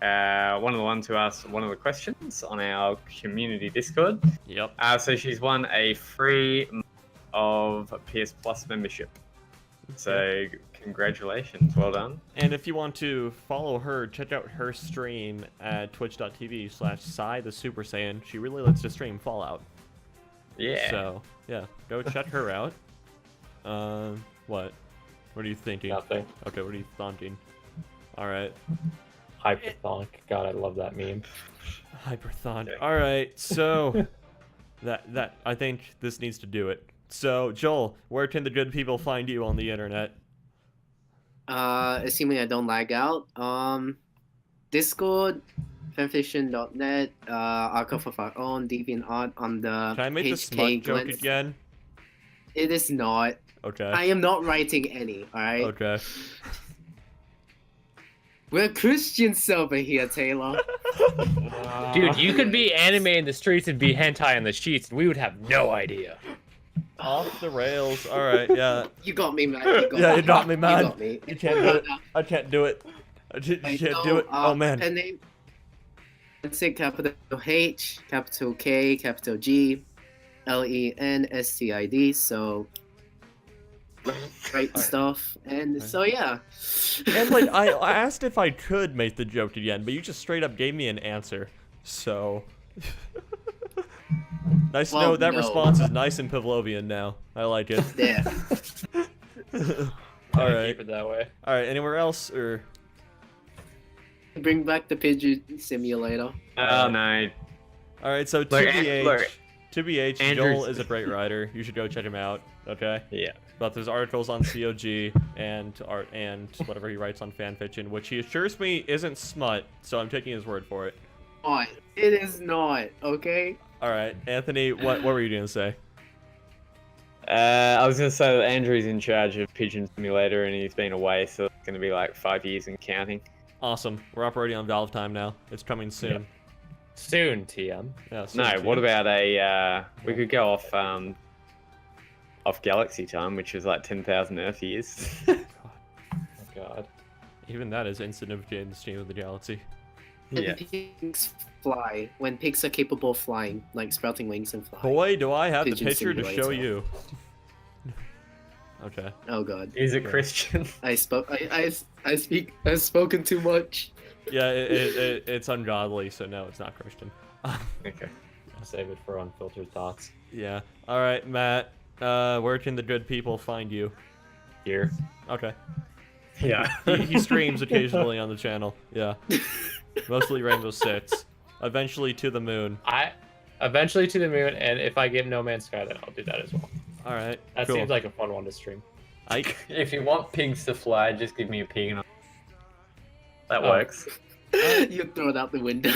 one of the ones who asked one of the questions on our community Discord. Yep. So she's won a free month of PS Plus membership. So congratulations, well done. And if you want to follow her, check out her stream at twitch.tv/Psy the Super Saiyan. She really likes to stream Fallout. Yeah. So, yeah, go check her out. What? What are you thinking? Nothing. Okay, what are you thinking? Alright. Hyperthonic. God, I love that meme. Hyperthon. Okay. Alright, so that I think this needs to do it. So, Joel, where can the good people find you on the internet? Assuming I don't lag out. Discord, fanfiction.net, Archive of Our Own, DeviantArt on the Can I make the HK smut joke Glens. again? It is not. Okay. I am not writing any, alright? Okay. We're Christians over here, Taylor. Dude, you could be anime in the streets and be hentai in the sheets, and we would have no idea. Off the rails. Alright, yeah. You got me, man. You got Yeah, me. you got me, man. You got me. You can't do it. I can't do it. I can't do it. Oh, man. And name. Let's say capital H, capital K, capital G, LENSTID. So, right stuff. And so, yeah. And, like, I asked if I could make the joke again, but you just straight up gave me an answer. So... Nice to Well, know that no. response is nice and Pavlovian now. I like it. Yeah. Alright. Keep it that way. Alright, anywhere else? Or Bring back the pigeon simulator. Oh no. Alright, so Look, TBH, Joel Andrew's- is a great writer. You should go check him out, okay? Yeah. But there's articles on COG and art and whatever he writes on fanfiction, which he assures me isn't smut, so I'm taking his word for it. Not. It is not, okay? Alright, Anthony, what were you gonna say? I was gonna say that Andrew's in charge of Pigeon Simulator and he's been away, so it's gonna be like 5 years and counting. Awesome. We're operating on Valve time now. It's coming soon. Soon, TM. Yeah, soon No, too. what about we could go off Galaxy time, which is like 10,000 Earth years. Oh god. Even that is insignificant in the scheme of the galaxy. Yeah. When pigs fly. When pigs are capable of flying, like sprouting wings and flying. Boy, do I have the Pigeon picture to show simulator. you. Okay. Oh god. Is it Yeah. Christian? I've spoken too much. Yeah, it's ungodly, so no, it's not Christian. Okay. I'll save it for unfiltered thoughts. Yeah. All right, Matt. Where can the good people find you? Here. Okay. Yeah. He streams occasionally on the channel. Yeah. Mostly Rainbow Six. Eventually to the moon. Eventually to the moon, and if I get No Man's Sky, then I'll do that as well. All right. That cool. seems like a fun one to stream. Ike. If you want pigs to fly, just give me a pig and that Oh. works. You throw it out the window.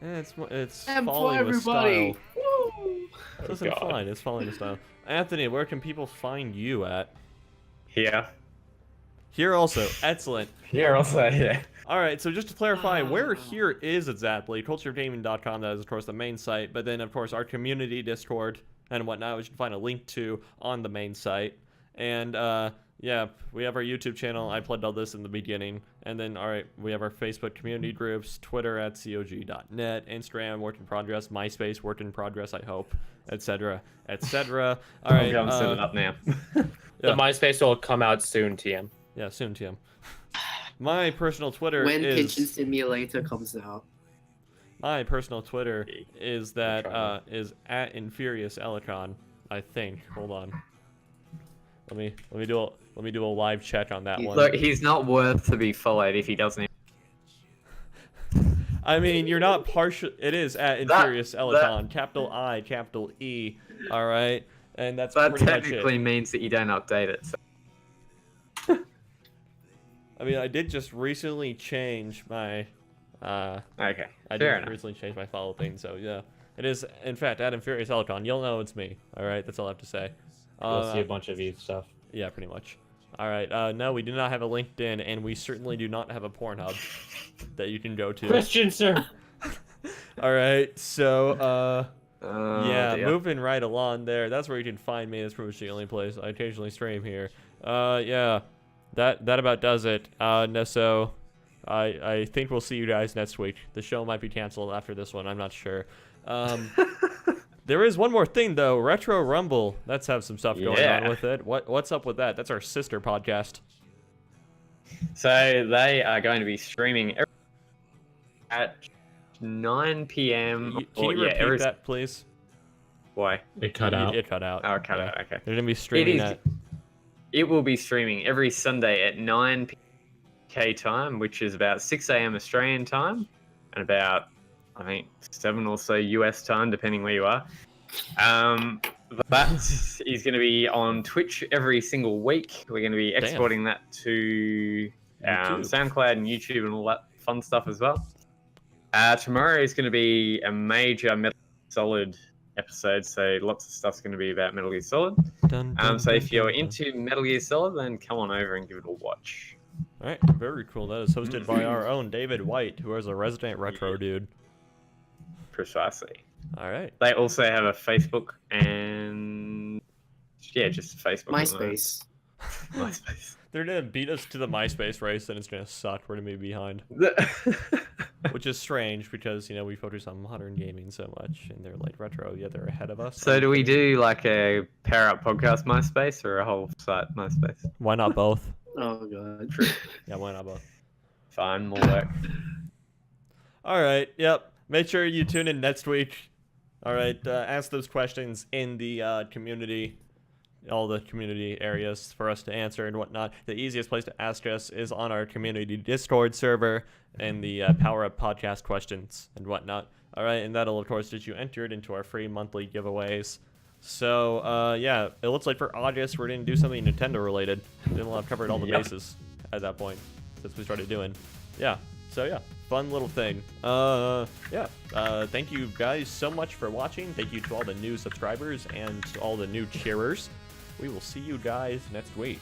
It's And for falling with everybody. style. Woo! Listen, God. fine. It's falling with style. Anthony, where can people find you at? Here. Here also. Excellent. Here also, yeah. All right, so just to clarify, where here is exactly culturegaming.com. That is, of course, the main site. But then, of course, our community Discord and whatnot, which you can find a link to on the main site. And yeah, we have our YouTube channel. I plugged all this in the beginning. And then, all right, we have our Facebook community groups, Twitter at cog.net, Instagram work in progress, MySpace work in progress, I hope, etc., etc. All right, I'm setting it up now. Yeah. The MySpace will come out soon, TM. yeah, soon, TM. My personal Twitter When is Pigeon Simulator comes out. my personal Twitter is that try is at Infurious Elecon, I think. Hold on. Let me do a live check on that one. Look, he's not worth to be followed if he doesn't. I mean, you're not partial. It is at Infurious Elecon, capital I, capital E. All right, and that's That pretty much technically it. means that you don't update it. So. I mean, I did just recently change my. Okay. I Fair did enough. recently change my follow thing, so yeah. It is, in fact, at Infurious Elecon. You'll know it's me. All right, that's all I have to say. You'll see a bunch of Eve stuff. Yeah, pretty much. All right. No, we do not have a LinkedIn, and we certainly do not have a Pornhub that you can go to. Christian, sir. All right. So, Yeah, dear. moving right along there. That's where you can find me. That's pretty much the only place I occasionally stream here. Yeah, that about does it. No, so I think we'll see you guys next week. The show might be canceled after this one. I'm not sure. There is one more thing though. Retro Rumble. Let's have some stuff going on with it. What's up with that? That's our sister podcast. So they are going to be streaming at 9 p.m. Can you repeat that, please? Why? It cut out. It cut out. Oh, cut Yeah. out. Okay. They're gonna be streaming that. It will be streaming every Sunday at 9 p.m. time, which is about 6 a.m. Australian time, and about, I think, 7 or so US time, depending where you are. That is going to be on Twitch every single week. We're going to be exporting that to SoundCloud and YouTube and all that fun stuff as well. Tomorrow is going to be a major Metal Gear Solid episode, so lots of stuff's going to be about Metal Gear Solid. So if you're into Metal Gear Solid, then come on over and give it a watch. All right, very cool. That is hosted by our own David White, who is a resident retro dude. Precisely. All right. They also have a Facebook and just Facebook. MySpace. MySpace. They're gonna beat us to the MySpace race, and it's gonna suck. We're gonna be behind, which is strange because we focus on modern gaming so much, and they're like retro. Yeah, they're ahead of us. So do we do like a Power Up podcast MySpace or a whole site MySpace? Why not both? Oh god. Yeah, why not both? Fine, more work. All right. Yep. Make sure you tune in next week. All right. Ask those questions in the community, all the community areas for us to answer and whatnot. The easiest place to ask us is on our community Discord server and the Power Up podcast questions and whatnot. All right. And that'll, of course, get you entered into our free monthly giveaways. So, yeah, it looks like for August, we're going to do something Nintendo related. Then we'll have covered all the bases at that point since we started doing. Yeah. So, yeah, fun little thing. Thank you guys so much for watching. Thank you to all the new subscribers and all the new cheerers. We will see you guys next week.